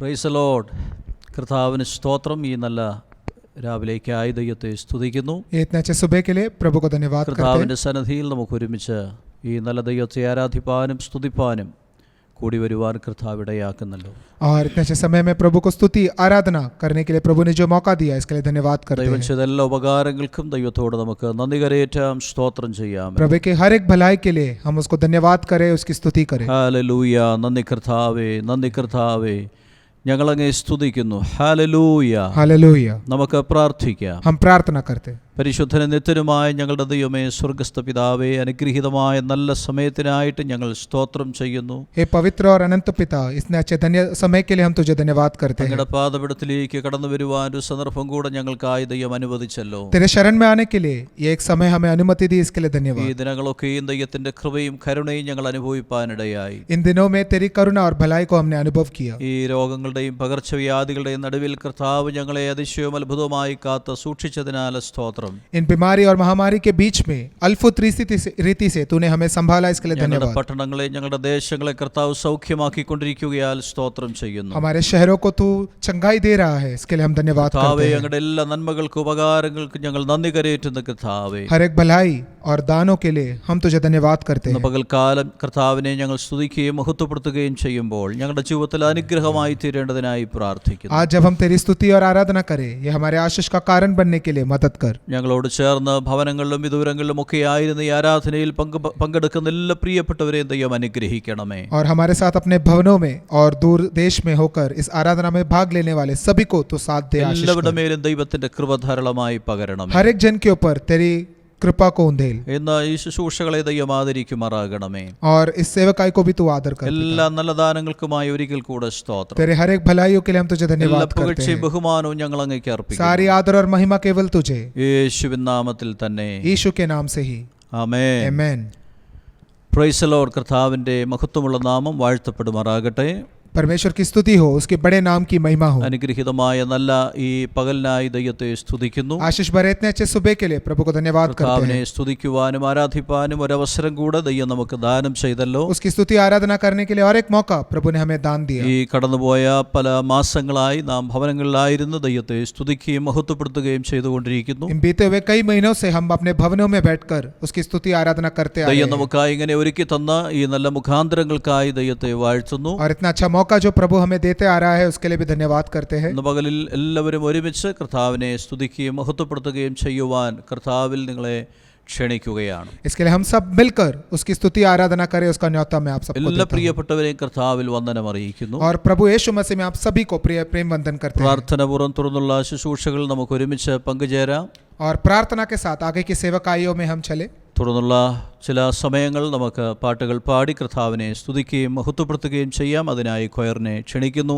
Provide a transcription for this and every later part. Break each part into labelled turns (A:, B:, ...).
A: Price the Lord. കർത്താവിന് സ്തോത്രം. ഈ നല്ല രാവിലേക്കായി ദൈവത്തെ സ്തുതിക്കുന്നു.
B: इतने अच्छे सुबह के लिए प्रभु को धन्यवाद करते हैं।
A: കർത്താവിൻ്റെ സന്നിധിയിൽ നമുക്ക് ഒരുമിച്ച് ഈ നല്ല ദൈവത്തെ ആരാധിപ്പാനും സ്തുതിപ്പാനും കൂടി വരുവാൻ കർത്താവ് ഇടയാക്കുന്നല്ലോ.
B: और इतने अच्छे समय में प्रभु को स्तुति आराधना करने के लिए प्रभु ने जो मौका दिया इसके लिए धन्यवाद करते हैं।
A: ദൈവം ചെയ്ത എല്ലാ ഉപകാരങ്ങൾക്കും ദൈവത്തോട് നമുക്ക് നന്ദി കരയേറ്റാം, സ്തോത്രം ചെയ്യാം.
B: प्रभु के हर एक भलाई के लिए हम उसको धन्यवाद करें, उसकी स्तुति करें।
A: ഹല്ലേലൂയ. നന്ദി കർത്താവേ, നന്ദി കർത്താവേ, ഞങ്ങളങ്ങേ സ്തുതിക്കുന്നു. ഹല്ലേലൂയ.
B: हालेलुया।
A: നമുക്ക് പ്രാർത്ഥിക്കാം.
B: हम प्रार्थना करते हैं।
A: പരിശുദ്ധനും നിത്യനുമായ ഞങ്ങളുടെ ദൈവമേ, സ്വർഗ്ഗസ്ഥ പിതാവേ, അനുഗ്രഹീതമായ നല്ല സമയത്തിനായിട്ട് ഞങ്ങൾ സ്തോത്രം ചെയ്യുന്നു.
B: हे पवित्र और अनंत पिता, इतने अच्छे धन्य समय के लिए हम तुझे धन्यवाद करते हैं।
A: ഞങ്ങളുടെ പാദപീഠത്തിലേക്ക് കടന്നു വരുവാൻ ഒരു സന്ദർഭം കൂടെ ഞങ്ങൾക്കായി ദൈവം അനുവദിച്ചല്ലോ.
B: तेरे शरण में आने के लिए ये एक समय हमें अनुमति दी, इसके लिए
A: ഈ
B: धन्यवाद।
A: ദിനങ്ങളൊക്കെയും ദൈവത്തിന്റെ കൃപയും കരുണയും ഞങ്ങൾ അനുഭവിപ്പാനിടയായി.
B: इन दिनों में तेरी करुणा और भलाई को हमने अनुभव किया।
A: ഈ രോഗങ്ങളുടെയും പകർച്ചവ്യാധികളുടെയും നടുവിൽ കർത്താവ് ഞങ്ങളെ അതിശയവും അത്ഭുതവുമായി കാത്ത് സൂക്ഷിച്ചതിനാൽ സ്തോത്രം.
B: इन बीमारी और महामारी के बीच में अद्भुत रीति से तूने हमें संभाला, इसके लिए
A: ഞങ്ങളുടെ
B: धन्यवाद।
A: പട്ടണങ്ങളെ ഞങ്ങളുടെ ദേശങ്ങളെ കർത്താവ് സൗഖ്യമാക്കിക്കൊണ്ടിരിക്കുകയാൽ സ്തോത്രം ചെയ്യുന്നു.
B: हमारे शहरों को तू चंगाई दे रहा है, इसके लिए हम धन्यवाद
A: കർത്താവേ,
B: करते हैं।
A: ഞങ്ങളുടെ എല്ലാ നന്മകൾക്കും ഉപകാരങ്ങൾക്കും ഞങ്ങൾ നന്ദി കരയേറ്റുന്ന കർത്താവേ,
B: हर एक भलाई और दानों के लिए हम तुझे धन्यवाद करते
A: ഇന്ന്
B: हैं।
A: പകൽക്കാലം കർത്താവിനെ ഞങ്ങൾ സ്തുതിക്കുകയും മഹത്വപ്പെടുത്തുകയും ചെയ്യുമ്പോൾ ഞങ്ങളുടെ ജീവിതത്തിൽ അനുഗ്രഹമായി തീരേണ്ടതിനായി പ്രാർത്ഥിക്കുന്നു.
B: आज जब हम तेरी स्तुति और आराधना करें, ये हमारे आशीष का कारण बनने के लिए मदद कर।
A: ഞങ്ങളോട് ചേർന്ന് ഭവനങ്ങളിലും വിദൂരങ്ങളിലും ഒക്കെ ആയിരുന്ന ഈ ആരാധനയിൽ പങ്കെടുക്കുന്ന എല്ലാ പ്രിയപ്പെട്ടവരെയും ദൈവം അനുഗ്രഹിക്കണമേ.
B: और हमारे साथ अपने भवनों में और दूर देश में होकर इस आराधना में भाग लेने वाले सभी को तो साथ दे, आशीष
A: എല്ലാവരുടെ
B: कर।
A: മേലും ദൈവത്തിന്റെ കൃപ ധാരാളമായി പകരണമേ.
B: हर एक जन के ऊपर तेरी कृपा को उंधेल,
A: ഇന്ന് ഈ ശുശ്രൂഷകളെ ദൈവം ആദരിക്കുമാറാകണമേ.
B: और इस सेवकाई को भी तू आदर कर।
A: എല്ലാ നല്ല ദാനങ്ങൾക്കുമായി ഒരിക്കൽ കൂടെ സ്തോത്രം.
B: तेरे हर एक भलाइयों के लिए हम तुझे
A: എല്ലാ
B: धन्यवाद करते
A: പുകഴ്ചയും
B: हैं।
A: ബഹുമാനവും ഞങ്ങൾ അങ്ങേക്ക് അർപ്പിക്കുന്നു.
B: सारी आदर और महिमा केवल तुझे,
A: യേശുവിൻ നാമത്തിൽ തന്നെ.
B: यीशु के नाम से ही,
A: amen.
B: Amen.
A: Praise the Lord. കർത്താവിന്റെ മഹത്വമുള്ള നാമം വാഴ്ത്തപ്പെടുമാറാകട്ടെ.
B: परमेश्वर की स्तुति हो, उसके बड़े नाम की महिमा हो।
A: അനുഗ്രഹീതമായ നല്ല ഈ പകലിനായി ദൈവത്തെ സ്തുതിക്കുന്നു.
B: आशीष भरे इतने अच्छे सुबह के लिए प्रभु को धन्यवाद करते
A: കർത്താവിനെ
B: हैं।
A: സ്തുതിക്കുവാനും ആരാധിപ്പാനും ഒരവസരം കൂടെ ദൈവം നമുക്ക് ദാനം ചെയ്തല്ലോ.
B: उसकी स्तुति आराधना करने के लिए और एक मौका प्रभु ने हमें दान दिया।
A: ഈ കടന്നുപോയ പല മാസങ്ങളായി നാം ഭവനങ്ങളിലായിരുന്നു ദൈവത്തെ സ്തുതിക്കുകയും മഹത്വപ്പെടുത്തുകയും ചെയ്തുകൊണ്ടിരിക്കുന്നു.
B: इन बीते हुए कई महीनों से हम अपने भवनों में बैठकर उसकी स्तुति आराधना करते आए
A: ദൈവം
B: हैं।
A: നമുക്കായി ഇങ്ങനെ ഒരുക്കി തന്ന ഈ നല്ല മുഖാന്തരങ്ങൾക്കായി ദൈവത്തെ വാഴ്ത്തുന്നു.
B: और इतना अच्छा मौका जो प्रभु हमें देते आ रहा है, उसके लिए भी धन्यवाद करते हैं।
A: ഇന്ന് പകലിൽ എല്ലാവരും ഒരുമിച്ച് കർത്താവിനെ സ്തുതിക്കുകയും മഹത്വപ്പെടുത്തുകയും ചെയ്യുവാൻ കർത്താവിൽ നിങ്ങളെ ക്ഷണിക്കുകയാണ്.
B: इसके लिए हम सब मिलकर उसकी स्तुति आराधना करें, उसका न्योता मैं आप सबको
A: എല്ലാ
B: देता हूं।
A: പ്രിയപ്പെട്ടവരെയും കർത്താവിൽ വന്ദനം അറിയിക്കുന്നു.
B: और प्रभु यीशु मसीह में आप सभी को प्रेम वंदन करते हैं।
A: പ്രാർത്ഥനപൂർവ്വം തുറന്നുള്ള ശുശ്രൂഷകൾ നമുക്ക് ഒരുമിച്ച് പങ്കുചേരാം.
B: और प्रार्थना के साथ आगे की सेवकाइयों में हम चले।
A: തുടർന്നുള്ള ചില സമയങ്ങൾ നമുക്ക് പാട്ടുകൾ പാടി കർത്താവിനെ സ്തുതിക്കുകയും മഹത്വപ്പെടുത്തുകയും ചെയ്യാം. അതിനായി കൊയറിനെ ക്ഷണിക്കുന്നു.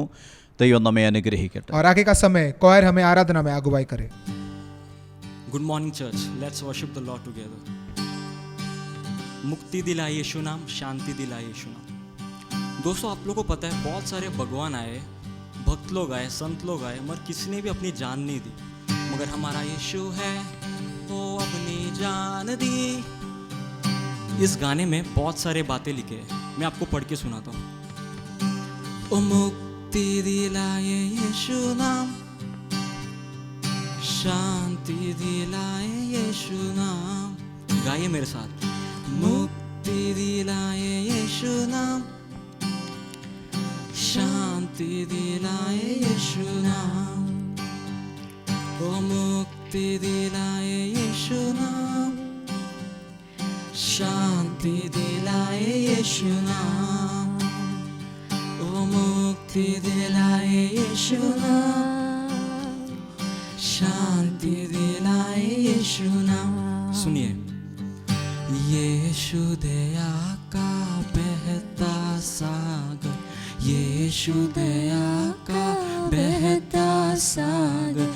A: ദൈവം നമ്മെ അനുഗ്രഹിക്കട്ടെ.
B: और आगे का समय कोयर हमें आराधना में अगुवाई करे।
C: Good morning church, let's worship the Lord together. मुक्ति दिलाए यीशु नाम, शांति दिलाए यीशु नाम। दोस्तों, आप लोगों को पता है बहुत सारे भगवान आए, भक्त लोग आए, संत लोग आए, मगर किसी ने भी अपनी जान नहीं दी। मगर हमारा यीशु है वो अपनी जान दी। इस गाने में बहुत सारे बातें लिखे हैं, मैं आपको पढ़ के सुनाता हूँ। ओ मुक्ति दिलाए यीशु नाम, शांति दिलाए यीशु नाम। गाइए मेरे साथ। मुक्ति दिलाए यीशु नाम, शांति दिलाए यीशु नाम। ओ मुक्ति दिलाए यीशु नाम, शांति दिलाए यीशु नाम। ओ मुक्ति दिलाए यीशु नाम, शांति दिलाए यीशु नाम। सुनिए, यीशु दया का बहता सागर, यीशु दया का बहता सागर,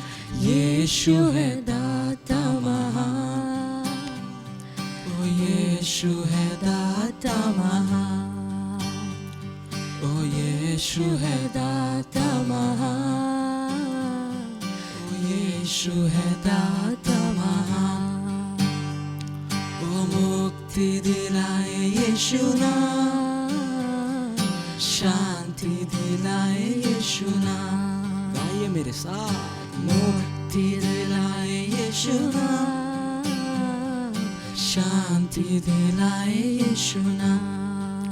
C: यीशु है दाता महान। ओ यीशु है दाता महान, ओ यीशु है दाता महान, ओ यीशु है दाता महान। ओ मुक्ति दिलाए यीशु नाम, शांति शांति दिलाए यीशु नाम। गाइए मेरे साथ। मुक्ति दिलाए यीशु नाम, शांति दिलाए यीशु नाम।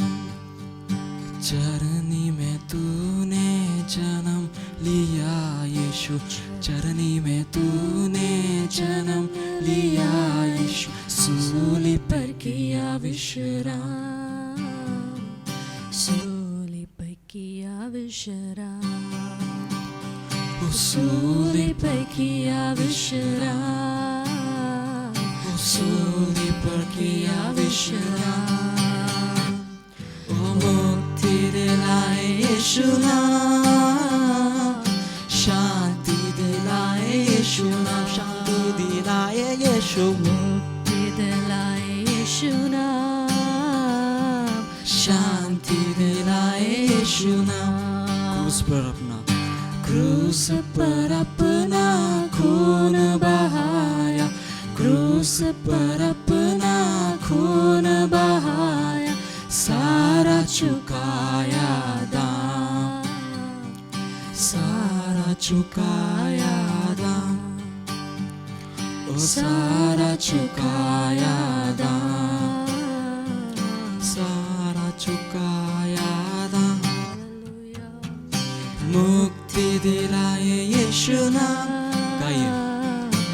C: चरनी में तूने जन्म लिया यीशु, चरनी में तूने जन्म लिया यीशु। सूली पर किया विश्राम,
D: सूली पर किया विश्राम,
C: सूली
D: पर किया विश्राम,
C: सूली पर किया विश्राम। ओ मुक्ति दिलाए यीशु नाम, शांति दिलाए यीशु नाम, शांति दिलाए यीशु।
D: मुक्ति दिलाए यीशु नाम,
C: शांति दिलाए यीशु नाम। क्रूस पर अपना, क्रूस पर अपना खून बहाया, क्रूस पर अपना खून बहाया। सारा चुकाया दाम, सारा चुकाया दाम, ओ सारा चुकाया दाम, सारा चुकाया दाम। मुक्ति दिलाए यीशु नाम। गाइए।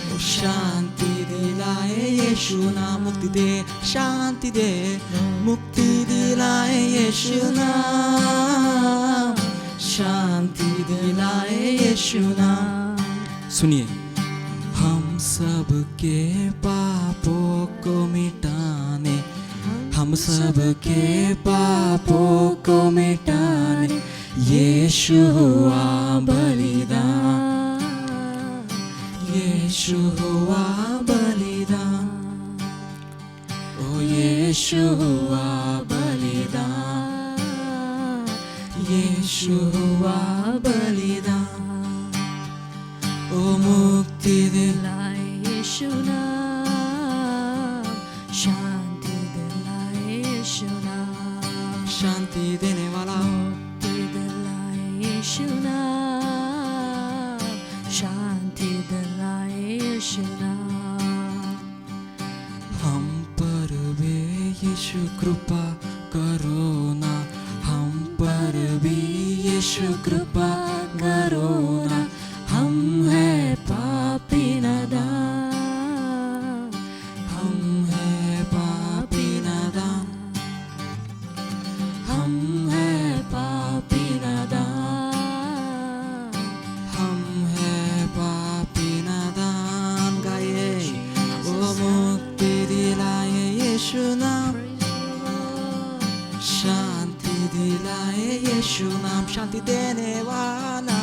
C: ओ शांति दिलाए यीशु नाम, मुक्ति दे, शांति दे, मुक्ति दिलाए यीशु नाम, शांति दिलाए यीशु नाम। सुनिए। हम सब के पापों को मिटाने, हम सब के पापों को मिटाने यीशु हुआ बलिदान, यीशु हुआ बलिदान, ओ यीशु हुआ बलिदान, यीशु हुआ बलिदान। ओ मुक्ति
D: दिलाए यीशु नाम, शांति दिलाए यीशु नाम,
C: शांति देने वाला,
D: मुक्ति दिलाए यीशु नाम, शांति दिलाए यीशु नाम।
C: हम पर भी यीशु कृपा करो ना, हम पर भी यीशु कृपा करो ना। हम है पापी नादान, हम है पापी नादान, हम है पापी नादान, हम है पापी नादान। गाइए। ओ मुक्ति दिलाए यीशु नाम, शांति दिलाए यीशु नाम, शांति देने वाला।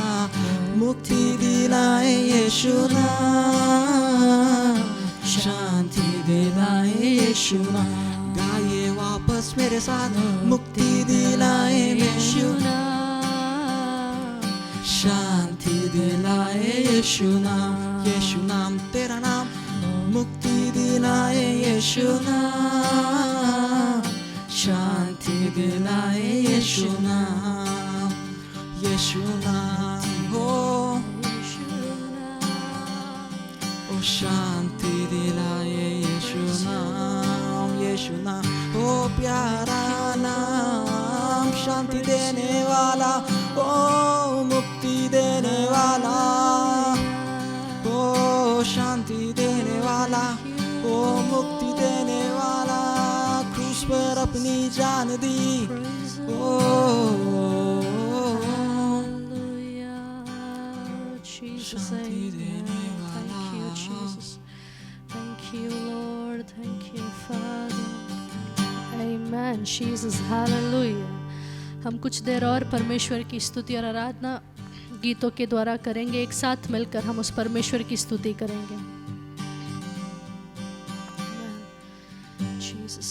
C: मुक्ति दिलाए यीशु नाम, शांति दिलाए यीशु नाम। गाइए वापस मेरे साथ। मुक्ति दिलाए यीशु
D: नाम,
C: शांति दिलाए यीशु नाम, यीशु नाम तेरा नाम। मुक्ति दिलाए यीशु नाम, शांति दिलाए यीशु नाम, यीशु नाम हो। ओ शांति दिलाए यीशु नाम, यीशु नाम ओ प्यारा नाम, शांति देने वाला, ओ मुक्ति देने वाला, ओ शांति देने वाला, ओ मुक्ति देने वाला। क्रूस पर अपनी जान दी, ओ
D: Jesus,
C: शांति
D: amen.
C: देने वाला।
D: Thank you, Jesus. Thank you, Lord. Thank you, Father. Amen. Jesus, hallelujah. हम कुछ देर और परमेश्वर की स्तुति और आराधना गीतों के द्वारा करेंगे। एक साथ मिलकर हम उस परमेश्वर की स्तुति करेंगे। Amen. Jesus.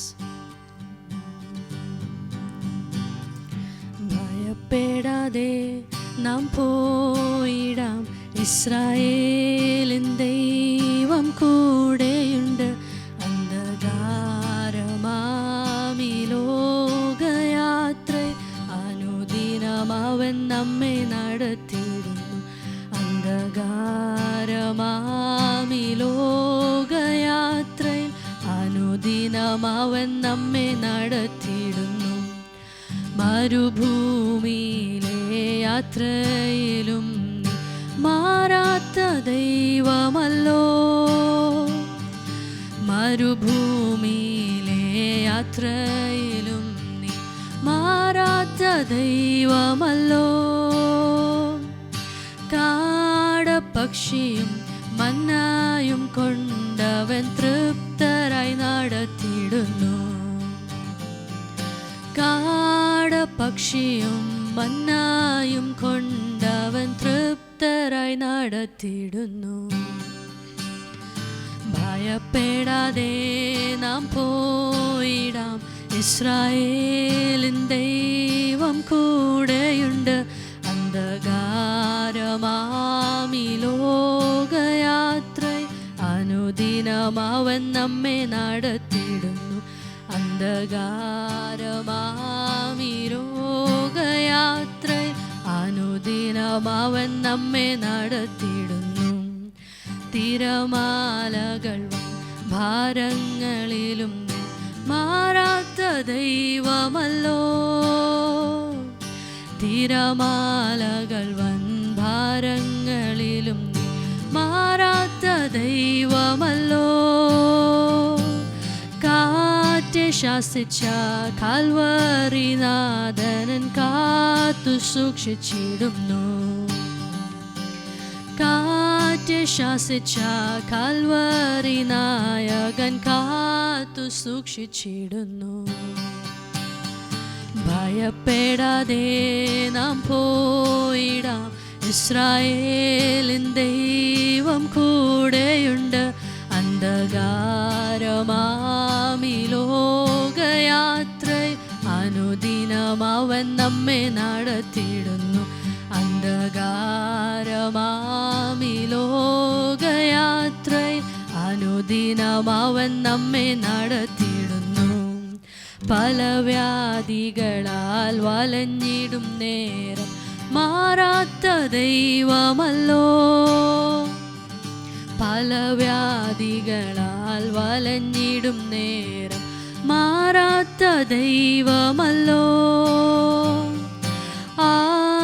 D: ഭയപ്പെടാതെ നാം പോയിടാം, ഇസ്രായേലിൻ ദൈവം കൂടെയുണ്ട്. അന്ധകാരമാമി ലോകയാത്ര അനുദിനമാ നടത്തിയിടുന്നു. അന്ധകാരമാമി ലോകയാത്രയിൽ അനുദിനം അവൻ നമ്മെ നടത്തിയിടുന്നു. മരുഭൂമിയിലെ യാത്രയിലും നീ മാറാത്ത ദൈവമല്ലോ. മരുഭൂമിയിലെ യാത്രയിലും നീ മാറാത്ത ദൈവമല്ലോ. കാടപ്പക്ഷിയും മന്നായും കൊണ്ടവൻ തൃപ്തരായി നടത്തിയിടുന്നു. കാടപ്പക്ഷിയും മന്നായും കൊണ്ടവൻ തൃപ്തരായി നടത്തിയിടുന്നു. ഭയപ്പെടാതെ നാം പോയിടാം, ഇസ്രായേലിൻ ദൈവം കൂടെയുണ്ട്. അന്ധകാരമാമി ലോകയാത്രയിൽ അനുദിനം അവൻ നമ്മെ നടത്തിയിടുന്നു. അന്ധകാരമാമി ലോകയാത്രയിൽ അനുദിനം അവൻ നമ്മെ നടത്തിയിടുന്നു. തിരമാലകൾ ഭാരങ്ങളിലും നീ മാറാത്ത ദൈവമല്ലോ. തിരമാലകൾ ഭാരങ്ങളിലും നീ മാറാത്ത ദൈവമല്ലോ. കാറ്റ് ശാസിച്ച കാൽവരിനാഥനൻ കാത്തു സൂക്ഷിച്ചിടുന്നു. കാറ്റ് ശാസിച്ച കാൽവരിനായകൻ കാത്തു സൂക്ഷിച്ചിടുന്നു. ഭയപ്പെടാതെ നാം പോയിടാം, ഇസ്രായേലിൻ ദൈവം കൂടെയുണ്ട്. അന്ധകാരമാമി ലോകയാത്രയിൽ അനുദിനം അവൻ നമ്മെ നടത്തിയിടുന്നു. അന്ധകാരമാമി ലോകയാത്രയിൽ അനുദിനം അവൻ നമ്മെ നടത്തിയിടുന്നു. പല വ്യാധികളാൽ വലഞ്ഞിടും നേരം മാറാത്ത ദൈവമല്ലോ. പല വ്യാധികളാൽ വലഞ്ഞിടും നേരം മാറാത്ത ദൈവമല്ലോ.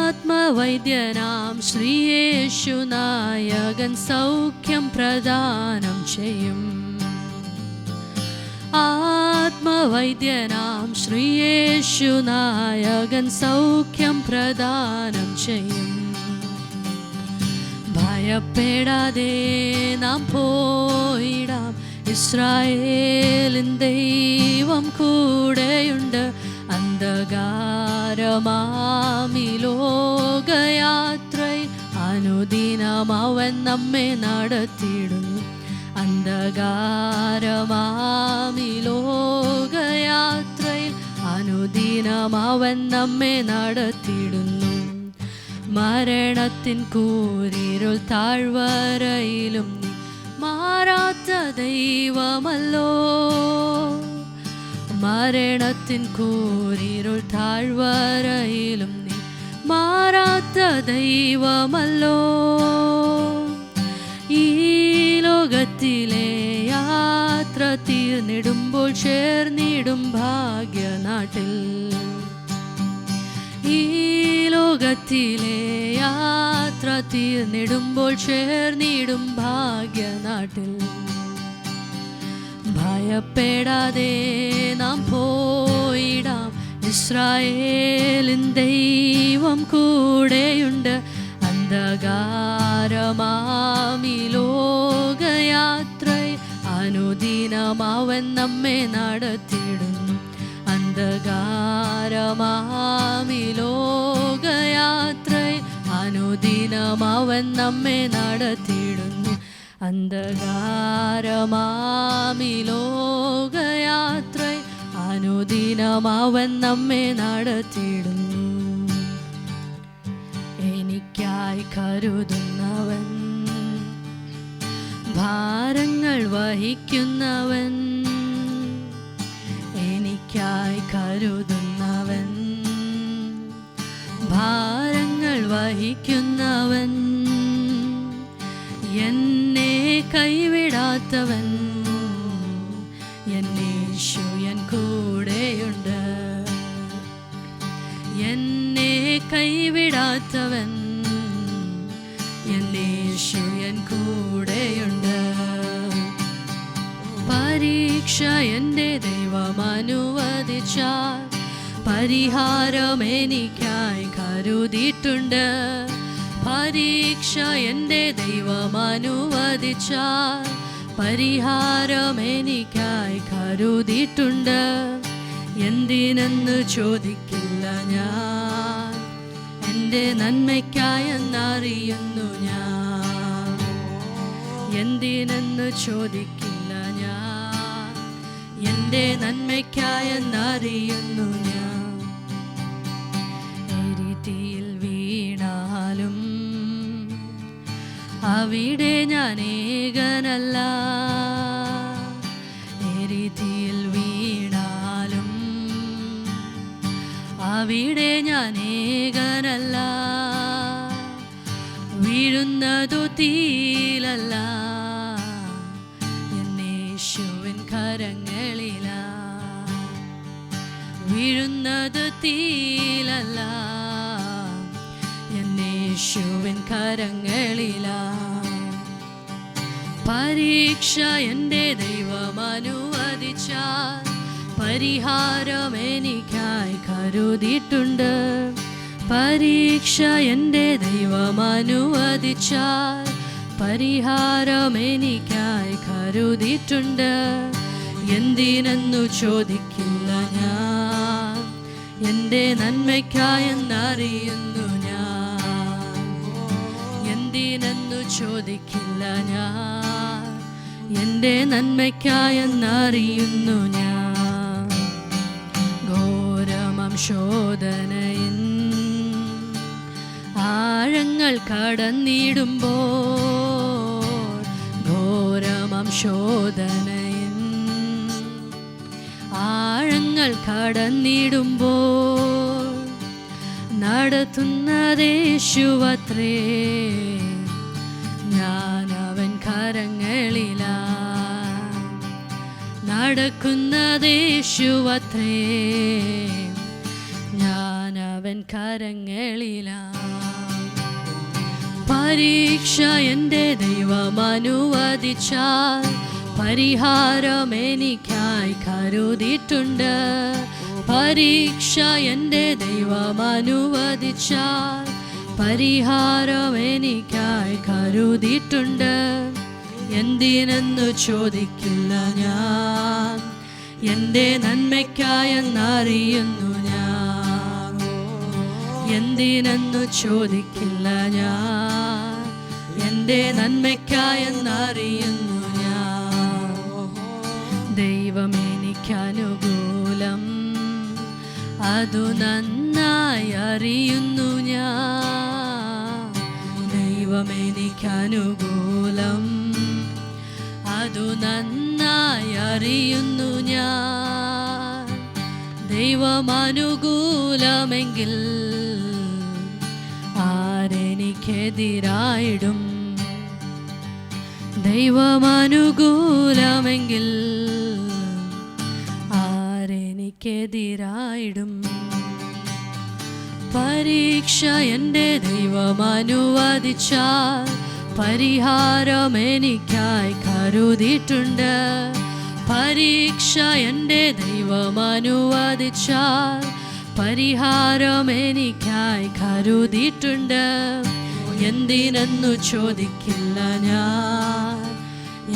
D: ആത്മവൈദ്യനാം ശ്രീയേശു നായകൻ സൗഖ്യം പ്രദാനം ചെയ്യും. ആത്മവൈദ്യനാം ശ്രീയേശു നായകൻ സൗഖ്യം പ്രദാനം ചെയ്യും. ഭയപ്പെടാതെ നാം പോയിടാം, ഇസ്രായേലിൻ ദൈവം കൂടെയുണ്ട്. അന്ധകാരമാമി ലോകയാത്രയിൽ അനുദിനം അവൻ നമ്മെ നടത്തിയിടുന്നു. അന്ധകാരമാമി ലോകയാത്രയിൽ അനുദിനം അവൻ നമ്മെ നടത്തിയിടുന്നു. മരണത്തിൻ കൂരിരുൾ താഴ്വരയിലും നീ മാറാത്ത ദൈവമല്ലോ. മരണത്തിൻ കൂരിരുൾ താഴ്വരയിലും നീ മാറാത്ത ദൈവമല്ലോ. ഈ ലോകത്തിലെ യാത്ര തീർന്നിടുമ്പോൾ ചേർന്നിടും ഭാഗ്യനാട്ടിൽ. ഈ ലോകത്തിലെ യാത്ര തീർന്നിടുമ്പോൾ ചേർന്നിടും ഭാഗ്യനാട്ടിൽ. ഭയപ്പെടാതെ നാം പോയിടാം, ഇസ്രായേലിൻ ദൈവം കൂടെയുണ്ട്. അന്ധകാരമാമി ലോകയാത്രയിൽ അനുദിനം അവൻ നമ്മെ നടത്തിയിടുന്നു. അന്ധകാരമാമി ലോകയാത്രയിൽ അനുദിനം അവൻ നമ്മെ നടത്തിയിടുന്നു. അന്ധകാരമാമി ലോകയാത്രയിൽ അനുദിനം അവൻ നമ്മെ നടത്തിയിടുന്നു. എനിക്കായി കരുതുന്നവൻ, ഭാരങ്ങൾ വഹിക്കുന്നവൻ, എനിക്കായി കരുതുന്നവൻ, ഭാരങ്ങൾ വഹിക്കുന്നവൻ, എന്നെ കൈവിടാത്തവൻ, എന്നേശു എൻ കൂടെയുണ്ട്. എന്നെ കൈവിടാത്തവൻ, എന്നേശു എൻ കൂടെയുണ്ട്. പരീക്ഷ എൻ്റെ ദൈവം അനുവദിച്ചാൽ പരിഹാരം എനിക്കായി കരുതിയിട്ടുണ്ട്. പരീക്ഷ എൻ്റെ ദൈവം അനുവദിച്ചാൽ പരിഹാരം എനിക്കായി കരുതിയിട്ടുണ്ട്. എന്തിനെന്ന് ചോദിക്കില്ല ഞാൻ, എൻ്റെ നന്മയ്ക്കായെന്നറിയുന്നു ഞാൻ. എന്തിനെന്ന് ചോദിക്കില്ല ഞാൻ, എൻ്റെ നന്മയ്ക്കായെന്നറിയുന്നു ഞാൻ. എരിതിയിൽ വീണാലും അവിടെ ഞാൻ ഏകനല്ല. എരിതിയിൽ വീണാലും അവിടെ ഞാൻ ഏകനല്ല. വീഴുന്നതു തീയിലല്ല, എന്നേശുവിൻ കരങ്ങളിലാ. വീഴുന്നത് തീയിലല്ല, എന്നേശുവിൻ കരങ്ങളിലാ. പരീക്ഷ എൻ്റെ ദൈവം അനുവദിച്ചാൽ പരിഹാരം എനിക്കായി കരുതിയിട്ടുണ്ട്. പരീക്ഷ എൻ്റെ ദൈവം അനുവദിച്ചാൽ പരിഹാരം എനിക്കായി കരുതിയിട്ടുണ്ട്. എന്തിനെന്നു ചോദിക്കില്ല ഞാൻ, എൻ്റെ നന്മയ്ക്കായെന്നറിയുന്നു ഞാൻ. എന്തിനെന്നു ചോദിക്കില്ല ഞാൻ, എൻ്റെ നന്മയ്ക്കായെന്നറിയുന്നു ഞാൻ. ഘോരമം ശോധനയിൻ ആഴങ്ങൾ കടന്നിടുമ്പോൾ, ഘോരമം ശോധനയിൻ ആഴങ്ങൾ കടന്നിടുമ്പോൾ, നടത്തുന്നതേശുവത്രേ, ഞാൻ അവൻ കരങ്ങളിലാ. നടക്കുന്നതേശുവത്രേ, ഞാൻ അവൻ കരങ്ങളിലാ. പരീക്ഷ എൻ്റെ ദൈവം അനുവദിച്ചാൽ പരിഹാരം എനിക്കായി കരുതിയിട്ടുണ്ട്. പരീക്ഷ എൻ്റെ ദൈവം അനുവദിച്ചാൽ പരിഹാരം എനിക്കായി കരുതിയിട്ടുണ്ട്. എന്തിനെന്നു ചോദിക്കില്ല ഞാൻ, എൻ്റെ നന്മയ്ക്കായെന്നറിയുന്നു ഞാൻ. എന്തിനെന്നു ചോദിക്കില്ല ഞാൻ, എൻ്റെ നന്മയ്ക്കായെന്നറിയുന്നു ഞാൻ. ദൈവം എനിക്കനുകൂലം, അതു നന്നായി അറിയുന്നു ഞാൻ. ദൈവം എനിക്കനുകൂലം, അതു നന്നായി അറിയുന്നു ഞാൻ. ദൈവം അനുകൂലമെങ്കിൽ ആരെനിക്കെതിരായിടും. ദൈവം അനുകൂലമെങ്കിൽ ആരെനിക്കെതിരായിടും. പരീക്ഷ എൻ്റെ ദൈവം അനുവദിച്ചാൽ പരിഹാരം എനിക്കായി കരുതിയിട്ടുണ്ട്. പരീക്ഷ എൻ്റെ ദൈവം അനുവദിച്ചാൽ പരിഹാരം എനിക്കായി കരുതിയിട്ടുണ്ട്. എന്തിനെന്നു ചോദിക്കില്ല ഞാൻ,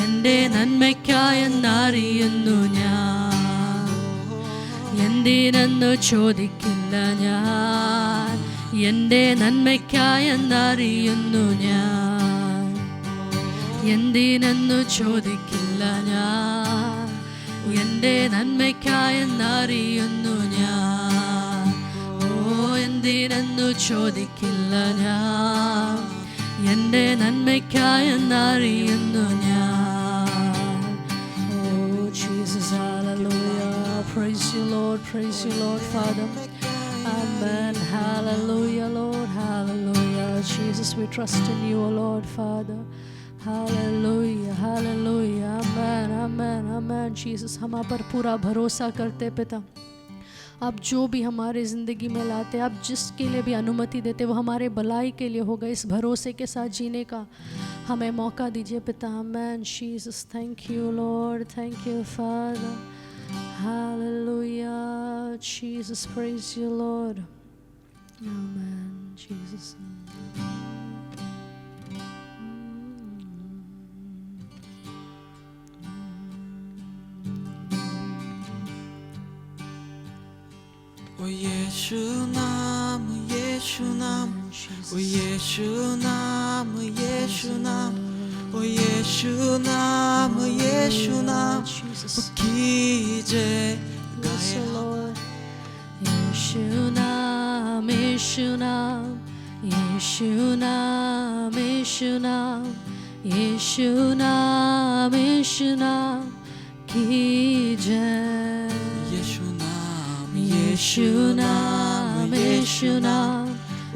D: എൻ്റെ നന്മയ്ക്കായെന്നറിയുന്നു ഞാൻ. എന്തിനെന്നു ചോദിക്കില്ല ഞാൻ, എൻ്റെ നന്മയ്ക്കായെന്നറിയുന്നു ഞാൻ. എന്തിനെന്നു ചോദിക്കില്ല ഞാൻ, എൻ്റെ നന്മയ്ക്കായെന്നറിയുന്നു ഞാൻ. ഓ എന്തിനെന്നു ചോദിക്കില്ല ഞാൻ, എൻ്റെ നന്മയ്ക്കായെന്നറിയുന്നു ഞാൻ. Oh Jesus, hallelujah. Praise you Lord, praise you Lord, Father. Amen. Hallelujah, Lord. Hallelujah. Jesus, we trust in you, O Lord, Father. Hallelujah, hallelujah. Amen, amen, amen. Jesus, हम आप पर पूरा भरोसा करते पिता। आप जो भी हमारे ज़िंदगी में लाते, आप जिसके लिए भी अनुमति देते, वो हमारे भलाई के लिए होगा। इस भरोसे के साथ जीने का हमें मौका दीजिए पिता। Amen. Jesus, thank you Lord, thank you father. Hallelujah. Jesus, praise you Lord. Amen. Jesus.
C: ओ यीशु नाम, यीशु नाम, ओ यीशु नाम, यीशु नाम, ओ यीशु नाम, यीशु नाम, ओ कीजिए गाए
D: Lord. यीशु नाम, यीशु नाम, यीशु नाम, यीशु नाम, यीशु नाम, यीशु नाम की जय।
C: यीशु नाम,
D: यीशु नाम, यीशु नाम,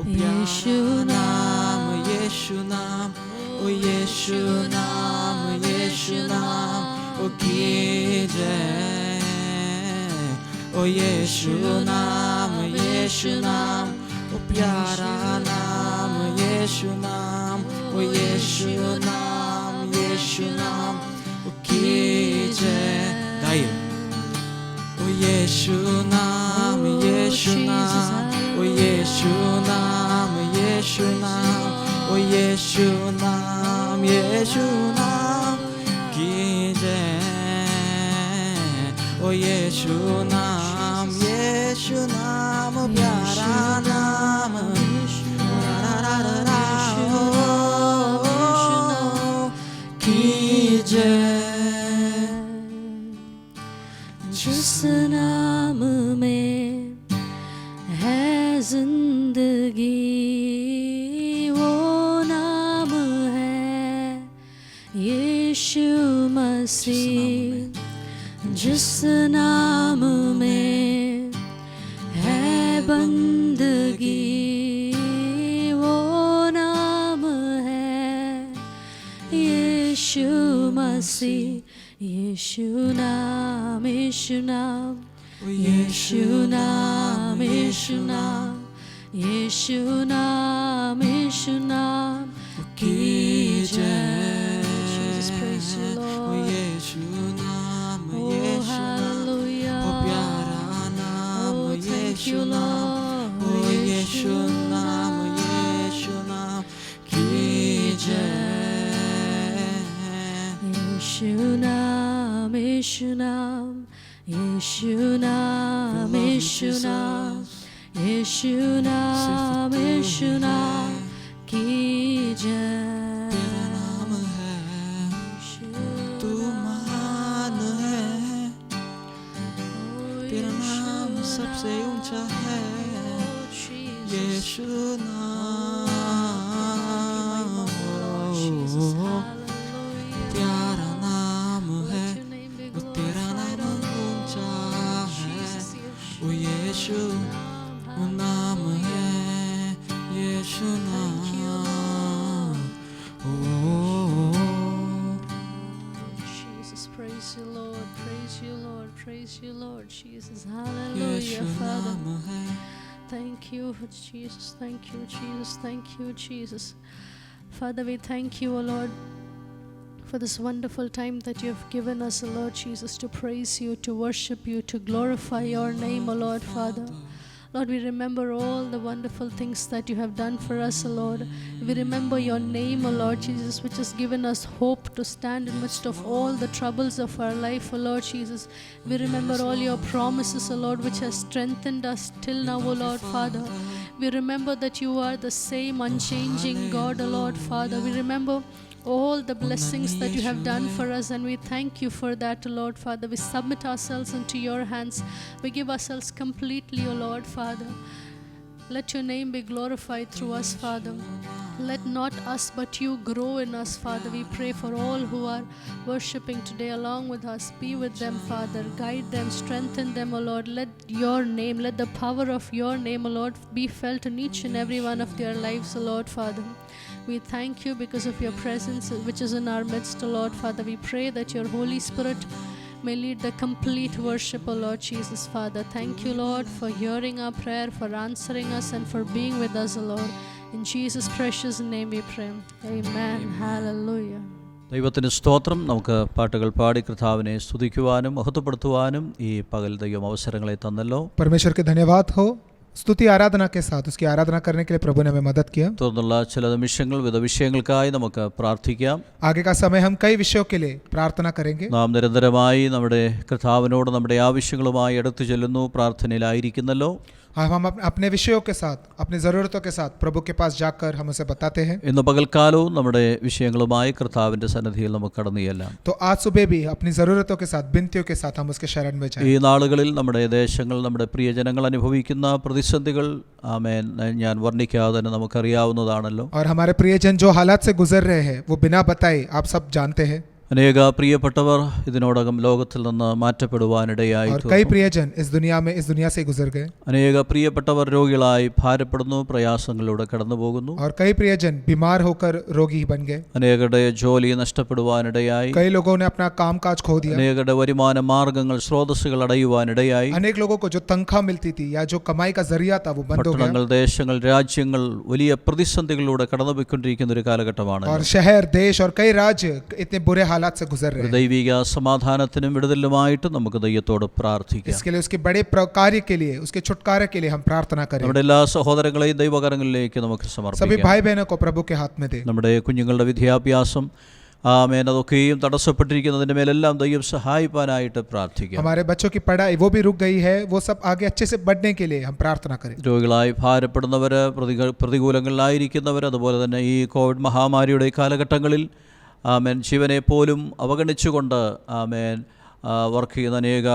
D: यीशु नाम,
C: यीशु नाम, ओ यीशु नाम, यीशु नाम, ओ कीजिए। ओ यीशु नाम, यीशु नाम, ओ प्यारा नाम, यीशु नाम, ओ यीशु नाम, यीशु नाम, ओ कीजिए। गाइए। ओ यीशु नाम, यीशु नाम, ओ यीशु नाम, यीशु नाम, ओ यीशु नाम, यीशु नाम कीजिए। ओ यीशु नाम, यीशु नाम, प्यारा नाम, कीजिए।
D: जिस नाम में है जिंदगी, वो नाम है यीशु मसीह। जिस नाम में है बंदगी, वो नाम है यीशु मसीह। यीशु नाम, यीशु नाम, यीशु नाम, यीशु नाम, यीशु नाम, यीशु नाम की जय। Jesus, praise you, Lord.
C: यीशु नाम,
D: Oh,
C: यीशु नाम,
D: hallelujah.
C: ओ प्यारा नाम,
D: Oh, thank you,
C: यीशु नाम,
D: Lord.
C: ओ यीशु नाम, यीशु नाम की जय।
D: यीशु नाम, यीशु नाम, यीशु नाम, यीशु नाम, यीशु नाम, यीशु नाम की जय।
C: तेरा नाम है, तू महान है, तेरा नाम सबसे ऊंचा है। यीशु नाम, प्यारा नाम है, वो तेरा नाम ऊंचा है। वो यीशु, वो नाम है यीशु नाम।
D: Jesus, praise you, Lord, praise you, Lord, praise you, Lord, Jesus, hallelujah,
C: Yeshu
D: Father.
C: नाम है।
D: Thank you, Jesus, thank you, Jesus, thank you, Jesus. Father, we thank you, O Lord, for this wonderful time that you have given us, O Lord Jesus, to praise you, to worship you, to glorify your name, O Lord, Father. Lord, we remember all the wonderful things that you have done for us, O Lord. We remember your name, O Lord Jesus, which has given us hope to stand in midst of all the troubles of our life, O Lord Jesus. We remember all your promises, O Lord, which has strengthened us till now, O Lord, Father. We remember that you are the same unchanging God, O Lord, Father. We remember all the blessings that you have done for us, and we thank you for that, O Lord, Father. We submit ourselves into your hands. We give ourselves completely, O Lord, Father. Let your name be glorified through us, Father. Let not us but you grow in us, Father. We pray for all who are worshipping today along with us. Be with them, Father. Guide them, strengthen them, O Lord. Let your name, let the power of your name, O Lord, be felt in each and every one of their lives, O Lord, Father. We thank you because of your presence which is in our midst, O Lord, Father. We pray that your Holy Spirit may lead the complete worship, O Lord Jesus, Father. Thank you, Lord, for hearing our prayer, for answering us, and for being with us, O Lord. In Jesus' precious name we pray. Amen. Hallelujah.
A: ദൈവത്തിന് സ്തോത്രം. നമുക്ക് പാട്ടുകൾ പാടി കർത്താവിനെ സ്തുതിക്കുവാനും മഹത്വപ്പെടുത്തുവാനും ഈ പകൽ ദൈവം അവസരങ്ങളെ തന്നല്ലോ.
B: परमेश्वर के धन्यवाद हो स्तुति आराधना के साथ उसकी आराधना करने के लिए प्रभु ने हमें मदद किया.
A: തുടർന്നുള്ള ചില നിമിഷങ്ങൾ വിവിധ വിഷയങ്ങൾക്കായി നമുക്ക് പ്രാർത്ഥിക്കാം.
B: आगे का समय हम कई विषयों के लिए प्रार्थना करेंगे.
A: നാം നിരന്തരമായി നമ്മുടെ കർത്താവിനോട് നമ്മുടെ ആവശ്യങ്ങളുമായി അടുത്തു ചെല്ലുന്നു, പ്രാർത്ഥനയിലായിരിക്കുന്നല്ലോ.
B: हम अपने विषयों के साथ अपनी ज़रूरतों के साथ प्रभु के पास जाकर हम उसे बताते हैं.
A: ഇന്ന് പകൽക്കാലവും നമ്മുടെ വിഷയങ്ങളുമായി കർത്താവിൻ്റെ സന്നിധിയിൽ നമുക്ക് കടന്നു ചെല്ലാം.
B: तो आज सुबह भी अपनी ज़रूरतों के साथ बिनतियों के साथ हम उसके शरण में जाएं.
A: ഈ നാളുകളിൽ നമ്മുടെ ദേശങ്ങൾ, നമ്മുടെ പ്രിയജനങ്ങൾ അനുഭവിക്കുന്ന പ്രതിസന്ധികൾ ആമേൻ ഞാൻ വർണ്ണിക്കാതെ തന്നെ നമുക്കറിയാവുന്നതാണല്ലോ.
B: और हमारे प्रियजन जो हालात से गुजर रहे हैं वो बिना बताए आप सब जानते हैं.
A: അനേക പ്രിയപ്പെട്ടവർ ഇതിനോടകം ലോകത്തിൽ നിന്ന് മാറ്റപ്പെടുവാനിടയായി.
B: और कई प्रियजन इस दुनिया से गुजर गए.
A: അനേക പ്രിയപ്പെട്ടവർ രോഗികളായി ഭാരപ്പെടുന്നു, പ്രയാസങ്ങളിലൂടെ കടന്നു പോകുന്നു.
B: और कई प्रियजन बीमार होकर रोगी बन गए.
A: അനേകരുടെ ജോലി നഷ്ടപ്പെടുവാനിടയായി.
B: कई लोगों ने अपना कामकाज खो दिया.
A: അനേകരുടെ വരുമാന മാർഗങ്ങൾ, സ്രോതസ്സുകൾ അടയുവാനിടയായി.
B: अनेक लोगों को जो तनख्वाह मिलती थी या जो कमाई का जरिया था वो बंद हो गया.
A: പട്ടണങ്ങൾ, ദേശങ്ങൾ, രാജ്യങ്ങൾ വലിയ പ്രതിസന്ധികളിലൂടെ കടന്നുപോയിക്കൊണ്ടിരിക്കുന്ന ഒരു കാലഘട്ടമാണ്.
B: और शहर, देश और कई राज्य इतने बुरे हालात से गुजर रहे हैं.
A: ദൈവിക സമാധാനത്തിനും വിടുതലിനുമായിട്ട് നമുക്ക് ദൈവത്തോട് പ്രാർത്ഥിക്കാം.
B: इसके लिए उसके बड़े कार्य के लिए उसके छुटकारे के लिए हम प्रार्थना करें.
A: നമ്മുടെ എല്ലാ സഹോദരങ്ങളെയും ദൈവകരങ്ങളിലേക്ക് നമുക്ക്
B: सभी
A: സമർപ്പിക്കാം.
B: भाई बहनों को प्रभु के हाथ में दे.
A: നമ്മുടെ കുഞ്ഞുങ്ങളുടെ വിദ്യാഭ്യാസം ആമേൻ അതൊക്കെയും തടസ്സപ്പെട്ടിരിക്കുന്നതിൻ്റെ മേലെല്ലാം ദൈവം സഹായിപ്പാനായിട്ട് പ്രാർത്ഥിക്കാം.
B: हमारे बच्चों की पढ़ाई वो भी रुक गई है, वो सब आगे अच्छे से बढ़ने के लिए हम प्रार्थना करें.
A: രോഗികളായി ഭാരപ്പെടുന്നവർ, പ്രതികൂലങ്ങളിലായിരിക്കുന്നവർ, അതുപോലെ തന്നെ ഈ കോവിഡ് മഹാമാരിയുടെ കാലഘട്ടങ്ങളിൽ ആമേൻ ജീവനെ പോലും അവഗണിച്ചുകൊണ്ട് ആമേൻ വർക്ക് ചെയ്യുന്ന അനേക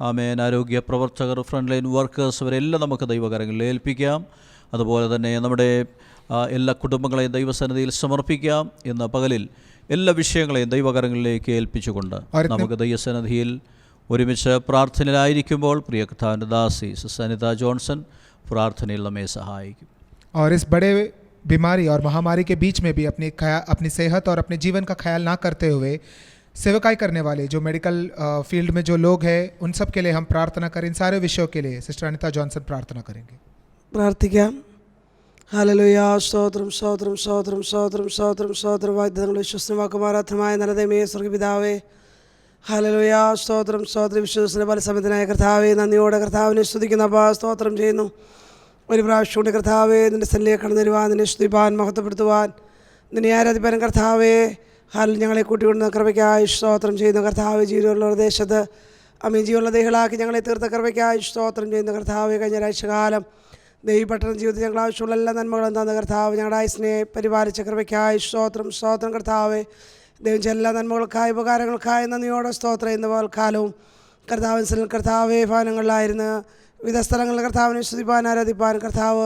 A: ആമേൻ ആരോഗ്യ പ്രവർത്തകർ, ഫ്രണ്ട് ലൈൻ വർക്കേഴ്സ്, അവരെല്ലാം നമുക്ക് ദൈവകരങ്ങളിൽ ഏൽപ്പിക്കാം. അതുപോലെ തന്നെ നമ്മുടെ എല്ലാ കുടുംബങ്ങളെയും ദൈവസന്നിധിയിൽ സമർപ്പിക്കാം. എന്ന പകലിൽ എല്ലാ വിഷയങ്ങളെയും ദൈവകരങ്ങളിലേക്ക് ഏൽപ്പിച്ചുകൊണ്ട് നമുക്ക് ദൈവസന്നിധിയിൽ ഒരുമിച്ച് പ്രാർത്ഥനയിലായിരിക്കുമ്പോൾ പ്രിയ കർത്താവിൻ്റെ ദാസി സനിത ജോൺസൺ പ്രാർത്ഥനയിൽ നമ്മെ സഹായിക്കും.
B: और इस बड़े बीमारी और महामारी के बीच में भी अपनी सेहत और अपने जीवन का ख्याल ना करते हुए सेवकाई करने वाले जो मेडिकल फील्ड में जो लोग हैं उन सब के लिए हम प्रार्थना करें. इन सारे विषयों के लिए सिस्टर अनिता जॉनसन प्रार्थना करेंगे.
E: പ്രാർത്ഥിക്കാം. ഹല്ലേലൂയ. സ്തോത്രം സ്തോത്രം സ്തോത്രം സ്തോത്രം സ്തോത്രം സ്തോത്രം. വാഗ്ദത്തങ്ങൾ വിശ്വസ്തമാക്കുമാറാത്തമായ നല്ല ദൈവമേ, സ്വർഗ്ഗപിതാവേ, ഹല്ലേലൂയ. സ്തോത്രം സ്തോത്രം. വിശ്വസ്തന്റെ പല സമയത്തിനായ കർത്താവേ, നന്ദിയോടെ കർത്താവിനെ സ്തുതിക്കുന്ന സ്തോത്രം ചെയ്യുന്നു. ഒരു പ്രാവശ്യം കൊണ്ട് കർത്താവേ, നിൻ്റെ സന്നിധിയിലേക്ക് കടന്നു വരുവാൻ, നിന്നെ സ്തുതിപ്പാൻ, മഹത്വപ്പെടുത്തുവാൻ, നിന്നെ ആരാധിപ്പാൻ കർത്താവേ ഞങ്ങളെ കൂട്ടിക്കൊണ്ടുവന്ന കൃപയ്ക്കായി സ്തോത്രം ചെയ്യുന്നു. കർത്താവേ, ജീവനുള്ള ദേശത്ത് ജീവനുള്ള ദേഹികളാക്കി ഞങ്ങളെ തീർത്ത കൃപയ്ക്കായി സ്തോത്രം ചെയ്യുന്നു. കർത്താവേ, കഴിഞ്ഞ ഒരാഴ്ചകാലം ദൈവപട്ടണ ജീവിതത്തിൽ ഞങ്ങൾ ആവശ്യമുള്ള എല്ലാ നന്മകളും തന്ന കർത്താവ്, ഞങ്ങളുടെ ആയുസ്സിനെ പരിപാലിച്ച കൃപയ്ക്കായി സ്തോത്രം സ്തോത്രം. കർത്താവേ, ദൈവം എല്ലാ നന്മകൾക്കായി ഉപകാരങ്ങൾക്കായി നന്ദിയോടെ സ്തോത്രം. ഇന്ന് പകൽക്കാലവും കർത്താവിൻ കർത്താവേ ഭവനങ്ങളിലായിരുന്നു വിവിധ സ്ഥലങ്ങളിൽ കർത്താവിനെ സ്തുതിപ്പാൻ, ആരാധിപ്പാൻ കർത്താവ്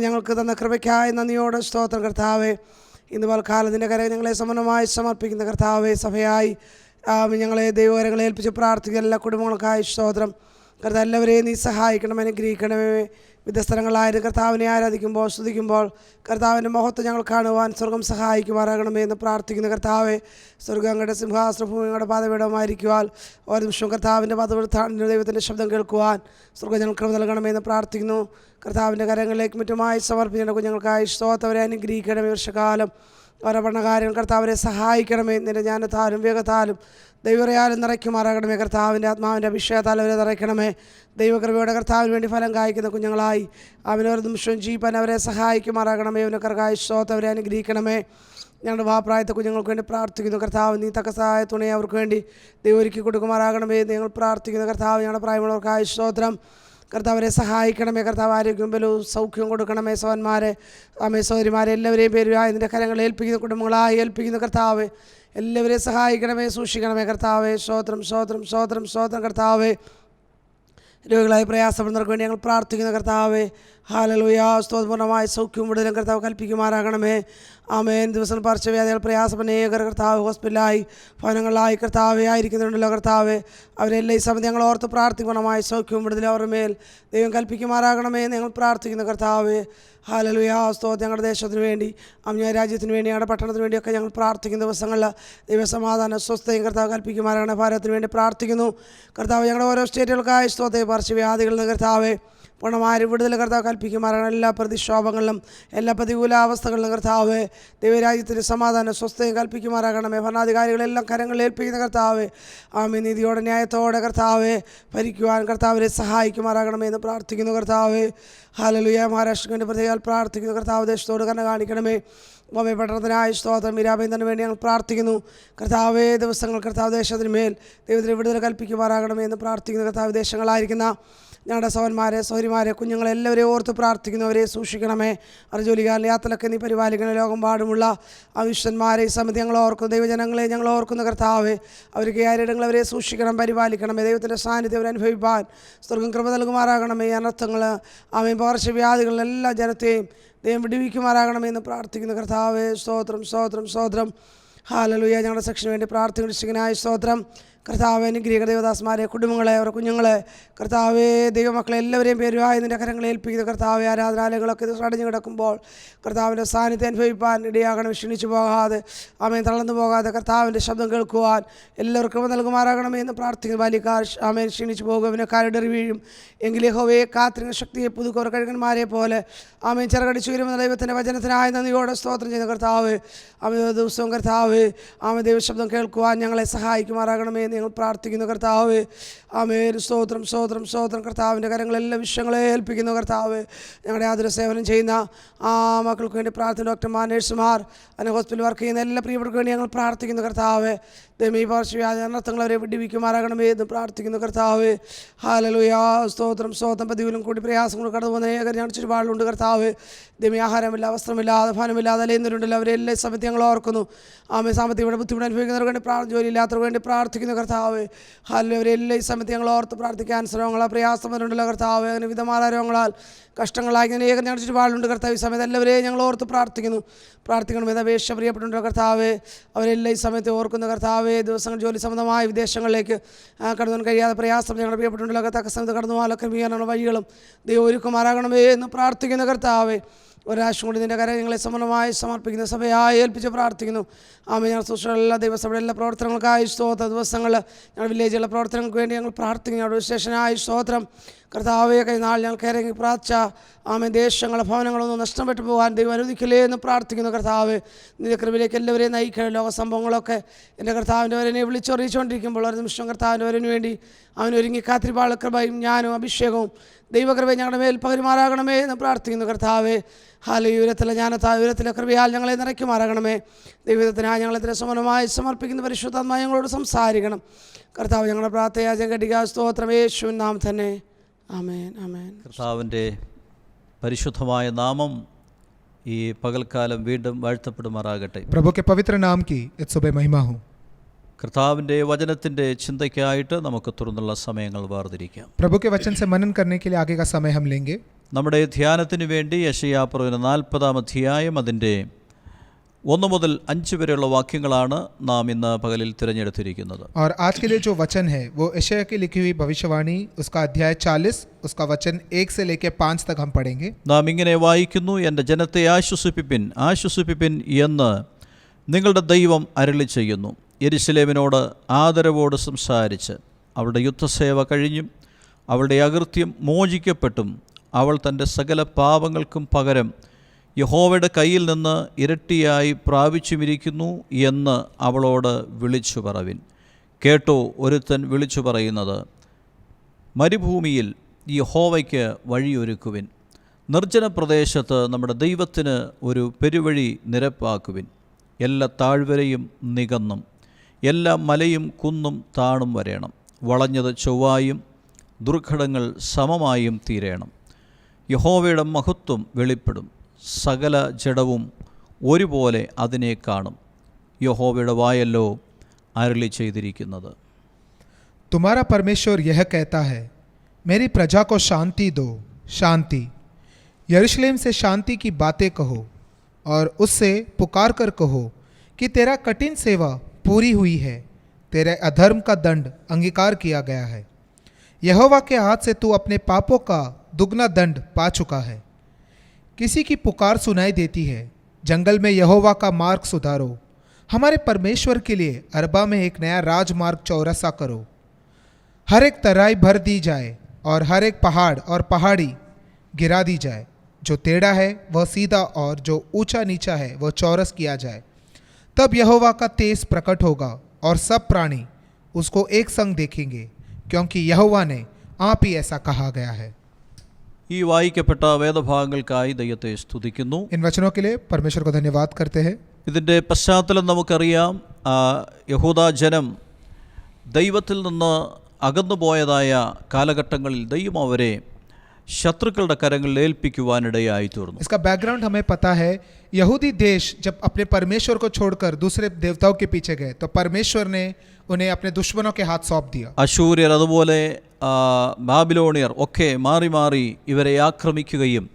E: ഞങ്ങൾക്ക് തന്ന കൃപയ്ക്കായി നന്ദിയോടെ സ്തോത്രം. കർത്താവേ, ഇന്ന് പൽക്കാലത്തിൻ്റെ കരങ്ങൾ ഞങ്ങളെ സമനമായി സമർപ്പിക്കുന്ന കർത്താവേ, സഭയായി ഞങ്ങളെ ദൈവകരങ്ങളെ ഏൽപ്പിച്ച് പ്രാർത്ഥിക്കുന്ന എല്ലാ കുടുംബങ്ങൾക്കായി സ്തോത്രം. കർത്താവ്, എല്ലാവരെയും നീ സഹായിക്കണം, അനുഗ്രഹിക്കണമേ. വിവിധ സ്ഥലങ്ങളായിരുന്നു കർത്താവിനെ ആരാധിക്കുമ്പോൾ, സ്തുതിക്കുമ്പോൾ കർത്താവിൻ്റെ മഹത്വം ഞങ്ങൾ കാണുവാൻ സ്വർഗം സഹായിക്കുമാറാകണമേ എന്ന് പ്രാർത്ഥിക്കുന്ന കർത്താവെ, സ്വർഗം അങ്ങയുടെ സിംഹാസനഭൂമി ഞങ്ങളുടെ പാതപീഠമായിരിക്കുവാൻ, ഓരോ നിമിഷവും കർത്താവിൻ്റെ പാതപീഠ ദൈവത്തിൻ്റെ ശബ്ദം കേൾക്കുവാൻ സ്വർഗം ഞങ്ങൾ കൃപ നൽകണമേ എന്ന് പ്രാർത്ഥിക്കുന്നു. കർത്താവിൻ്റെ കരങ്ങളിലേക്ക് മറ്റുമായി സമർപ്പിക്കേണ്ട കുഞ്ഞുങ്ങൾക്കായി സ്തോത്രവരെ അനുഗ്രഹിക്കണമേ. വർഷകാലം അവരുടെ ഭരണകാര്യങ്ങൾ കർത്താവരെ സഹായിക്കണമേ. നിന്റെ ജ്ഞാനത്താലും വേഗത്താലും ദൈവറയാലും നിറയ്ക്കുമാറാകണമേ. കർത്താവിൻ്റെ ആത്മാവിൻ്റെ അഭിഷേകത്താൽ അവരെ നിറയ്ക്കണമേ. ദൈവകൃപയുടെ കർത്താവിന് വേണ്ടി ഫലം കായ്ക്കുന്ന കുഞ്ഞുങ്ങളായി അവനൊരു നിമിഷവും ജീവൻ അവരെ സഹായിക്കുമാറാകണമേ. അവനക്കർക്കായി സ്തോത്രവരെ അനുഗ്രഹിക്കണമേ. ഞങ്ങളുടെ വാപ്രായത്തെ കുഞ്ഞുങ്ങൾക്ക് വേണ്ടി പ്രാർത്ഥിക്കുന്നു. കർത്താവ്, നീ തക്ക സഹായ തുണയെ അവർക്ക് വേണ്ടി ദൈവം ഒരുക്കി കൊടുക്കുമാറാകണമേ. ഞങ്ങൾ പ്രാർത്ഥിക്കുന്നു. കർത്താവ്, ഞങ്ങളുടെ പ്രായമുള്ളവർക്കായി സ്തോത്രം. കർത്താവരെ സഹായിക്കണമേ. കർത്താവ്, ആരോഗ്യവും ബലവും സൗഖ്യവും കൊടുക്കണമേ. സഹോദരന്മാരെ, സഹോദരിമാരെ എല്ലാവരെയും പേരുമായി നിൻ്റെ കരങ്ങൾ ഏൽപ്പിക്കുന്ന കുടുംബങ്ങളായി ഏൽപ്പിക്കുന്ന കർത്താവ്, എല്ലാവരെയും സഹായിക്കണമേ, സൂക്ഷിക്കണമേ. കർത്താവെ, സ്തോത്രം സ്തോത്രം സ്തോത്രം സ്തോത്രം. കർത്താവെ, രോഗികളായി പ്രയാസപ്പെടുന്നവർക്ക് വേണ്ടി ഞങ്ങൾ പ്രാർത്ഥിക്കുന്ന കർത്താവെ, ഹാലലുയ സ്തോത്രപൂർണ്ണമായ സൗഖ്യവും വിടുതലും കർത്താവ് കൽപ്പിക്കുമാറാകണമേ. ആമേൻ. ദിവസം പർശ്വവ്യാധികൾ പ്രയാസം അനേകർ കർത്താവ് ഹോസ്പിറ്റലായി ഭവനങ്ങളിലായി കർത്താവെ ആയിരിക്കുന്നുണ്ടല്ലോ കർത്താവെ, അവരെല്ലാം ഈ സമയത്ത് ഞങ്ങൾ ഓർത്ത് പ്രാർത്ഥിക്കണമായ സൗഖ്യവും വിടുതലും അവരുടെ മേൽ ദൈവം കൽപ്പിക്കുമാറാകണമേ എന്ന് ഞങ്ങൾ പ്രാർത്ഥിക്കുന്നു കർത്താവെ. ഹാലലുയ സ്തോത്രം. ഞങ്ങളുടെ ദേശത്തിന് വേണ്ടി അമ്യ രാജ്യത്തിന് വേണ്ടി ഞങ്ങളുടെ പട്ടണത്തിന് വേണ്ടിയൊക്കെ ഞങ്ങൾ പ്രാർത്ഥിക്കുന്ന ദിവസങ്ങളിൽ ദൈവസമാധാന സ്വസ്ഥയും കർത്താവ് കൽപ്പിക്കുമാറാകണ. ഭാരതത്തിന് വേണ്ടി പ്രാർത്ഥിക്കുന്നു കർത്താവ്. ഞങ്ങളുടെ ഓരോ സ്റ്റേറ്റുകൾക്കായി സ്തോത്രയെ പർശ്വവ്യാധികളിൽ നിന്ന് കർത്താവെ പൂർണ്ണമായ വിടുതൽ കർത്താവ് കൽപ്പിക്കുമാറാകണം. എല്ലാ പ്രതിക്ഷോഭങ്ങളിലും എല്ലാ പ്രതികൂലാവസ്ഥകളിലും കർത്താവ് ദൈവരാജ്യത്തിന് സമാധാനം സ്വസ്ഥയും കൽപ്പിക്കുമാറാകണമേ. ഭരണാധികാരികളെല്ലാം കരങ്ങളിൽ ഏൽപ്പിക്കുന്ന കർത്താവ് ആമേ നീതിയോടെ ന്യായത്തോടെ കർത്താവ് ഭരിക്കുവാൻ കർത്താവിനെ സഹായിക്കുമാറാകണമേ എന്ന് പ്രാർത്ഥിക്കുന്നു കർത്താവ്. ഹല്ലേലൂയ. മഹാരാഷ്ട്രക്ക് പ്രതികൾ പ്രാർത്ഥിക്കുന്നു കർത്താവ്. ദേശത്തോട് കരുണ കാണിക്കണമേ. ബോംബെ പട്ടണത്തിനായ സ്തോത്രം. മീരാബേന്ദ്രന് വേണ്ടി ഞങ്ങൾ പ്രാർത്ഥിക്കുന്നു കർത്താവേ. ദിവസങ്ങൾ കർത്താവ് ദേശത്തിന് മേൽ ദൈവത്തിന് വിടുതൽ കൽപ്പിക്കുമാറാകണമേ എന്ന് പ്രാർത്ഥിക്കുന്നു കർത്താവ്. ദേശങ്ങളായിരിക്കുന്ന ഞങ്ങളുടെ സഹോദരന്മാരെ സഹോദരിമാരെ കുഞ്ഞുങ്ങളെല്ലാവരെയും ഓർത്ത് പ്രാർത്ഥിക്കുന്നു. അവരെ സൂക്ഷിക്കണമേ. അവർ ജോലിക്കാരുടെ യാത്രയൊക്കെ നീ പരിപാലിക്കണ. ലോകം പാടുമുള്ള അവിശ്വന്മാരെ ഈ സമയത്ത് ഞങ്ങൾ ഓർക്കുന്നു. ദൈവജനങ്ങളെ ഞങ്ങൾ ഓർക്കുന്നു കർത്താവ്. അവർക്ക് ആരിടങ്ങൾ അവരെ സൂക്ഷിക്കണം, പരിപാലിക്കണമേ. ദൈവത്തിൻ്റെ സാന്നിധ്യം അവർ അനുഭവിപ്പാൻ സ്വർഗം കൃപ നൽകുമാറാകണമേ. ഈ അനർത്ഥങ്ങൾ ആമേൻ പകർച്ചവ്യാധികളെല്ലാ ജനത്തെയും ദൈവം വിടുവിക്കുമാറാകണമേ എന്ന് പ്രാർത്ഥിക്കുന്നു കർത്താവേ. സ്തോത്രം സ്തോത്രം സ്തോത്രം. ഹല്ലേലൂയ. ഞങ്ങളുടെ സെക്ഷന് വേണ്ടി പ്രാർത്ഥിക്കുന്ന സ്തോത്രം കർത്താവേ. അനുഗ്രഹിക ദേവദാസന്മാരെ കുടുംബങ്ങളെ അവരുടെ കുഞ്ഞുങ്ങളെ കർത്താവേ ദൈവമക്കളെ എല്ലാവരെയും പേരുവായി നിൻ്റെ കരങ്ങളെ ഏൽപ്പിക്കുന്ന കർത്താവേ. ആരാധനാലയങ്ങളൊക്കെ ഇത് അടഞ്ഞു കിടക്കുമ്പോൾ കർത്താവിൻ്റെ സാന്നിധ്യം അനുഭവിപ്പാൻ ഇടയാകണം. ക്ഷണിച്ചു പോകാതെ ആമേൻ തളർന്നു പോകാതെ കർത്താവിൻ്റെ ശബ്ദം കേൾക്കുവാൻ എല്ലാവർക്കും നൽകുമാറാകണമേ എന്ന് പ്രാർത്ഥിക്കുന്നു. ബാലിക്കാർ ആമേൻ ക്ഷണിച്ചു പോകും കാരിടറി വീഴും എങ്കിലേ ഹോവയെ കാത്തിരുന്ന ശക്തിയെ പുതുക്കവർ കഴുകന്മാരെ പോലെ ആമേൻ ചിറകടിച്ചു വരുന്ന ദൈവത്തിൻ്റെ വചനത്തിനായി നന്ദിയോടെ സ്തോത്രം ചെയ്യുന്ന കർത്താവ്. ആമേ ദിവസവും കർത്താവ് ആമേ ദൈവശബ്ദം കേൾക്കുവാൻ ഞങ്ങളെ സഹായിക്കുമാറാകണമേ എന്ന് ഞങ്ങൾ പ്രാർത്ഥിക്കുന്നു കർത്താവ്. ആമേൻ. സ്തോത്രം സ്തോത്രം സ്തോത്രം. കർത്താവിൻ്റെ കരങ്ങളെല്ലാം വിഷയങ്ങളെ ഏൽപ്പിക്കുന്നു കർത്താവ്. ഞങ്ങളുടെ ആതുര സേവനം ചെയ്യുന്ന ആ മക്കൾക്ക് വേണ്ടി പ്രാർത്ഥിക്കുന്ന ഡോക്ടർമാർ, നഴ്സുമാർ, അതിന് ഹോസ്പിറ്റലിൽ വർക്ക് ചെയ്യുന്ന എല്ലാ പ്രിയപ്പെട്ടവർക്ക് വേണ്ടി ഞങ്ങൾ പ്രാർത്ഥിക്കുന്നു കർത്താവ്. ദൈവം ഈ പാർശ്വവ്യാധി അനർത്ഥങ്ങൾ അവരെ വിടുവിക്കുമാറാകണമേ എന്ന് പ്രാർത്ഥിക്കുന്നു കർത്താവ്. ഹല്ലേലൂയ. സ്തോത്രം സ്തോത്രം. പ്രതികൂലം കൂടി പ്രയാസങ്ങൾ കടന്നു പോകുന്ന ഏക ഞാൻ ചുറ്റുപാടുണ്ട് കർത്താവ്. ദൈവം ആഹാരമില്ല, വസ്ത്രമില്ലാതെ, ഫലമില്ലാതെ അലയുന്നവരുണ്ടല്ലോ അവരെല്ലാം സമയത്ത് ഞങ്ങൾ ഓർക്കുന്നു. ആമേ സാമ്പത്തിക ബുദ്ധിമുട്ട് അനുഭവിക്കുന്നവർക്ക് വേണ്ടി ജോലിയില്ലാത്തവർക്ക് വേണ്ടി പ്രാർത്ഥിക്കുന്നു കർത്താവ്. ഹല്ലേലൂയ. അവരെല്ലാം ഈ സമയത്ത് ഞങ്ങൾ ഓർത്ത് പ്രാർത്ഥിക്കാൻ ശ്രമങ്ങളാ പ്രയാസമുണ്ടല്ലോ കർത്താവ്. അങ്ങനെ വിധമായ രോഗങ്ങളാൽ കഷ്ടങ്ങളായി ഇങ്ങനെ ഏക ഞാൻ ചുറ്റുപാടുണ്ട് കർത്താവ്. ഈ സമയത്ത് എല്ലാവരെയും ഞങ്ങൾ ഓർത്ത് പ്രാർത്ഥിക്കണമെന്ന് അപേക്ഷ പ്രിയപ്പെട്ടുണ്ടല്ലോ കർത്താവ്. അവരെല്ലാം ഈ സമയത്ത് ഓർക്കുന്ന കർത്താവ്. ദിവസങ്ങൾ ജോലി സംബന്ധമായ വിദേശങ്ങളിലേക്ക് കടന്നു കഴിയാതെ പ്രയാസം ഞങ്ങളുടെ പ്രിയപ്പെട്ടുണ്ടല്ലോ തക്ക സമയത്ത് കടന്നു പോകാനൊക്കെ ക്രമീകരണ വഴികളും ദൈവം ഒരുക്കുമാറാകണമേ എന്ന് പ്രാർത്ഥിക്കുന്ന കർത്താവ്. ഒരാഴ്ച കൊണ്ട് നിൻ്റെ കരം ഞങ്ങളെ സമർപ്പണമായി സമർപ്പിക്കുന്ന സഭയായി ഏൽപ്പിച്ച് പ്രാർത്ഥിക്കുന്നു. ആമേ. ഞങ്ങൾ സൂക്ഷിച്ചുള്ള ദൈവസഭയുടെ എല്ലാ പ്രവർത്തനങ്ങൾക്കായി സ്തോത്ര. ദിവസങ്ങൾ ഞങ്ങളുടെ വില്ലേജുള്ള പ്രവർത്തനങ്ങൾക്ക് വേണ്ടി ഞങ്ങൾ പ്രാർത്ഥിക്കുന്നു. ഞങ്ങളുടെ വിശേഷനായി സ്തോത്രം കർത്താവെ. കഴിഞ്ഞാൽ ഞങ്ങൾക്ക് ഇറങ്ങി പ്രാർത്ഥിച്ച ആമേ ദേശങ്ങളെ ഭവനങ്ങളൊന്നും നഷ്ടപ്പെട്ടു പോകാൻ ദൈവം അനുവദിക്കില്ലേ എന്ന് പ്രാർത്ഥിക്കുന്നു കർത്താവ്. നിന്റെ കൃപയിലേക്ക് എല്ലാവരെയും നയിക്കണം. ലോക സംഭവങ്ങളൊക്കെ എൻ്റെ കർത്താവിൻ്റെ വരനെ വിളിച്ചറിയിച്ചുകൊണ്ടിരിക്കുമ്പോൾ ഒരു നിമിഷം കർത്താവിൻ്റെ വരന് വേണ്ടി അവനൊരുങ്ങി കാത്തിരിപ്പാള കൃപയും ജ്ഞാനവും അഭിഷേകവും ദൈവകൃപയും ഞങ്ങളുടെ മേൽ പകരുമാറാകണമേ എന്ന് പ്രാർത്ഥിക്കുന്നു കർത്താവെ. ഹല്ലേലൂയ. ഉയരത്തിലെ ജ്ഞാനത്താൽ ഉയരത്തിലെ കൃപയാൽ ഞങ്ങളെ നിറയ്ക്കുമാറാകണമേ. ദൈവത്തിനായി ഞങ്ങളെ ഇത്ര സമരമായി സമർപ്പിക്കുന്ന പരിശുദ്ധാത്മാവ് ഞങ്ങളോട് സംസാരിക്കണം കർത്താവ്. ഞങ്ങളുടെ പ്രാർത്ഥന കേട്ടിക. സ്തോത്രം യേശുവിൻ നാമം തന്നെ. ആമേൻ ആമേൻ.
A: കർത്താവിൻ്റെ പരിശുദ്ധമായ നാമം ഈ പകൽക്കാലം വീണ്ടും വാഴ്ത്തപ്പെടുമാറാകട്ടെ.
B: प्रभु के पवित्र नाम की इस सुबह महिमा हो.
A: കർത്താവിൻ്റെ വചനത്തിൻ്റെ ചിന്തയ്ക്കായിട്ട് നമുക്ക് തുറന്നുള്ള സമയങ്ങൾ വേർതിരിക്കാം.
B: प्रभु के वचन से मनन करने के लिए आगे का समय हम लेंगे.
A: നമ്മുടെ ധ്യാനത്തിന് വേണ്ടി യെശയ്യാപ്രവചനം 40-ാം അധ്യായം അതിൻ്റെ 1 മുതൽ 5 വരെയുള്ള വാക്യങ്ങളാണ് നാം ഇന്ന് പകലിൽ തിരഞ്ഞെടുത്തിരിക്കുന്നത്.
B: और आज के लिए जो वचन है वो यशायाह की लिखी हुई भविष्यवाणी उसका अध्याय 40 उसका वचन 1 से लेकर 5 तक हम पढ़ेंगे.
A: നാം ഇങ്ങനെ വായിക്കുന്നു. എൻ്റെ ജനത്തെ ആശ്വസിപ്പിപ്പിൻ ആശ്വസിപ്പിപ്പിൻ എന്ന് നിങ്ങളുടെ ദൈവം അരുളി ചെയ്യുന്നു. യെരുശലേമിനോട് ആദരവോട് സംസാരിച്ച് അവളുടെ യുദ്ധസേവ കഴിഞ്ഞും അവളുടെ അകൃത്യം മോചിക്കപ്പെട്ടും അവൾ തൻ്റെ സകല പാപങ്ങൾക്കും പകരം യഹോവയുടെ കയ്യിൽ നിന്ന് ഇരട്ടിയായി പ്രാപിച്ചുമിരിക്കുന്നു എന്ന് അവളോട് വിളിച്ചു പറവിൻ. കേട്ടോ, ഒരുത്തൻ വിളിച്ചു പറയുന്നത്, മരുഭൂമിയിൽ യഹോവയ്ക്ക് വഴിയൊരുക്കുവിൻ, നിർജ്ജന പ്രദേശത്ത് നമ്മുടെ ദൈവത്തിന് ഒരു പെരുവഴി നിരപ്പാക്കുവിൻ. എല്ലാ താഴ്വരയും നികന്നും എല്ലാ മലയും കുന്നും താണും വരേണം. വളഞ്ഞത് ചൊവ്വായും ദുർഘടങ്ങൾ സമമായും തീരേണം. യഹോവയുടെ മഹത്വം വെളിപ്പെടും. സകല ജഡവും ഒരുപോലെ അതിനെ കാണും. യഹോവയുടെ വായല്ലോ അരുളി ചെയ്തിരിക്കുന്നത്.
B: तुम्हारा परमेश्वर यह कहता है, मेरी प्रजा को शांति दो, शांति। यरूशलेम से शांति की बातें कहो और उससे पुकार कर कहो कि तेरा कठिन सेवा पूरी हुई है, तेरे अधर्म का दंड अंगीकार किया गया है। यहोवा के हाथ से तू अपने पापों का दुगना दंड पा चुका है। किसी की पुकार सुनाई देती है, जंगल में यहोवा का मार्ग सुधारो, हमारे परमेश्वर के लिए अरबा में एक नया राजमार्ग चौरसा करो। हर एक तराई भर दी जाए और हर एक पहाड़ और पहाड़ी गिरा दी जाए। जो टेढ़ा है वह सीधा और जो ऊंचा नीचा है वह चौरस किया जाए। तब यहोवा का तेज प्रकट होगा और सब प्राणी उसको एक संग देखेंगे, क्योंकि यहोवा ने आप ही ऐसा कहा गया है।
A: ഈ വായിക്കപ്പെട്ട വേദഭാഗങ്ങൾക്കായി ദൈവത്തെ സ്തുതിക്കുന്നു.
B: इन वचनों के लिए परमेश्वर को धन्यवाद करते हैं।
A: ഇതിൻ്റെ പശ്ചാത്തലം നമുക്കറിയാം. യഹൂദ ജനം ദൈവത്തിൽ നിന്ന് അകന്നുപോയതായ കാലഘട്ടങ്ങളിൽ ദൈവം അവരെ ശത്രുക്കളുടെ കരങ്ങളിൽ ഏൽപ്പിക്കുവാനിടയായി തീർന്നു.
B: इसका बैकग्राउंड हमें पता है। यहूदी देश जब अपने परमेश्वर को छोड़कर दूसरे देवताओं के पीछे गए तो परमेश्वर ने उन्हें अपने दुश्मनों के हाथ सौंप दिया।
A: അശൂര്യർ അതുപോലെ ബാബിലോണിയർ ഒക്കെ മാറി മാറി ഇവരെ ആക്രമിക്കുകയും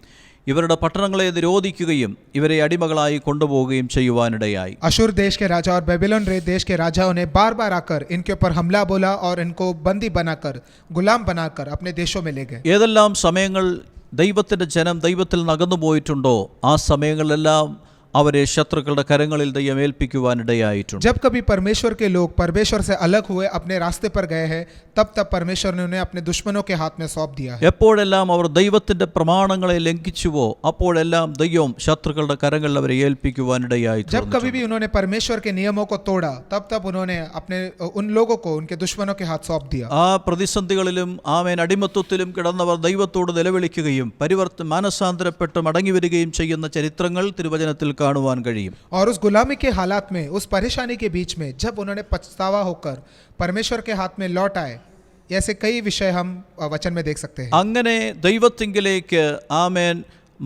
A: ഇവരുടെ പട്ടണങ്ങളെ നിരോധിക്കുകയും ഇവരെ അടിമകളായി കൊണ്ടുപോവുകയും ചെയ്യുവാനിടയായി.
B: अशूर देश के राजा और बेबीलोन देश के राजाओं ने बार बार आकर इनके ऊपर हमला बोला और इनको बंदी बनाकर गुलाम बनाकर अपने देशों में ले गए।
A: ഏതെല്ലാം സമയങ്ങൾ ദൈവത്തിൻ്റെ ജനം ദൈവത്തിൽ നിന്ന് അകന്നു പോയിട്ടുണ്ടോ ആ സമയങ്ങളിലെല്ലാം അവരെ ശത്രുക്കളുടെ കരങ്ങളിൽ ദൈവം ഏൽപ്പിക്കുവാനിടയായിട്ടുണ്ട്.
B: जब कभी परमेश्वर के लोग परमेश्वर से अलग हुए अपने रास्ते पर गए हैं, तब तब परमेश्वर ने उन्हें अपने दुश्मनों के हाथ में सौंप दिया है।
A: എപ്പോഴെല്ലാം അവർ ദൈവത്തിൻ്റെ പ്രമാണങ്ങളെ ലംഘിച്ചുവോ അപ്പോഴെല്ലാം ദൈവം ശത്രുക്കളുടെ കരങ്ങളിൽ അവരെ ഏൽപ്പിക്കുവാനിടയായി.
B: जब कभी भी उन्होंने परमेश्वर के नियमों को तोड़ा, तब तब उन्होंने अपने उन लोगों को उनके दुश्मनों के हाथ सौंप दिया।
A: ആ പ്രതിസന്ധികളിലും ആമേൻ അടിമത്വത്തിലും കിടന്നവർ ദൈവത്തോട് നിലവിളിക്കുകയും മാനസാന്തരപ്പെട്ട് മടങ്ങി വരികയും ചെയ്യുന്ന ചരിത്രങ്ങൾ തിരുവചനത്തിൽ കാണുവാൻ കഴിയും.
B: और उस गुलामी के हालात में, उस परेशानी के बीच में जब उन्होंने पछतावा होकर परमेश्वर के हाथ में लौट आए, ऐसे कई विषय हम वचन में देख सकते हैं।
A: അങ്ങനെ ദൈവത്തിങ്കിലേക്ക് ആമേൻ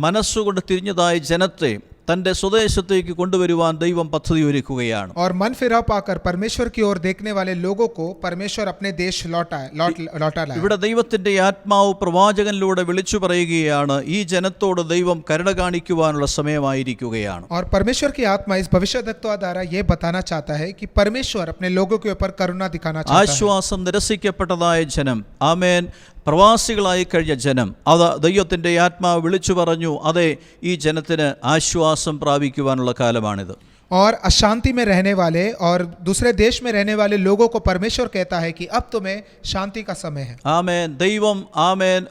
A: മനസ്സുകൊണ്ട് തിരിഞ്ഞതായ ജനത്തെ തൻ്റെ സ്വദേശത്തേക്ക് കൊണ്ടുവരുവാൻ ദൈവം പദ്ധതി ഒരുക്കുകയാണ്.
B: और मन फिरा पाकर परमेश्वर की ओर देखने वाले लोगों को परमेश्वर अपने देश लौटा लाया।
A: ഇവിടെ ദൈവത്തിൻ്റെ ആത്മാവ് പ്രവാചകനിലൂടെ വിളിച്ചു പറയുകയാണ്, ഈ ജനത്തോട് ദൈവം കരുണ കാണിക്കുവാനുള്ള സമയമായിരിക്കുകയാണ്.
B: और परमेश्वर की आत्मा इस भविष्यद्वक्ता द्वारा ये बताना चाहता है कि परमेश्वर अपने लोगों के ऊपर करुणा दिखाना चाहता है।
A: ആശ്വാസം നിരസിക്കപ്പെട്ടതായ ജനം, ആമേൻ പ്രവാസികളായി കഴിഞ്ഞ ജനം, അത് ദൈവത്തിൻ്റെ ആത്മാവ് വിളിച്ചു പറഞ്ഞു, അതെ ഈ ജനത്തിന് ആശ്വാസം പ്രാപിക്കുവാനുള്ള കാലമാണിത്.
B: और अशांति में रहने वाले और दूसरे देश में रहने वाले लोगों को परमेश्वर कहता है कि अब तुम्हें शांति का समय है।
A: ആമേൻ. ദൈവം ആമേൻ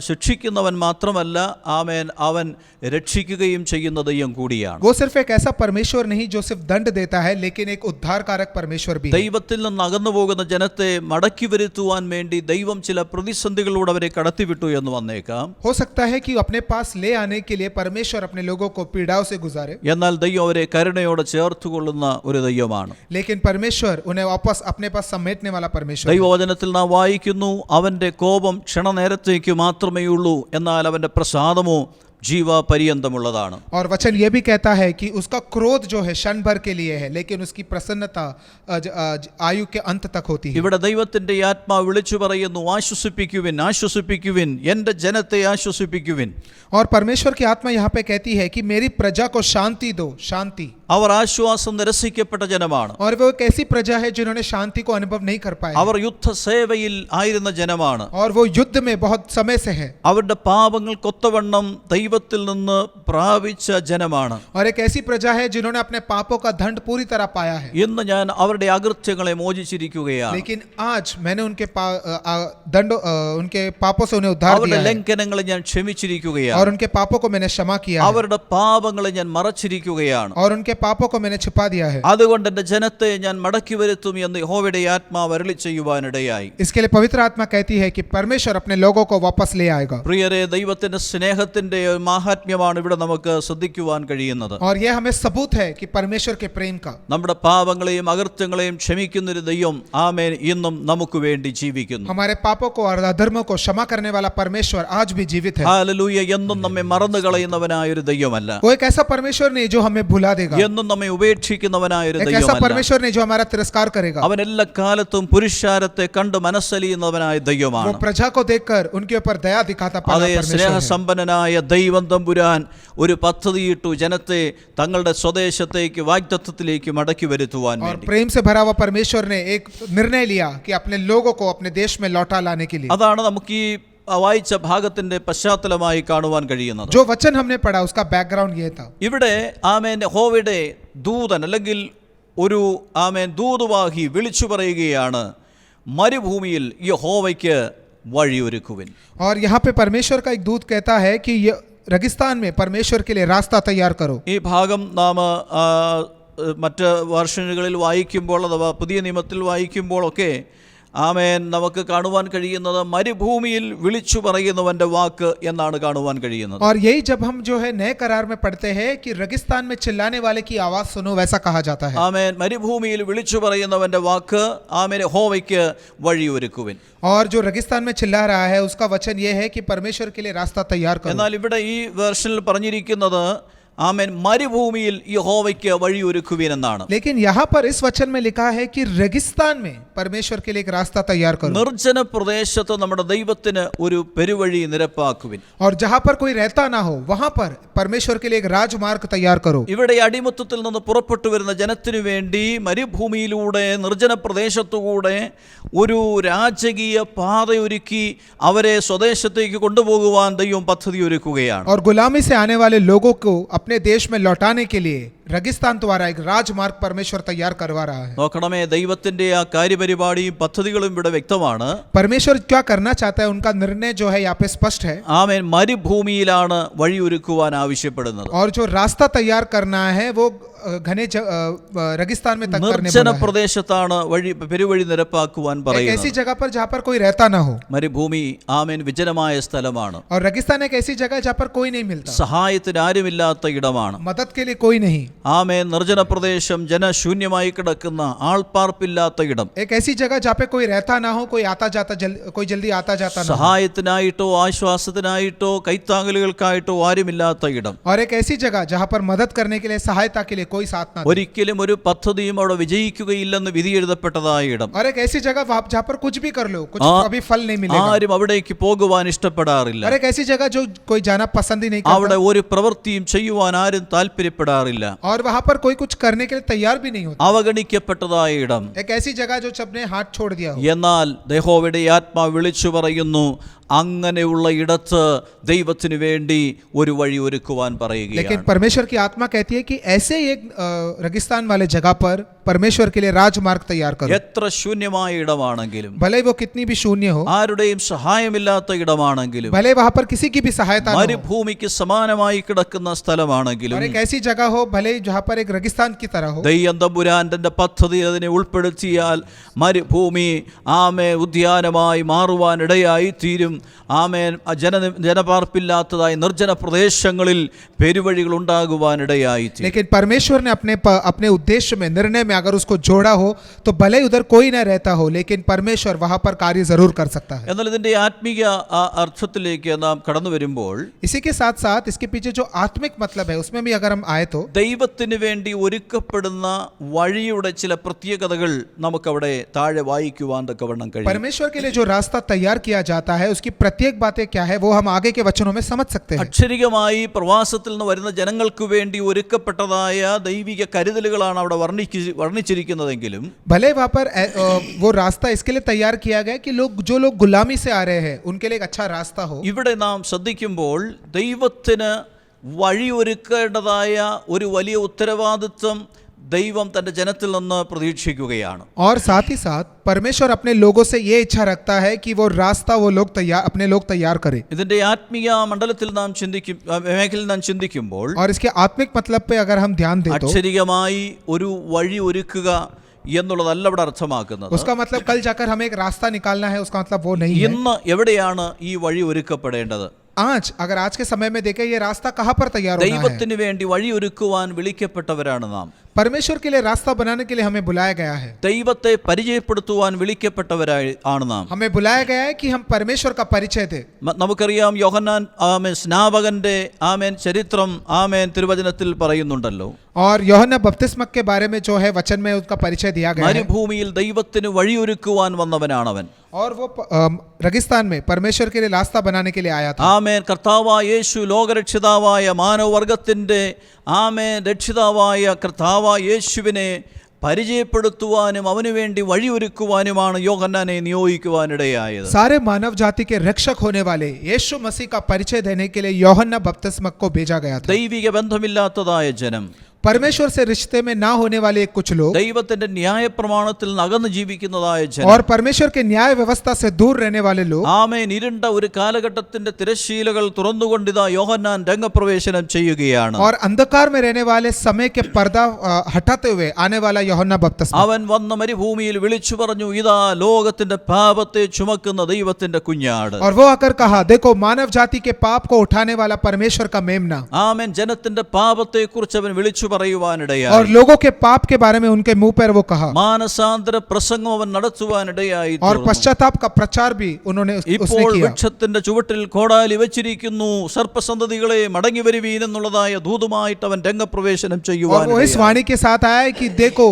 A: ശിക്ഷിക്കുന്നവൻ മാത്രമല്ല, ആമേൻ അവൻ രക്ഷിക്കുകയും ചെയ്യുന്ന ദൈവം കൂടിയാണ്.
B: वो सिर्फ एक ऐसा परमेश्वर नहीं जो सिर्फ दंड देता है, लेकिन एक उद्धारकारक परमेश्वर भी है।
A: ദൈവത്തിൽ നിന്ന് അകന്നു പോകുന്ന ജനത്തെ മടക്കി വരുത്തുവാൻ വേണ്ടി ദൈവം ചില പ്രതിസന്ധികളിലൂടെ അവരെ കടത്തിവിട്ടു എന്ന് വന്നേക്കാം.
B: हो सकता है कि अपने पास ले आने के लिए परमेश्वर अपने लोगों को पीड़ाओं से गुजारे,
A: എന്നാൽ ദൈവം അവരെ കരുണയോടെ ചേർത്തുകൊള്ളുന്ന ഒരു ദൈവമാണ്.
B: लेकिन परमेश्वर उन्हें वापस अपने पास समेटने वाला परमेश्वर है।
A: ദൈവവചനത്തിൽ നാം വായിക്കുന്നു, അവൻ്റെ കോപം ക്ഷണനേരത്തേക്ക് മാത്രമേ ഉള്ളൂ, എന്നാൽ അവൻ്റെ പ്രസാദമോ ജീവപര്യന്തമുള്ളതാണ്.
B: और वचन ये भी कहता है कि उसका क्रोध जो है क्षण भर के लिए है, लेकिन उसकी प्रसन्नता आयु के अंत तक होती है।
A: ഇവിടെ ദൈവത്തിൻ്റെ ആത്മാവ് വിളിച്ചു പറയുന്നു, ആശ്വസിപ്പിക്കുവിൻ, ആശ്വസിപ്പിക്കുവിൻ, എൻ്റെ ജനത്തെ ആശ്വസിപ്പിക്കുവിൻ.
B: और परमेश्वर की आत्मा यहाँ पे कहती है कि मेरी प्रजा को शांति दो, शांति।
A: അവർ ആശ്വാസം നിരസിക്കപ്പെട്ട ജനമാണ്.
B: और वो एक ऐसी प्रजा है जिन्होंने शांति को अनुभव नहीं कर पाए,
A: അവർ യുദ്ധസേവയിൽ ആയിരുന്ന ജനമാണ്.
B: और वो युद्ध में बहुत समय से है।
A: അവരുടെ പാപങ്ങൾക്കൊത്തവണ്ണം ദൈവത്തിൽ നിന്ന് പ്രാപിച്ച ജനമാണ്.
B: और एक ऐसी प्रजा है जिन्होंने अपने पापों का दंड पूरी तरह पाया है।
A: ഇന്ന് ഞാൻ അവരുടെ അകൃത്യങ്ങളെ മോചിച്ചിരിക്കുകയാണ്.
B: लेकिन आज मैंने उनके पापों से उन्हें उद्धार
A: അവരുടെ
B: दिया है,
A: ലംഘനങ്ങളെ ഞാൻ ക്ഷമിച്ചിരിക്കുകയാണ്.
B: और उनके पापों को मैंने क्षमा किया है,
A: അവരുടെ പാപങ്ങളെ ഞാൻ മറച്ചിരിക്കുകയാണ്.
B: और उनके पापों को मैंने छिपा दिया है।
A: അതുകൊണ്ട് എൻ്റെ ജനത്തെ ഞാൻ മടക്കി വരുത്തും എന്ന് യഹോവയുടെ ആത്മാവ് അരുളി ചെയ്യുവാനിടയായി.
B: इसके लिए पवित्र आत्मा कहती है कि परमेश्वर अपने लोगों को वापस ले आएगा।
A: പ്രിയരെ, ദൈവത്തിന്റെ സ്നേഹത്തിന്റെ മാഹാത്മ്യമാണ് ഇവിടെ നമുക്ക് ശ്രദ്ധിക്കുവാൻ കഴിയുന്നത്.
B: और यह हमें सबूत है कि परमेश्वर के प्रेम का।
A: നമ്മുടെ പാപങ്ങളെയും അകൃത്യങ്ങളെയും ക്ഷമിക്കുന്നൊരു ദൈവം ആമേൻ ഇന്നും നമുക്ക് വേണ്ടി ജീവിക്കുന്നു.
B: हमारे पापों को और अधर्मों को क्षमा करने वाला परमेश्वर आज भी जीवित है।
A: ഹല്ലേലൂയ. എന്നും നമ്മെ മറന്നു കളയുന്നവനായ ഒരു ദൈവമല്ല.
B: वो एक ऐसा परमेश्वर नहीं जो हमें भुला देगा।
A: എന്നും നമ്മെ ഉപേക്ഷിക്കുന്നവനായ ഒരു
B: एक ऐसा
A: ദൈവമല്ല.
B: परमेश्वर नहीं जो हमारा तिरस्कार करेगा।
A: അവൻ എല്ലാ കാലത്തും പുരുഷാരത്തെ കണ്ട് മനസ്സലിയുന്നവനായ
B: वो
A: ദൈവമാണ്.
B: प्रजा को देखकर उनके ऊपर दया दिखाता पाला
A: അതേ
B: परमेश्वर है।
A: സ്നേഹസമ്പന്നനായ ദൈവം തമ്പുരാൻ ഒരു പദ്ധതിയിട്ടു ജനത്തെ തങ്ങളുടെ സ്വദേശത്തേക്ക് വാഗ്ദത്തത്തിലേക്ക് മടക്കി വരുത്തുവാൻ
B: और
A: വേണ്ടി.
B: प्रेम से भरा हुआ परमेश्वर ने एक निर्णय लिया कि अपने लोगों को अपने देश में लौटा लाने के लिए।
A: അതാണ് നമുക്ക് ഈ വായിച്ച ഭാഗത്തിന്റെ പശ്ചാത്തലമായി കാണുവാൻ കഴിയുന്നത്.
B: जो वचन हमने पढ़ा उसका बैकग्राउंड ये था।
A: ഇവിടെ ആമേൻ യഹോവയുടെ ദൂതൻ അല്ലെങ്കിൽ ഒരു ആമേൻ ദൂതുവാഹി വിളിച്ചു പറയുകയാണ്, മരുഭൂമിയിൽ യഹോവയ്ക്ക് വഴിയൊരുക്കുവിൻ.
B: और यहाँ पे परमेश्वर का एक दूत कहता है कि ये रेगिस्तान में परमेश्वर के लिए रास्ता तैयार करो।
A: ഈ ഭാഗം നാം മറ്റ് വേർഷനുകളിൽ വായിക്കുമ്പോൾ അഥവാ പുതിയ നിയമത്തിൽ വായിക്കുമ്പോഴൊക്കെ ആമേൻ നമുക്ക് കാണുവാൻ കഴിയുന്നത് മരുഭൂമിയിൽ വിളിച്ചു പറയുന്നവന്റെ വാക്ക് എന്നാണ് കാണുവാൻ കഴിയുന്നത്.
B: और यही जब हम जो है नए करार में पढ़ते हैं कि रेगिस्तान में चिल्लाने वाले की आवाज सुनो, वैसा कहा जाता है।
A: ആമേൻ മരുഭൂമിയിൽ വിളിച്ചു പറയുന്നവന്റെ വാക്ക് ആമേൻ യഹോവയ്ക്ക് വഴിയൊരുക്കുവിൻ.
B: और जो रेगिस्तान में चिल्ला रहा है उसका वचन ये है कि परमेश्वर के लिए रास्ता तैयार करो।
A: എന്നാൽ ഇവിടെ ഈ വേർഷനിൽ പറഞ്ഞിരിക്കുന്നത് ആമേൻ മരുഭൂമിയിൽ യഹോവയ്ക്ക് വഴിയൊരുക്കുവിൻ എന്നാണ്.
B: लेकिन यहाँ पर इस वचन में लिखा है कि रेगिस्तान में परमेश्वर के लिए एक रास्ता तैयार करो।
A: നിർജ്ജന പ്രദേശത്ത് നമ്മുടെ ദൈവത്തിന് ഒരു പെരുവഴി നിരപ്പാക്കുവിൻ.
B: और जहाँ पर कोई रहता ना हो वहाँ पर परमेश्वर के लिए एक राजमार्ग तैयार करो।
A: ഇവിടെ അടിമത്തത്തിൽ നിന്ന് പുറപ്പെട്ടു വരുന്ന ജനത്തിനു വേണ്ടി മരുഭൂമിയിലൂടെ നിർജ്ജന പ്രദേശത്തുകൂടെ ഒരു രാജകീയ പാതയൊരുക്കി അവരെ സ്വദേശത്തേക്ക് കൊണ്ടുപോകുവാൻ ദൈവം പദ്ധതി ഒരുക്കുകയാണ്.
B: और गुलामी से आने वाले लोगों को अपने देश में लौटाने के लिए रेगिस्तान द्वारा एक राजमार्ग परमेश्वर तैयार करवा रहा है।
A: നോക്കണമേ, ദൈവത്തിന്റെ ആ കാര്യപരിപാടിയും പദ്ധതികളും ഇവിടെ വ്യക്തമാണ്.
B: परमेश्वर क्या करना चाहता है उनका निर्णय जो है यहाँ पे स्पष्ट है।
A: ആമേൻ മരുഭൂമിയിലാണ് വഴിയൊരുക്കുവാൻ ആവശ്യപ്പെടുന്നത്.
B: और जो रास्ता तैयार करना है वो घने रेगिस्तान में तक करने
A: നിർജ്ജന
B: बोला है।
A: പ്രദേശത്താണ് പെരുവഴി നിരപ്പാക്കുവാൻ
B: एक ऐसी
A: പറയുന്നത്.
B: जगह पर जहाँ पर कोई रहता ना हो।
A: മരുഭൂമി ആമേൻ വിജനമായ സ്ഥലമാണ്.
B: और रेगिस्तान एक ऐसी जगह जहाँ पर कोई नहीं मिलता,
A: സഹായത്തിന് ആരുമില്ലാത്ത ഇടമാണ്.
B: मदद के लिए कोई नहीं।
A: ആമേൻ നിർജ്ജന പ്രദേശം, ജനശൂന്യമായി കിടക്കുന്ന ആൾപ്പാർപ്പില്ലാത്ത ഇടം.
B: एक ऐसी जगह जहाँ पे कोई रहता ना हो, कोई आता जाता कोई जल्दी आता जाता ना हो।
A: സഹായത്തിനായിട്ടോ ആശ്വാസത്തിനായിട്ടോ കൈത്താങ്ങലുകൾക്കായിട്ടോ ആരുമില്ലാത്ത ഇടം.
B: और एक ऐसी जगह जहाँ पर मदद करने के लिए, सहायता के लिए कोई साथ ना दे।
A: ഒരിക്കലും ഒരു പദ്ധതിയും അവിടെ വിജയിക്കുകയില്ലെന്ന് വിധി എഴുതപ്പെട്ടതായ ഇടം.
B: और एक ऐसी जगह जहाँ पर कुछ भी कर लो, कुछ अभी फल नहीं मिलेगा।
A: ആരും അവിടേക്ക് പോകുവാൻ ഇഷ്ടപ്പെടാറില്ല.
B: और एक ऐसी जगह जो कोई जाना पसंद ही नहीं
A: അവിടെ
B: करता।
A: ഒരു പ്രവൃത്തിയും ചെയ്യുവാൻ ആരും താല്പര്യപ്പെടാറില്ല.
B: और वहाँ पर कोई कुछ करने के लिए तैयार भी नहीं होता।
A: അവഗണിക്കപ്പെട്ടതായ ഇടം.
B: एक ऐसी जगह जो सबने हाथ छोड़ दिया हो।
A: എന്നാൽ യഹോവയുടെ ആത്മാവ് വിളിച്ചു പറയുന്നു, അങ്ങനെയുള്ള ഇടത്ത് ദൈവത്തിന് വേണ്ടി ഒരു വഴി ഒരുക്കുവാൻ
B: लेकिन
A: പറയുകയാണ്.
B: परमेश्वर की आत्मा कहती है कि ऐसे ही एक रेगिस्तान वाले जगह पर परमेश्वर के लिए राजमार्ग तैयार करो।
A: എത്ര ശൂന്യമായ ഇടമാണെങ്കിലും,
B: भले वो कितनी भी शून्य हो,
A: ആരുടെയും സഹായമില്ലാത്ത ഇടമാണെങ്കിലും,
B: भले वहाँ पर किसी की भी सहायता ना हो,
A: മരുഭൂമിക്ക് സമാനമായി കിടക്കുന്ന സ്ഥലമാണെങ്കിലും,
B: और एक ऐसी जगह हो भले ही जहाँ पर एक रेगिस्तान की तरह हो,
A: ദൈവം തമ്പുരാൻ തന്റെ പദ്ധതി അതിനെ ഉൾപ്പെടുത്തിയാൽ മരുഭൂമി ആമേ ഉദ്യാനമായി മാറുവാൻ ഇടയായി തീരും. ആമേൻ ജനപാർപ്പില്ലാത്തതായി നിർജ്ജന പ്രദേശങ്ങളിൽ പെരുവഴികൾ ഉണ്ടാകുവാൻ ഇടയായി തീരും.
B: लेकिन परमेश्वर ने अपने उद्देश्य में, निर्णय में अगर उसको जोड़ा हो तो भले उधर कोई ना रहता हो, लेकिन परमेश्वर वहां पर कार्य जरूर कर सकता है।
A: എന്നാൽ ഇതിന്റെ ആത്മീയ അർത്ഥത്തിലേക്ക് നാം കടന്നു വരുമ്പോൾ
B: इसी के साथ साथ इसके पीछे जो आत्मिक मतलब है उसमें भी अगर हम आए तो
A: ദൈവത്തിന് വേണ്ടി ഒരുക്കപ്പെടുന്ന വഴിയുടെ ചില പ്രത്യേകതകൾ നമുക്കവിടെ താഴെ വായിക്കുവാൻ തക്കവണ്ണം കഴിയും.
B: परमेश्वर के लिए जो रास्ता तैयार किया जाता है उसकी प्रत्येक बातें क्या है वो हम आगे के वचनों में समझ सकते हैं।
A: അക്ഷരികമായി പ്രവാസത്തിൽ നിന്ന് വരുന്ന ജനങ്ങൾക്ക് വേണ്ടി ഒരുക്കപ്പെട്ടതായ ദൈവിക കരുതലുകളാണ് അവിടെ വർണ്ണിച്ചിരിക്കുന്നതെങ്കിലും
B: भले वहाँ पर वो रास्ता इसके लिए तैयार किया गया कि जो लोग गुलामी से आ रहे हैं उनके लिए एक अच्छा रास्ता हो।
A: ഇവിടെ നാം ശ്രദ്ധിക്കുമ്പോൾ ദൈവത്തിന് വഴിയൊരുക്കേണ്ടതായ ഒരു വലിയ ഉത്തരവാദിത്വം ദൈവം തന്റെ ജനത്തിൽ നിന്ന് പ്രതീക്ഷിക്കുകയാണ്.
B: और साथ ही साथ परमेश्वर अपने लोगों से ये इच्छा रखता है कि वो रास्ता वो लोग अपने लोग तैयार करें।
A: ഇതിന്റെ ആത്മീയ മണ്ഡലത്തിൽ നാം മേഖലയിൽ നാം ചിന്തിക്കുമ്പോൾ
B: और इसके आत्मिक मतलब पे अगर हम ध्यान दें तो
A: അക്ഷരികമായി ഒരു വഴി ഒരുക്കുക എന്നുള്ളതല്ല ഇവിടെ അർത്ഥമാക്കുന്നത്.
B: उसका मतलब कल जाकर हमें एक रास्ता निकालना है, उसका मतलब वो नहीं है।
A: ഇന്ന് എവിടെയാണ് ഈ വഴി ഒരുക്കപ്പെടേണ്ടത്?
B: आज अगर आज के समय में देखें ये रास्ता कहाँ पर तैयार होना है।
A: ദൈവത്തിന് വേണ്ടി വഴി ഒരുക്കുവാൻ വിളിക്കപ്പെട്ടവരാണ് നാം.
B: परमेश्वर के लिए रास्ता बनाने के लिए हमें बुलाया गया है।
A: ദൈവത്തെ പരിചയപ്പെടുത്തുവാൻ വിളിക്കപ്പെട്ടവരായി ആണ് നാം.
B: हमें बुलाया गया है कि हम परमेश्वर का परिचय दें।
A: നമുക്കറിയാം യോഹന്നാൻ ആമേൻ സ്നാപകന്റെ ആമേൻ ചരിത്രം ആമേൻ തിരുവചനത്തിൽ പറയുന്നുണ്ടല്ലോ.
B: और यूहन्ना बपतिस्मक के बारे में जो है वचन में उसका परिचय दिया गया है।
A: മരുഭൂമിയിൽ ദൈവത്തിന് വഴിയൊരുക്കുവാൻ വന്നവനാണവൻ.
B: और वो रेगिस्तान में परमेश्वर के लिए रास्ता बनाने के लिए आया था।
A: ആമേൻ കർത്താവായ യേശു ലോകരക്ഷിതാവായ മാനവവർഗത്തിന്റെ ആമേൻ രക്ഷിതാവായ കർത്താവായ യേശുവിനെ പരിചയപ്പെടുത്തുവാനും അവനു വേണ്ടി വഴിയൊരുക്കുവാനുമാണ് യോഹന്നാനെ നിയോഗിക്കുവാനിടയായത്.
B: सारे मानव जाति के रक्षक होने वाले यीशु मसीह का परिचय देने के लिए यूहन्ना बपतिस्मक को भेजा गया था।
A: ദൈവിക ബന്ധമില്ലാത്തതായ ജനം,
B: परमेश्वर से रिश्ते में ना होने वाले कुछ लोग
A: ദൈവത്തിന്റെ ന്യായപ്രമാണത്തിൽ അകന്ന് ജീവിക്കുന്നതായ ജനം,
B: और परमेश्वर के न्याय व्यवस्था से दूर रहने वाले लोग
A: ആമേൻ ഇരുണ്ട ഒരു കാലഘട്ടത്തിന്റെ തിരശ്ശീലകൾ തുറന്നുകൊണ്ടിതാ യോഹന്നാൻ രംഗപ്രവേശനം ചെയ്യുകയാണ്.
B: और अंधकार में रहने वाले समय के पर्दा हटाते हुए आने वाला यूहन्ना बपतिस्मक।
A: അവൻ വന്ന മരുഭൂമിയിൽ വിളിച്ചു പറഞ്ഞു, ഇതാ ലോകത്തിന്റെ പാപത്തെ ചുമക്കുന്ന ദൈവത്തിന്റെ കുഞ്ഞാട്.
B: और वो आकर कहा, देखो मानव जाति के पाप को उठाने वाला परमेश्वर का मेमना।
A: ആമേൻ ജനത്തിന്റെ പാപത്തെ കുറിച്ച് അവൻ വിളിച്ചു
B: और
A: പറയുവാനിടയായി.
B: लोगों के पाप के बारे में उनके मुंह पर वो कहा।
A: മാനസാന്തര പ്രസംഗം അവൻ നടത്തുവാനിടയായി.
B: और पश्चाताप का प्रचार भी उसने
A: ഇപ്പോൾ
B: किया।
A: വൃക്ഷത്തിന്റെ ചുവട്ടിൽ കോടാലി വെച്ചിരിക്കുന്നു, സർപ്പസന്തതികളെ മടങ്ങി വരുവീൻ എന്നുള്ളതായ ദൂതുമായിട്ട് അവൻ രംഗപ്രവേശനം
B: और
A: ചെയ്യുവാൻ.
B: वो इस वाणी के साथ आया है कि देखो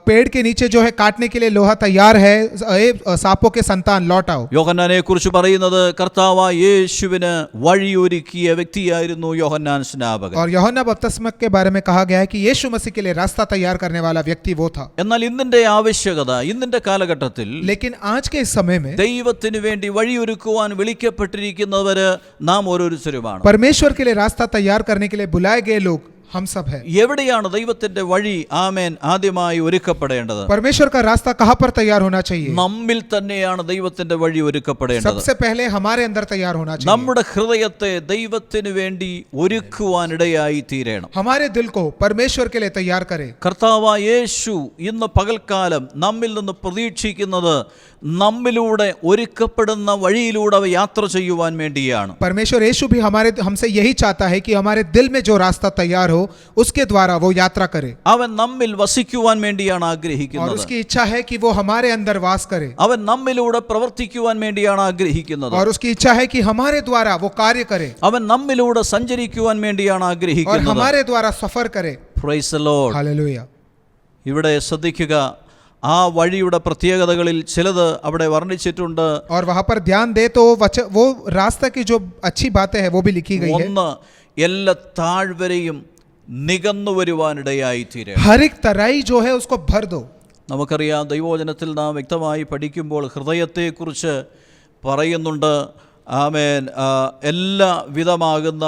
B: पेड़ के नीचे जो है काटने के लिए लोहा तैयार है, सांपों के संतान लौट आओ।
A: യോഹന്നാനെ കുറിച്ച് പറയുന്നത് കർത്താവായ യേശുവിന് വഴിയൊരുക്കിയ വ്യക്തിയായിരുന്നു യോഹന്നാൻ സ്നാപകൻ.
B: और यूहन्ना बपतिस्मक के बारे में कहा गया है कि यीशु मसीह के लिए रास्ता तैयार करने वाला व्यक्ति वो था।
A: എന്നാൽ ഇന്നിന്റെ ആവശ്യകത, ഇന്നിന്റെ കാലഘട്ടത്തിൽ
B: लेकिन आज के इस समय में
A: ദൈവത്തിന് വേണ്ടി വഴിയൊരുക്കുവാൻ വിളിക്കപ്പെട്ടിരിക്കുന്നവര് നാം ഓരോരുത്തരുമാണ്.
B: परमेश्वर के लिए रास्ता तैयार करने के लिए बुलाए गए लोग हम सब हैं।
A: എവിടെയാണ് ദൈവത്തിന്റെ വഴി ആമേൻ ആദ്യമായി ഒരുക്കപ്പെടേണ്ടത്?
B: परमेश्वर का रास्ता कहाँ पर तैयार होना चाहिए?
A: നമ്മിൽ തന്നെയാണ് ദൈവത്തിന്റെ വഴി ഒരുക്കപ്പെടേണ്ടത്.
B: सबसे पहले हमारे अंदर तैयार होना चाहिए।
A: നമ്മുടെ ഹൃദയത്തെ ദൈവത്തിന് വേണ്ടി ഒരുക്കുവാനിടയായി തീരണം.
B: हमारे दिल को परमेश्वर के लिए तैयार करें।
A: കർത്താവായ യേശു ഇന്ന് പകൽക്കാലം നമ്മിൽ നിന്ന് പ്രതീക്ഷിക്കുന്നത് നമ്മിലൂടെ ഒരുക്കപ്പെടുന്ന വഴിയിലൂടെ യാത്ര ചെയ്യുവാൻ വേണ്ടിയാണ്.
B: परमेश्वर यीशु भी हमसे यही चाहता है कि हमारे दिल में जो रास्ता तैयार हो उसके द्वारा वो यात्रा करे।
A: അവൻ നമ്മിൽ വസിക്കുവാൻ വേണ്ടിയാണ്
B: और
A: ആഗ്രഹിക്കുന്നത്.
B: उसकी इच्छा है कि वो हमारे अंदर वास करे।
A: അവൻ നമ്മിലൂടെ പ്രവർത്തിക്കുവാൻ വേണ്ടിയാണ് ആഗ്രഹിക്കുന്നത്.
B: और उसकी इच्छा है कि हमारे द्वारा वो कार्य करे
A: അവൻ നമ്മിലൂടെ സഞ്ചരിക്കുവാൻ വേണ്ടിയാണ്
B: और
A: ആഗ്രഹിക്കുന്നത്.
B: हमारे द्वारा सफर करे।
A: Price the Lord.
B: हालेलुया।
A: ഇവിടെ ശ്രദ്ധിക്കുക, ആ വഴിയുടെ പ്രത്യേകതകളിൽ ചിലത് അവിടെ വർണ്ണിച്ചിട്ടുണ്ട്.
B: और वहां पर ध्यान दे तो वो रास्ता की जो अच्छी बातें हैं वो भी लिखी गई है।
A: ഒന്ന്, എല്ലാ താഴ്വരയും നികന്നു വരുവാനിടയായി തീരെ.
B: हर एक तराई जो है उसको भर दो।
A: നമുക്കറിയാം, ദൈവവചനത്തിൽ നാം വ്യക്തമായി പഠിക്കുമ്പോൾ ഹൃദയത്തെക്കുറിച്ച് പറയുന്നുണ്ട്. ആമേൻ എല്ലാ വിധമാകുന്ന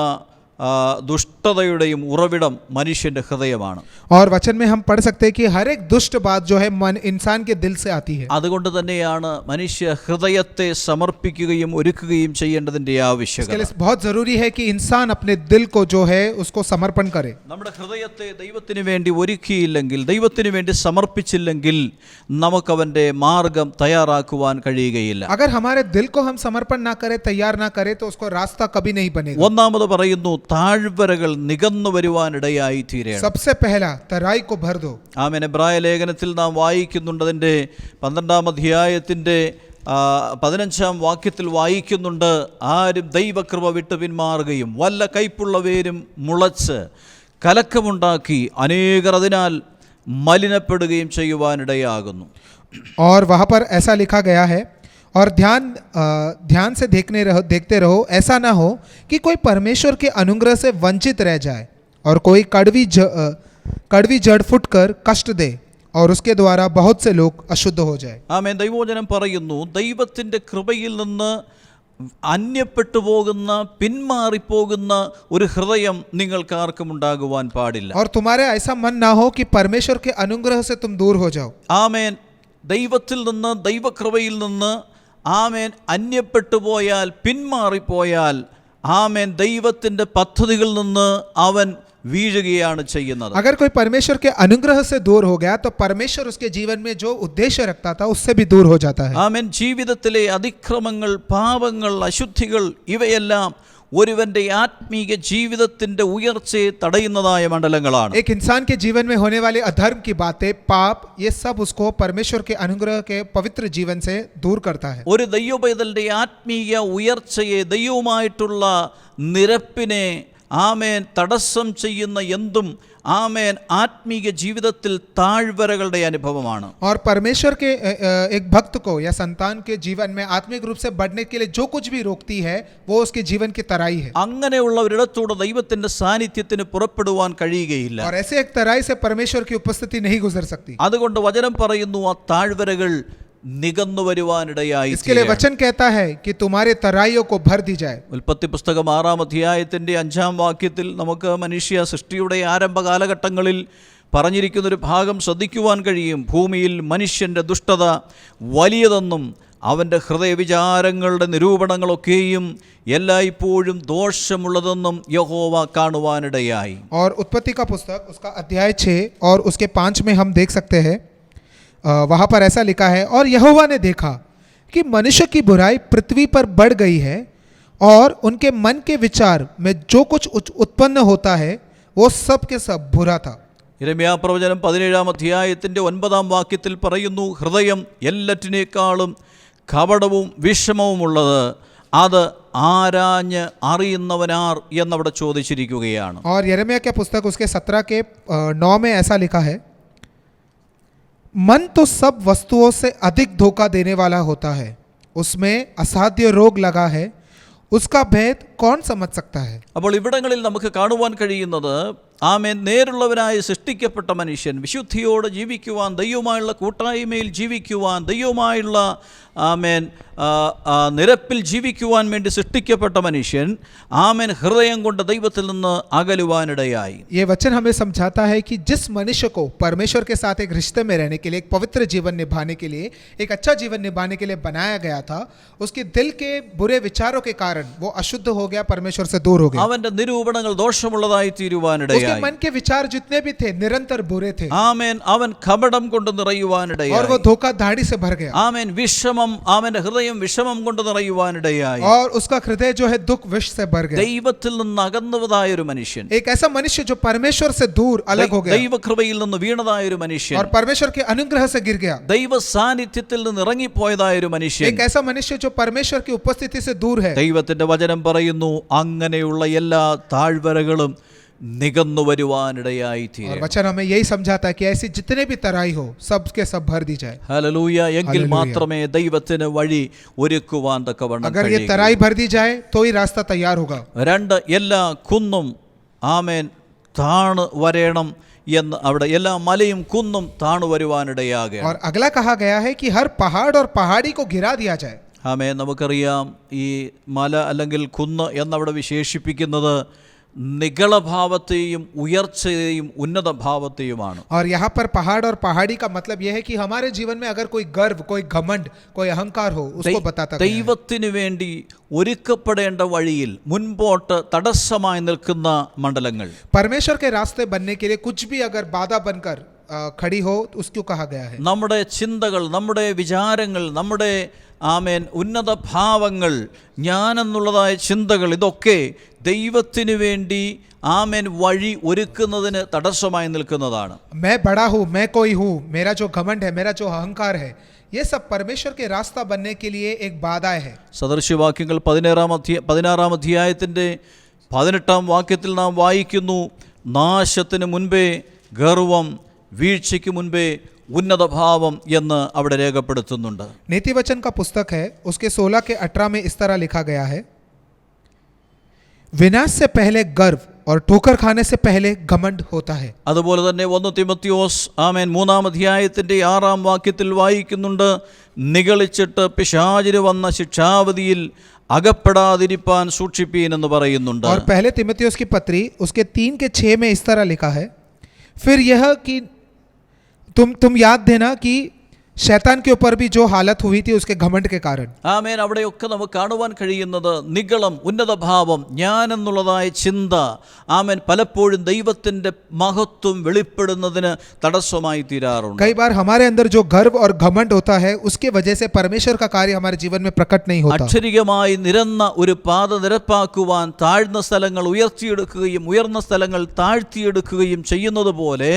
A: ദുഷ്ടതയുടെയും ഉറവിടം മനുഷ്യന്റെ ഹൃദയമാണ്.
B: और वचन में हम पढ़ सकते हैं कि हर एक दुष्ट बात जो है मन इंसान के दिल से आती है।
A: അതുകൊണ്ട് തന്നെയാണ് മനുഷ്യ ഹൃദയത്തെ സമർപ്പിക്കുകയും ഒരുക്കുകയും ചെയ്യേണ്ടതിന്റെ
B: इसके
A: ആവശ്യകത.
B: लिए बहुत जरूरी है कि इंसान अपने दिल को जो है उसको समर्पण करे।
A: നമ്മുടെ ഹൃദയത്തെ ദൈവത്തിന് വേണ്ടി ഒരുക്കിയില്ലെങ്കിൽ, ദൈവത്തിന് വേണ്ടി സമർപ്പിച്ചില്ലെങ്കിൽ നമുക്കവന്റെ മാർഗം തയ്യാറാക്കുവാൻ കഴിയുകയില്ല.
B: अगर हमारे दिल को हम समर्पण ना करें, तैयार ना करें, तो उसको रास्ता कभी नहीं बनेगा।
A: ഒന്നാമത് പറയുന്നു, താഴ്വരകൾ നികന്നു വരുവാനിടയായി തീരണം.
B: सबसे पहला तराई को भर दो।
A: ആമേൻ. എബ്രായ ലേഖനത്തിൽ നാം വായിക്കുന്നുണ്ട്, അതിൻ്റെ 12-ാം അധ്യായത്തിൻ്റെ 15-ാം വാക്യത്തിൽ വായിക്കുന്നുണ്ട്, ആരും ദൈവകൃപ വിട്ട് പിന്മാറുകയും വല്ല കയ്പുള്ള വേരും മുളച്ച് കലക്കമുണ്ടാക്കി അനേകർ അതിനാൽ മലിനപ്പെടുകയും ചെയ്യുവാനിടയാകുന്നു.
B: और वहाँ पर ऐसा लिखा गया है, और ध्यान से देखते रहो, ऐसा ना हो कि कोई परमेश्वर के अनुग्रह से वंचित रह जाए और कोई कड़वी जड़ फुटकर कष्ट दे और उसके द्वारा बहुत से लोग अशुद्ध हो जाए।
A: ആമേൻ. ദൈവവചനം പറയുന്നു, ദൈവത്തിൻ്റെ കൃപയിൽ നിന്ന് അന്യപ്പെട്ടു പോകുന്ന, പിന്മാറിപ്പോകുന്ന ഒരു ഹൃദയം നിങ്ങൾക്ക് ആർക്കും ഉണ്ടാകുവാൻ പാടില്ല.
B: और तुम्हारे ऐसा मन ना हो कि परमेश्वर के अनुग्रह से तुम दूर हो जाओ।
A: ആമേൻ. ദൈവത്തിൽ നിന്ന്, ദൈവകൃപയിൽ നിന്ന് ആമേൻ അന്യപ്പെട്ടു പോയാൽ, പിന്മാറിപ്പോയാൽ ആമേൻ ദൈവത്തിൻ്റെ പദ്ധതികളിൽ നിന്ന് അവൻ വീഴുകയാണ് ചെയ്യുന്നത്.
B: अगर कोई परमेश्वर के अनुग्रह से दूर हो गया तो परमेश्वर उसके जीवन में जो उद्देश्य रखता था उससे भी दूर हो जाता है।
A: ആമേൻ. ജീവിതത്തിലെ അതിക്രമങ്ങൾ, പാപങ്ങൾ, അശുദ്ധികൾ ഇവയെല്ലാം ഒരുവന്റെ ആത്മീയ ജീവിതത്തിന്റെ ഉയർച്ചയെ തടയുന്നതായ മണ്ഡലങ്ങളാണ്.
B: एक इंसान के जीवन में होने वाले अधर्म की बातें, पाप, ये सब उसको परमेश्वर के अनुग्रह के पवित्र जीवन से दूर करता है.
A: ഒരു ദൈവപൈതലിന്റെ ആത്മീയ ഉയർച്ചയെ, ദൈവവുമായിട്ടുള്ള നിരപ്പിനെ ആമേൻ തടസ്സം ചെയ്യുന്ന എന്തും ആമേൻ ആത്മീയ ജീവിതത്തിൽ താഴ്വരകളുടെ അനുഭവമാണ്.
B: और परमेश्वर के एक भक्त को या संतान के जीवन में आत्मिक रूप से बढ़ने के लिए जो कुछ भी रोकती है वो उसके जीवन की तराई है.
A: അങ്ങനെയുള്ള ഒരിടത്തൂടെ ദൈവത്തിന്റെ സാന്നിധ്യത്തിന് പുറപ്പെടുവാൻ കഴിയുകയില്ല.
B: और ऐसे एक तराई से परमेश्वर की उपस्थिति नहीं गुजर सकती.
A: അതുകൊണ്ട് വചനം പറയുന്നു, ആ താഴ്വരകൾ നികന്നു വരുവാനിടയായി.
B: इसके लिए वचन कहता है कि तुम्हारे तराइयों को भर दी जाए.
A: ഉൽപ്പത്തി പുസ്തകം 6-ാം അധ്യായത്തിന്റെ 5-ാം വാക്യത്തിൽ നമുക്ക് മനുഷ്യ സൃഷ്ടിയുടെ ആരംഭ കാലഘട്ടങ്ങളിൽ പറഞ്ഞിരിക്കുന്നൊരു ഭാഗം ശ്രദ്ധിക്കുവാൻ കഴിയും. ഭൂമിയിൽ മനുഷ്യൻ്റെ ദുഷ്ടത വലിയതെന്നും അവൻ്റെ ഹൃദയവിചാരങ്ങളുടെ നിരൂപണങ്ങളൊക്കെയും എല്ലായ്പ്പോഴും ദോഷമുള്ളതെന്നും യഹോവ കാണുവാനിടയായി.
B: और उत्पत्ति का पुस्तक उसका अध्याय 6 और उसके 5 में हम देख सकते हैं, वहाँ पर ऐसा लिखा है, और यहोवा ने देखा कि मनुष्य की बुराई पृथ्वी पर बढ़ गई है और उनके मन के विचार में जो कुछ उत्पन्न होता है वो सब के सब बुरा था.
A: യിരെമ്യാ പ്രവചനം 17-ാം അധ്യായത്തിൻ്റെ 9-ാം വാക്യത്തിൽ പറയുന്നു, ഹൃദയം എല്ലാറ്റിനേക്കാളും കപടവും വിഷമവുമുള്ളത്, അത് ആരാഞ്ഞ് അറിയുന്നവനാർ എന്നവിടെ ചോദിച്ചിരിക്കുകയാണ്.
B: और यिर्मयाह के पुस्तक उसके 17 के 9 में ऐसा लिखा है, मन तो सब वस्तुओं से अधिक धोखा देने वाला होता है, उसमें असाध्य रोग लगा है, उसका भेद कौन समझ सकता है.
A: അപ്പോൾ ഇവിടങ്ങളിൽ നമുക്ക് കാണുവാൻ കഴിയുന്നത്, ആമേൻ, നേരുള്ളവനായി സൃഷ്ടിക്കപ്പെട്ട മനുഷ്യൻ വിശുദ്ധിയോടെ ജീവിക്കുവാൻ, ദൈവവുമായുള്ള കൂട്ടായ്മയിൽ ജീവിക്കുവാൻ, ദൈവവുമായുള്ള ആമേൻ നിരപ്പിൽ ജീവിക്കുവാൻ വേണ്ടി സൃഷ്ടിക്കപ്പെട്ട മനുഷ്യൻ ആമേൻ ഹൃദയം കൊണ്ട് ദൈവത്തിൽ നിന്ന് അകലുവാനിടയായി.
B: ये वचन हमें समझाता है कि जिस मनुष्य को परमेश्वर के साथ एक रिश्ते में रहने के लिए, एक पवित्र जीवन निभाने के लिए, एक अच्छा जीवन निभाने के लिए बनाया गया था, उसके दिल के बुरे विचारों के कारण वो अशुद्ध हो गया, परमेश्वर से दूर हो गया.
A: അവന്റെ നിരൂപണങ്ങൾ ദോഷമുള്ളതായി തീരുവാനിടയായി.
B: उसके मन के विचार जितने भी थे निरंतर बुरे थे.
A: ആമേൻ, അവൻ കപടം കൊണ്ട് നിറയുവാനിടയായി.
B: और वो धोखाधड़ी से भर गया.
A: ആമേൻ, വിഷമം, അവന്റെ ഹൃദയം വിഷമം കൊണ്ട് നിറയുവാനിടയായി.
B: और उसका हृदय जो है दुख विष से भर गया.
A: ദൈവത്തിൽ നിന്ന് അകന്നതായ ഒരു മനുഷ്യൻ,
B: एक ऐसा मनुष्य जो परमेश्वर से दूर अलग हो गया
A: ദൈവകൃപയിൽ നിന്ന് വീണതായ ഒരു മനുഷ്യൻ,
B: और परमेश्वर के अनुग्रह से गिर गया.
A: ദൈവ സാന്നിധ്യത്തിൽ നിന്ന് ഇറങ്ങിപ്പോയതായ ഒരു മനുഷ്യൻ,
B: एक ऐसा मनुष्य जो परमेश्वर की उपस्थिति से दूर है.
A: ദൈവത്തിന്റെ വചനം പറയുന്നു, അങ്ങനെയുള്ള എല്ലാ താഴ്വരകളും നികന്നു വരുവാനിടയായി
B: और
A: തീരും.
B: वचन हमें यही समझाता है कि ऐसी जितने भी तराई हो सब के सब भर दी जाए.
A: ഹല്ലേലൂയ. എങ്കിൽ
B: ഹല്ലേലൂയ.
A: മാത്രമേ ദൈവത്തിന് വഴി ഒരുക്കുവാൻ തക്കവണ്ണം
B: अगर ये
A: കഴിയൂ.
B: तराई भर दी जाए तो ही रास्ता तैयार होगा.
A: 2, എല്ലാ കുന്നും ആമേൻ താണു വരേണം എന്ന്, അവിടെ എല്ലാ മലയും കുന്നും താണു വരുവാനിടയാകുക.
B: और अगला कहा गया है कि हर पहाड़ और पहाड़ी को गिरा दिया जाए.
A: ആമേൻ. നമുക്കറിയാം, ഈ മല അല്ലെങ്കിൽ കുന്ന് എന്നവിടെ വിശേഷിപ്പിക്കുന്നത് നിഗളഭാവത്തെയും ഉയർച്ചയെയും ഉന്നത ഭാവത്തെയുമാണ്.
B: और यहाँ पर पहाड़ और पहाड़ी का मतलब यह है कि हमारे जीवन में अगर कोई गर्व, कोई घमंड, कोई अहंकार हो, उसको बताता है.
A: ദൈവത്തിന് വേണ്ടി ഒരുക്കപ്പെടേണ്ട വഴിയിൽ മുൻപോട്ട് തടസ്സമായി നിൽക്കുന്ന മണ്ഡലങ്ങൾ,
B: परमेश्वर के रास्ते बनने के लिए कुछ भी अगर बाधा बनकर खड़ी हो तो उसको कहा गया है.
A: നമ്മുടെ ചിന്തകൾ, നമ്മുടെ വിചാരങ്ങൾ, നമ്മുടെ ആമേൻ ഉന്നത ഭാവങ്ങൾ, ഞാനെന്നുള്ളതായ ചിന്തകൾ, ഇതൊക്കെ ദൈവത്തിന് വേണ്ടി ആമേൻ വഴി ഒരുക്കുന്നതിന് തടസ്സമായി നിൽക്കുന്നതാണ്.
B: मैं बड़ा हूँ, मैं कोई हूँ, मेरा जो घमंड है, मेरा जो अहंकार है, ये सब परमेश्वर के रास्ता बनने के लिए एक बाधा है.
A: സദൃശ്യവാക്യങ്ങൾ 16-ാം അധ്യായത്തിൻ്റെ 18-ാം വാക്യത്തിൽ നാം വായിക്കുന്നു, നാശത്തിന് മുൻപേ ഗർവം, വീഴ്ചയ്ക്ക് മുൻപേ ഉന്നതഭാവം എന്ന് അവിടെ രേഖപ്പെടുത്തുന്നുണ്ട്.
B: नीति वचन का पुस्तक है, उसके 16 के 18 में इस तरह लिखा गया है, विनाश से पहले गर्व और ठोकर खाने से पहले घमंड होता है.
A: അതുപോലെ തന്നെ 1 തിമോത്തിയോസ് ആമേൻ 3-ാം അധ്യായത്തിൻ്റെ 6-ാം വാക്യത്തിൽ വായിക്കുന്നുണ്ട്, നിഗളിച്ചിട്ട് പിശാചിന് വന്ന ശിക്ഷാവധിയിൽ അകപ്പെടാതിരിപ്പാൻ സൂക്ഷിപ്പീൻ എന്ന് പറയുന്നുണ്ട്.
B: और पहले तिमोथियुस की पत्री उसके 3 के 6 में इस तरह लिखा है, फिर यह कि तुम याद देना कि शैतान के ऊपर भी जो हालत हुई थी उसके घमंड के कारण।
A: ആമേൻ. അവിടെയൊക്കെ നമുക്ക് കാണുവാൻ കഴിയുന്നത് നിഗളം, ഉന്നതഭാവം, ഞാൻ എന്നുള്ളതായ ചിന്ത, ആമേൻ, പലപ്പോഴും ദൈവത്തിൻ്റെ മഹത്വം വെളിപ്പെടുന്നതിന് തടസ്സമായി തീരാറുണ്ട്.
B: कई बार हमारे अंदर जो गर्व और घमंड होता है उसके वजह से परमेश्वर का कार्य हमारे जीवन में प्रकट नहीं होता।
A: അക്ഷരികമായി നിരന്ന ഒരു പാത നിരപ്പാക്കുവാൻ താഴ്ന്ന സ്ഥലങ്ങൾ ഉയർത്തിയെടുക്കുകയും ഉയർന്ന സ്ഥലങ്ങൾ താഴ്ത്തിയെടുക്കുകയും ചെയ്യുന്നത് പോലെ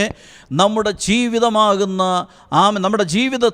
A: നമ്മുടെ ജീവിതമാകുന്ന നമ്മുടെ ജീവിതത്തെ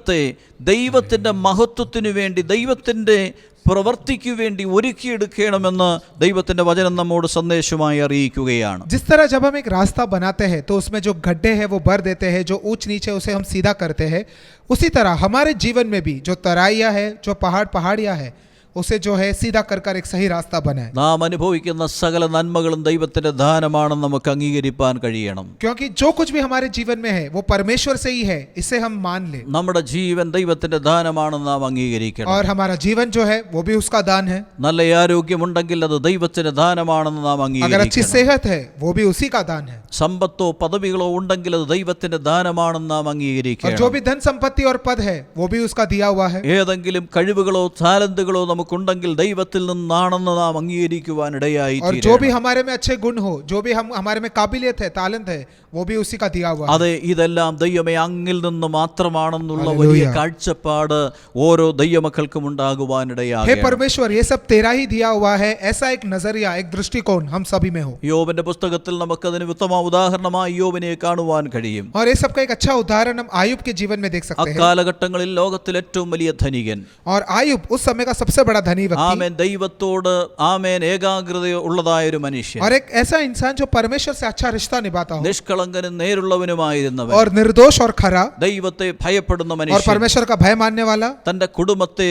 A: ദൈവത്തിൻ്റെ മഹത്വത്തിനു വേണ്ടി, ദൈവത്തിൻ്റെ പ്രവൃത്തിക്കു വേണ്ടി ഒരുക്കിയെടുക്കണമെന്ന് ദൈവത്തിൻ്റെ വചനം നമ്മോട് സന്ദേശമായി അറിയിക്കുകയാണ്.
B: जिस तरह जब हम एक रास्ता बनाते हैं तो उसमें जो गड्ढे हैं वो भर देते हैं, जो ऊंच नीचे उसे हम सीधा करते हैं, उसी तरह हमारे जीवन में भी जो तराइयाँ है, जो पहाड़ियाँ है, उसे जो है सीधा कर कर एक सही रास्ता बनाए।
A: നാം അനുഭവിക്കുന്ന സകല നന്മകളും ദൈവത്തിൻ്റെ ദാനമാണെന്ന് നമുക്ക് അംഗീകരിപ്പാൻ കഴിയണം.
B: क्योंकि जो कुछ भी हमारे जीवन में है वो परमेश्वर से ही है, इसे हम मान ले।
A: നമ്മുടെ ജീവൻ ദൈവത്തിൻ്റെ ദാനമാണെന്ന് നാം അംഗീകരിക്കണം.
B: और हमारा जीवन जो है वो भी उसका दान है।
A: നല്ല ആരോഗ്യമുണ്ടെങ്കിൽ അത് ദൈവത്തിൻ്റെ ദാനമാണെന്ന് നാം
B: अगर अच्छी
A: അംഗീകരിക്കണം.
B: सेहत है वो भी उसी का दान है।
A: സമ്പത്തോ പദവികളോ ഉണ്ടെങ്കിൽ അത് ദൈവത്തിൻ്റെ ദാനമാണെന്ന് നാം
B: और जो
A: അംഗീകരിക്കണം.
B: भी धन संपत्ति और पद है वो भी उसका दिया हुआ है।
A: ഏതെങ്കിലും കഴിവുകളോ താലന്തുകളോ നമുക്കുണ്ടെങ്കിൽ ദൈവത്തിൽ നിന്നാണെന്ന് നാം അംഗീകരിക്കുവാൻ ഇടയായി
B: और जो भी हमारे में अच्छे गुण हो, जो भी हमारे में काबिलियत है, तालंत है, वो भी उसी का दिया हुआ है।
A: അതെ, ഇതെല്ലാം ദൈവമേ അങ്ങിൽ നിന്ന് മാത്രമാണെന്നുള്ള
B: ഹല്ലേലൂയ.
A: വലിയ കാഴ്ചപ്പാട് ഓരോ ദൈവമക്കൾക്കും ഉണ്ടാകുവാൻ
B: हे
A: ഇടയാകണം.
B: परमेश्वर, ये सब तेरा ही दिया हुआ है, ऐसा एक नजरिया, एक दृष्टिकोण हम सभी में हो।
A: യോബിന്റെ പുസ്തകത്തിൽ നമുക്കതിന് ഉത്തമ ഉദാഹരണമായി യോബിനെ കാണുവാൻ കഴിയും.
B: और ये सब का एक अच्छा उदाहरण हम आयुब के जीवन में देख सकते हैं।
A: അക്കാലഘട്ടങ്ങളിൽ ലോകത്തിൽ ഏറ്റവും വലിയ ധനികൻ,
B: और आयुब उस समय का सबसे बड़ा धनी व्यक्ति,
A: ആമേൻ, ദൈവത്തോട് ആമേൻ ഏകാഗ്രത ഉള്ളതായ ഒരു മനുഷ്യൻ,
B: और एक ऐसा इंसान जो परमेश्वर से अच्छा रिश्ता निभाता हो,
A: നിഷ്കളങ്കനും നേരുള്ളവനുമായിരുന്നവൻ,
B: और निर्दोष और खरा,
A: ദൈവത്തെ ഭയപ്പെടുന്ന
B: और
A: മനുഷ്യൻ,
B: परमेश्वर का भय मानने वाला,
A: തന്റെ കുടുംബത്തെ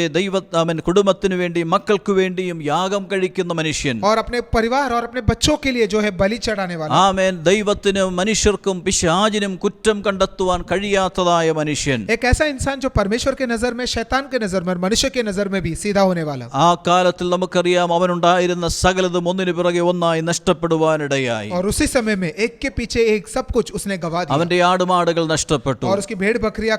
A: കുടുംബത്തിനു വേണ്ടി മക്കൾക്ക് വേണ്ടിയും യാഗം കഴിക്കുന്ന മനുഷ്യൻ,
B: और अपने परिवार और अपने बच्चों के लिए जो है बलि चढ़ाने वाला,
A: ആമേൻ, ദൈവത്തിനും മനുഷ്യർക്കും പിശാചിനും കുറ്റം കണ്ടെത്തുവാൻ കഴിയാത്തതായ മനുഷ്യൻ.
B: एक ऐसा इंसान जो परमेश्वर के नजर में, शैतान के नजर में और मनुष्य के नजर में भी सीधा होने वाला।
A: ആ കാലത്തിൽ നമുക്കറിയാം അവനുണ്ടായിരുന്ന സകലതും ഒന്നിനു പിറകെ ഒന്നായി നഷ്ടപ്പെടുവാനിടയായി.
B: और उसी समय में एक के पीछे एक सब कुछ उसने गवा दिया,
A: അവന്റെ ആടുമാടുകൾ നഷ്ടപ്പെട്ടു,
B: और उसकी भेड़ बकरियां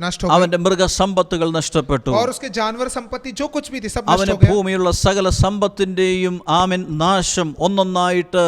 B: नष्ट हो
A: അവന്റെ മൃഗസമ്പത്തുകൾ നഷ്ടപ്പെട്ടു,
B: गई, और उसके जानवर संपत्ति जो कुछ भी थी सब नष्ट
A: അവന്
B: हो गया।
A: ഭൂമിയുള്ള സകല സമ്പത്തിന്റെയും ആമൻ നാശം ഒന്നൊന്നായിട്ട്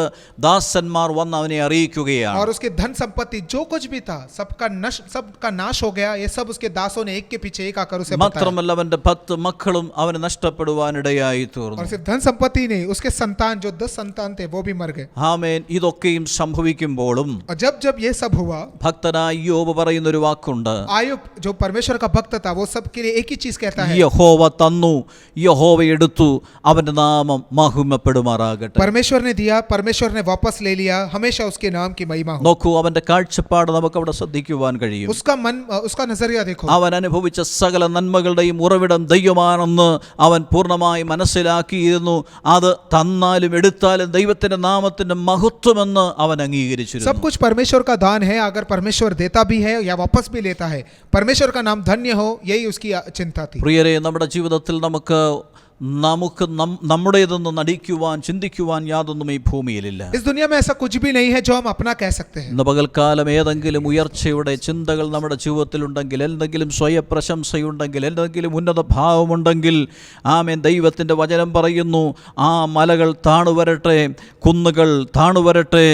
A: ദാസന്മാർ വന്ന് അവനെ അറിയിക്കുകയാണ്.
B: और उसके धन संपत्ति जो कुछ भी था सबका नाश हो गया। ये सब उसके दासों ने एक के पीछे एक आकर उसे बताया।
A: മാത്രമല്ല അവന്റെ 10 മക്കളും അവന് നഷ്ടപ്പെടുവാനിടയായി
B: और
A: തീർന്നു.
B: सिर्फ धन संपत्ति नहीं, उसके संतान जो 10 संतान थे वो भी मर गए।
A: ആമേൻ. ഇതൊക്കെയും സംഭവിക്കുമ്പോഴും
B: और जब ये सब हुआ,
A: ഭക്തനായ യോബ് പറയുന്ന ഒരു വാക്കുണ്ട്.
B: आयुब जो परमेश्वर का भक्त था वो सबके लिए एक ही चीज कहता है,
A: യഹോവ തന്നു, യഹോവ എടുത്തു, അവന്റെ നാമം മഹിമപ്പെടുമാറാകട്ടെ.
B: परमेश्वर ने दिया, परमेश्वर ने वापस ले लिया, हमेशा उसके नाम की महिमा हो।
A: നോക്കൂ, അവന്റെ കാഴ്ചപ്പാട് നമുക്ക് അവിടെ ശ്രദ്ധിക്കുവാൻ കഴിയും.
B: उसका मन, उसका नजरिया देखो।
A: അവൻ അനുഭവിച്ച സകല നന്മകളുടെയും ഉറവിടം ദൈവമാണെന്ന് അവൻ പൂർണ്ണമായി മനസ്സിലാക്കിയിരുന്നു. അത് തന്നാലും എടുത്താലും ദൈവത്തിന്റെ നാമത്തിന്റെ മഹത്വമെന്ന് അവൻ
B: सब
A: അംഗീകരിച്ചിരുന്നു.
B: कुछ परमेश्वर का दान है, अगर परमेश्वर देता भी है या वापस भी लेता है, परमेश्वर का नाम धन्य हो, यही उसकी चिंता थी।
A: പ്രിയരെ, നമ്മുടെ ജീവിതത്തിൽ നമുക്ക് നമ്മുടേതെന്ന് നടിക്കുവാൻ, ചിന്തിക്കുവാൻ യാതൊന്നും ഈ ഭൂമിയിലില്ല.
B: इस दुनिया में ऐसा कुछ भी नहीं है जो हम अपना कह सकते हैं।
A: ഇന്ന് പകൽക്കാലം ഏതെങ്കിലും ഉയർച്ചയുടെ ചിന്തകൾ നമ്മുടെ ജീവിതത്തിലുണ്ടെങ്കിൽ, എന്തെങ്കിലും സ്വയപ്രശംസയുണ്ടെങ്കിൽ, എന്തെങ്കിലും ഉന്നത ഭാവമുണ്ടെങ്കിൽ, ആമേൻ, ദൈവത്തിൻ്റെ വചനം പറയുന്നു, ആ മലകൾ താണുവരട്ടെ, കുന്നുകൾ താണുവരട്ടെ,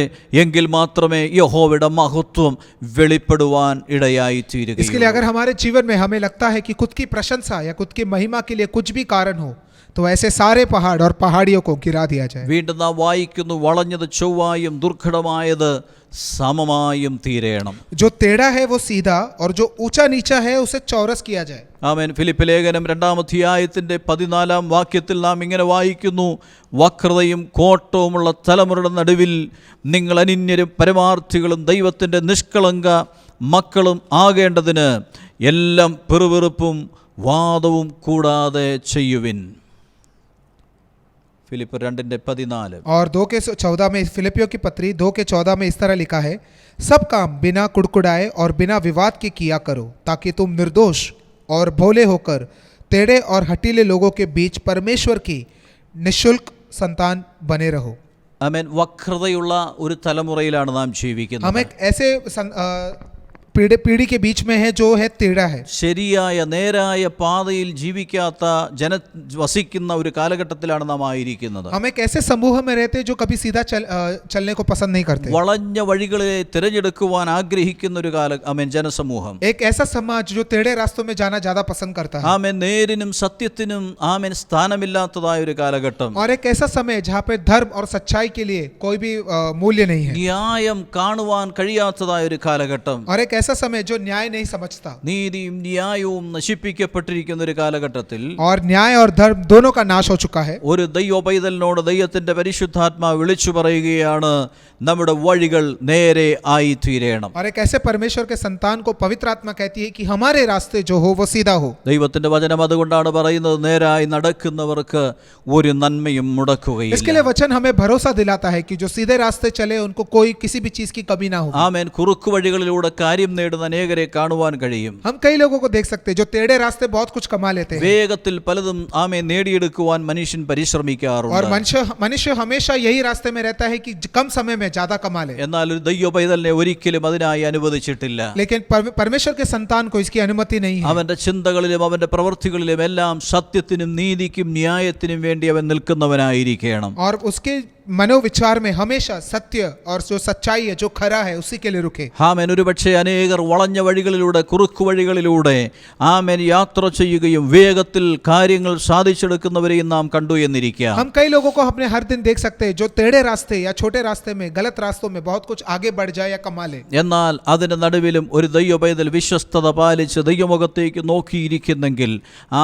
A: എങ്കിൽ മാത്രമേ യഹോവയുടെ മഹത്വം വെളിപ്പെടുവാൻ ഇടയായി
B: इसके लिए
A: തീരുകയുള്ളൂ.
B: अगर हमारे जीवन में हमें लगता है कि खुद की प्रशंसा या खुद की महिमा के लिए कुछ भी कारण हो, तो ऐसे सारे पहाड़ और पहाड़ियों को गिरा दिया जाए।
A: വീണ്ടും നാം വായിക്കുന്നു, വളഞ്ഞത് ചൊവ്വായും ദുർഘടമായത് സമമായും തീരേണം.
B: जो टेढ़ा है वो सीधा, और जो ऊंचा नीचा है उसे चौरस किया जाए।
A: ആമേൻ. ഫിലിപ്പ് ലേഖനം 2-ാം വാക്യത്തിൽ നാം ഇങ്ങനെ വായിക്കുന്നു, വക്രതയും കോട്ടവുമുള്ള തലമുറയുടെ നടുവിൽ നിങ്ങൾ അനിന്യരും പരമാർത്ഥികളും ദൈവത്തിൻ്റെ നിഷ്കളങ്ക മക്കളും ആകേണ്ടതിന് എല്ലാം പെറുപെറുപ്പും വാദവും കൂടാതെ ചെയ്യുവിൻ. ഫിലിപ്പ് 2:14.
B: और 2:14 में, फिलिपियों की पत्री 2:14 में इस तरह लिखा है, सब काम बिना कुड़कुड़ाए और बिना विवाद के किया करो, ताकि तुम निर्दोष और भोले होकर टेढ़े और हठीले लोगों के बीच परमेश्वर की निःशुल्क संतान बने रहो।
A: ആമേൻ. വക്രതയുള്ള ഒരു തലമുറയിലാണ് നാം ജീവിക്കുന്നത്.
B: हम एक ऐसे पीढ़ी के बीच में है जो है टेढ़ा है।
A: ശരിയായ നേരായ പാതയിൽ ജീവിക്കാത്ത വസിക്കുന്ന ഒരു കാലഘട്ടത്തിലാണ് നാം ആയിരിക്കുന്നത്.
B: हम एक ऐसे समूह में रहते हैं जो कभी सीधा चलने को पसंद नहीं करते।
A: വളഞ്ഞ വഴികളെ തിരഞ്ഞെടുക്കുവാൻ ആഗ്രഹിക്കുന്ന ഒരു ജനസമൂഹം.
B: एक ऐसा समाज जो टेढ़े रास्तों में जाना ज्यादा पसंद करता है।
A: നേരിനും സത്യത്തിനും സ്ഥാനമില്ലാത്തതായ ഒരു കാലഘട്ടം.
B: और एक ऐसा समय जहाँ पे धर्म और सच्चाई के लिए कोई भी मूल्य नहीं है।
A: ന്യായം കാണുവാൻ കഴിയാത്തതായ ഒരു കാലഘട്ടം.
B: और एक ऐसा समय जो न्याय नहीं समझता।
A: നീതിയും ന്യായവും നശിപ്പിക്കപ്പെട്ടിരിക്കുന്ന ഒരു കാലഘട്ടത്തിൽ
B: और न्याय और धर्म दोनों का नाश हो चुका है।
A: ഒരു ദൈവപൈതലിനോട് ദൈവത്തിന്റെ പരിശുദ്ധാത്മാവ് വിളിച്ചു പറയുകയാണ്, നമ്മുടെ വഴികൾ നേരെ ആയി തീരണം.
B: और एक ऐसे परमेश्वर के संतान को पवित्र आत्मा कहती है कि हमारे रास्ते जो हो वो सीधा हो।
A: ദൈവത്തിന്റെ വചനം അതുകൊണ്ടാണ് പറയുന്നത്, നേരായി നടക്കുന്നവർക്ക് ഒരു നന്മയും മുടക്കുകയില്ല.
B: इसके लिए वचन हमें भरोसा दिलाता है कि जो सीधे रास्ते चले उनको कोई किसी भी चीज की कमी ना हो।
A: ആമേൻ. കുറുക്കു വഴികളിലൂടെ കാര്യം നേടുന്ന അനേകരെ കാണുവാൻ കഴിയും.
B: हम कई लोगों को देख सकते हैं जो टेढ़े रास्ते बहुत कुछ कमा लेते हैं।
A: വേഗത്തിൽ പലതും നേടിയെടുക്കുവാൻ മനുഷ്യൻ പരിശ്രമിക്കാറുണ്ട്.
B: और मनुष्य हमेशा यही रास्ते में रहता है कि कम समय में ज्यादा कमा ले।
A: എന്നാൽ ഒരു ദൈവപൈതലിനെ ഒരിക്കലും അതിനായി അനുവദിച്ചിട്ടില്ല.
B: लेकिन परमेश्वर के संतान को इसकी अनुमति नहीं है।
A: അവന്റെ ചിന്തകളിലും അവന്റെ പ്രവൃത്തികളിലും എല്ലാം സത്യത്തിനും നീതിക്കും ന്യായത്തിനും വേണ്ടി അവൻ നിൽക്കുന്നവനായിരിക്കണം.
B: और उसके मनोविचार में हमेशा सत्य और जो सच्चाई है जो खरा है उसी के लिए रुके।
A: ആമേൻ. ഒരുപക്ഷെ അനേകർ വളഞ്ഞ വഴികളിലൂടെ കുറുക്കു വഴികളിലൂടെ ആമേൻ യാത്ര ചെയ്യുകയും വേഗത്തിൽ കാര്യങ്ങൾ സാധിച്ചെടുക്കുന്നവരെയും നാം കണ്ടു എന്നിരിക്കാം.
B: हम कई लोगों को अपने हर दिन देख सकते हैं जो टेढ़े रास्ते या छोटे रास्ते में गलत रास्तों में बहुत कुछ आगे बढ़ जाए या कमा ले।
A: എന്നാൽ അതിന്റെ നടുവിലും ഒരു ദൈവപൈതൽ വിശ്വസ്തത പാലിച്ച് ദൈവമുഖത്തേക്ക് നോക്കിയിരിക്കുന്നെങ്കിൽ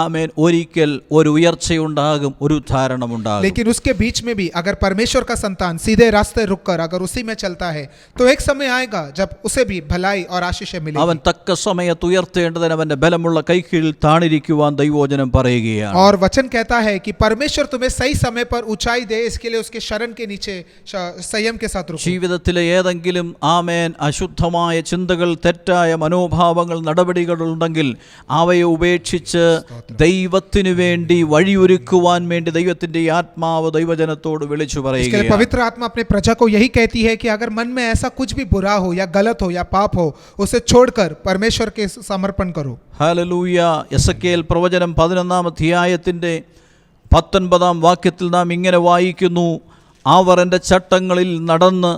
A: ആമേൻ ഒരിക്കൽ ഒരു ഉയർച്ചയുണ്ടാകും, ഒരു ഉദ്ധാരണമുണ്ടാകും.
B: लेकिन उसके बीच में भी अगर परमेश्वर का संतान सीधे रास्ते रुककर अगर उसी में चलता है तो एक समय आएगा जब उसे भी भलाई और आशीषें मिलेगी।
A: അവൻ തക്ക സമയത്ത് ഉയർത്തേണ്ടതിന് അവന്റെ ബലമുള്ള കൈക്കീഴിൽ താണിരിക്കുവാൻ ദൈവവചനം പറയുകയാണ്.
B: और वचन कहता है कि परमेश्वर तुम्हें सही समय पर ऊंचाई दे, इसके लिए उसके शरण के नीचे संयम के साथ रुको।
A: ജീവിതത്തിലെ ഏതെങ്കിലും ആമേൻ അശുദ്ധമായ ചിന്തകൾ, തെറ്റായ മനോഭാവങ്ങൾ, നടപടികൾ ഉണ്ടെങ്കിൽ അവയെ ഉപേക്ഷിച്ച് ദൈവത്തിനു വേണ്ടി വഴിയൊരുക്കുവാൻ വേണ്ടി ദൈവത്തിന്റെ ആത്മാവ് ദൈവജനത്തോട് വിളിച്ചു പറയുകയാണ്.
B: इसके लिए पवित्र आत्मा अपने प्रजा को यही कहती है कि अगर मन में ऐसा कुछ भी बुरा हो या गलत हो या पाप हो उसे छोड़कर परमेश्वर के समर्पण करो।
A: ഹല്ലേലൂയ. എസെക്കിയേൽ പ്രവചനം 11-ാം അധ്യായത്തിന്റെ 19-ാം വാക്യത്തിൽ നാം ഇങ്ങനെ വായിക്കുന്നു, അവർ എൻ്റെ ചട്ടങ്ങളിൽ നടന്ന്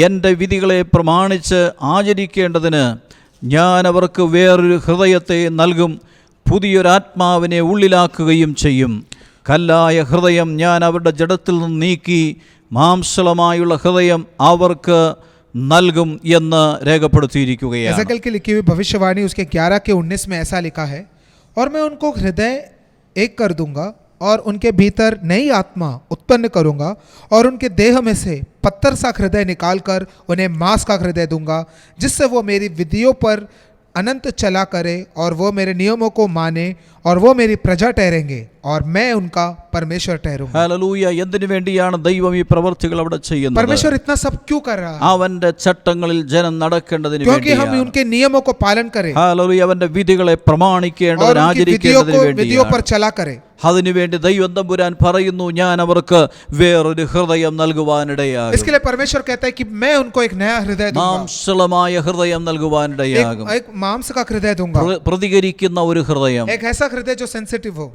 A: എൻ്റെ വിധികളെ പ്രമാണിച്ച് ആചരിക്കേണ്ടതിന് ഞാൻ അവർക്ക് വേറൊരു ഹൃദയത്തെ നൽകും, പുതിയൊരാത്മാവിനെ ഉള്ളിലാക്കുകയും ചെയ്യും. കല്ലായ ഹൃദയം ഞാൻ അവരുടെ ജഡത്തിൽ നിന്ന് നീക്കി മാംസളമായുള്ള ഹൃദയം അവർക്ക് നൽകും എന്ന് രേഖപ്പെടുത്തിയിരിക്കുകയാണ്.
B: एजेकिएल की लिखी हुई भविष्यवाणी उसके 11 के 19 में ऐसा लिखा है, और मैं उनको हृदय एक कर दूंगा और उनके भीतर नई आत्मा उत्पन्न करूंगा और उनके देह में से पत्थर सा हृदय निकालकर उन्हें मांस का हृदय दूंगा, जिससे वो मेरी विधियों पर अनंत चला करे और वो मेरे नियमों को माने और वो मेरी प्रजा ठहरेंगे और मैं उनका परमेश्वर ठहरूंगा।
A: ഹല്ലേലൂയ. എന്തിനു വേണ്ടിയാണ് ദൈവം ഈ പ്രവൃത്തികൾ അവിടെ ചെയ്യുന്നത്?
B: परमेश्वर इतना सब क्यों कर रहा है?
A: അവന്റെ ചട്ടങ്ങളിൽ ജനം നടക്കേണ്ടതിന്
B: क्योंकि हम
A: വേണ്ടിയാണ്.
B: उनके नियमों को पालन करें
A: ഹല്ലേലൂയ. അവന്റെ വിധികളെ
B: और
A: പ്രമാണിക്കേണ്ടതിന്
B: उनकी
A: ആചരിക്കേണ്ടതിന്
B: विधियों पर
A: വേണ്ടിയാണ്.
B: चला करें।
A: അതിനുവേണ്ടി ദൈവം തമ്പുരാൻ പറയുന്നു, ഞാൻ അവർക്ക് വേറൊരു ഹൃദയം നൽകുവാനിടയാകും.
B: इसके लिए परमेश्वर कहता है कि मैं उनको एक नया हृदय दूंगा,
A: മാംസളമായ ഹൃദയം നൽകുവാനിടയാകും.
B: एक मांस का हृदय दूंगा,
A: പ്രതികരിക്കുന്ന ഒരു ഹൃദയം,
B: एक ऐसा हृदय जो सेंसिटिव हो,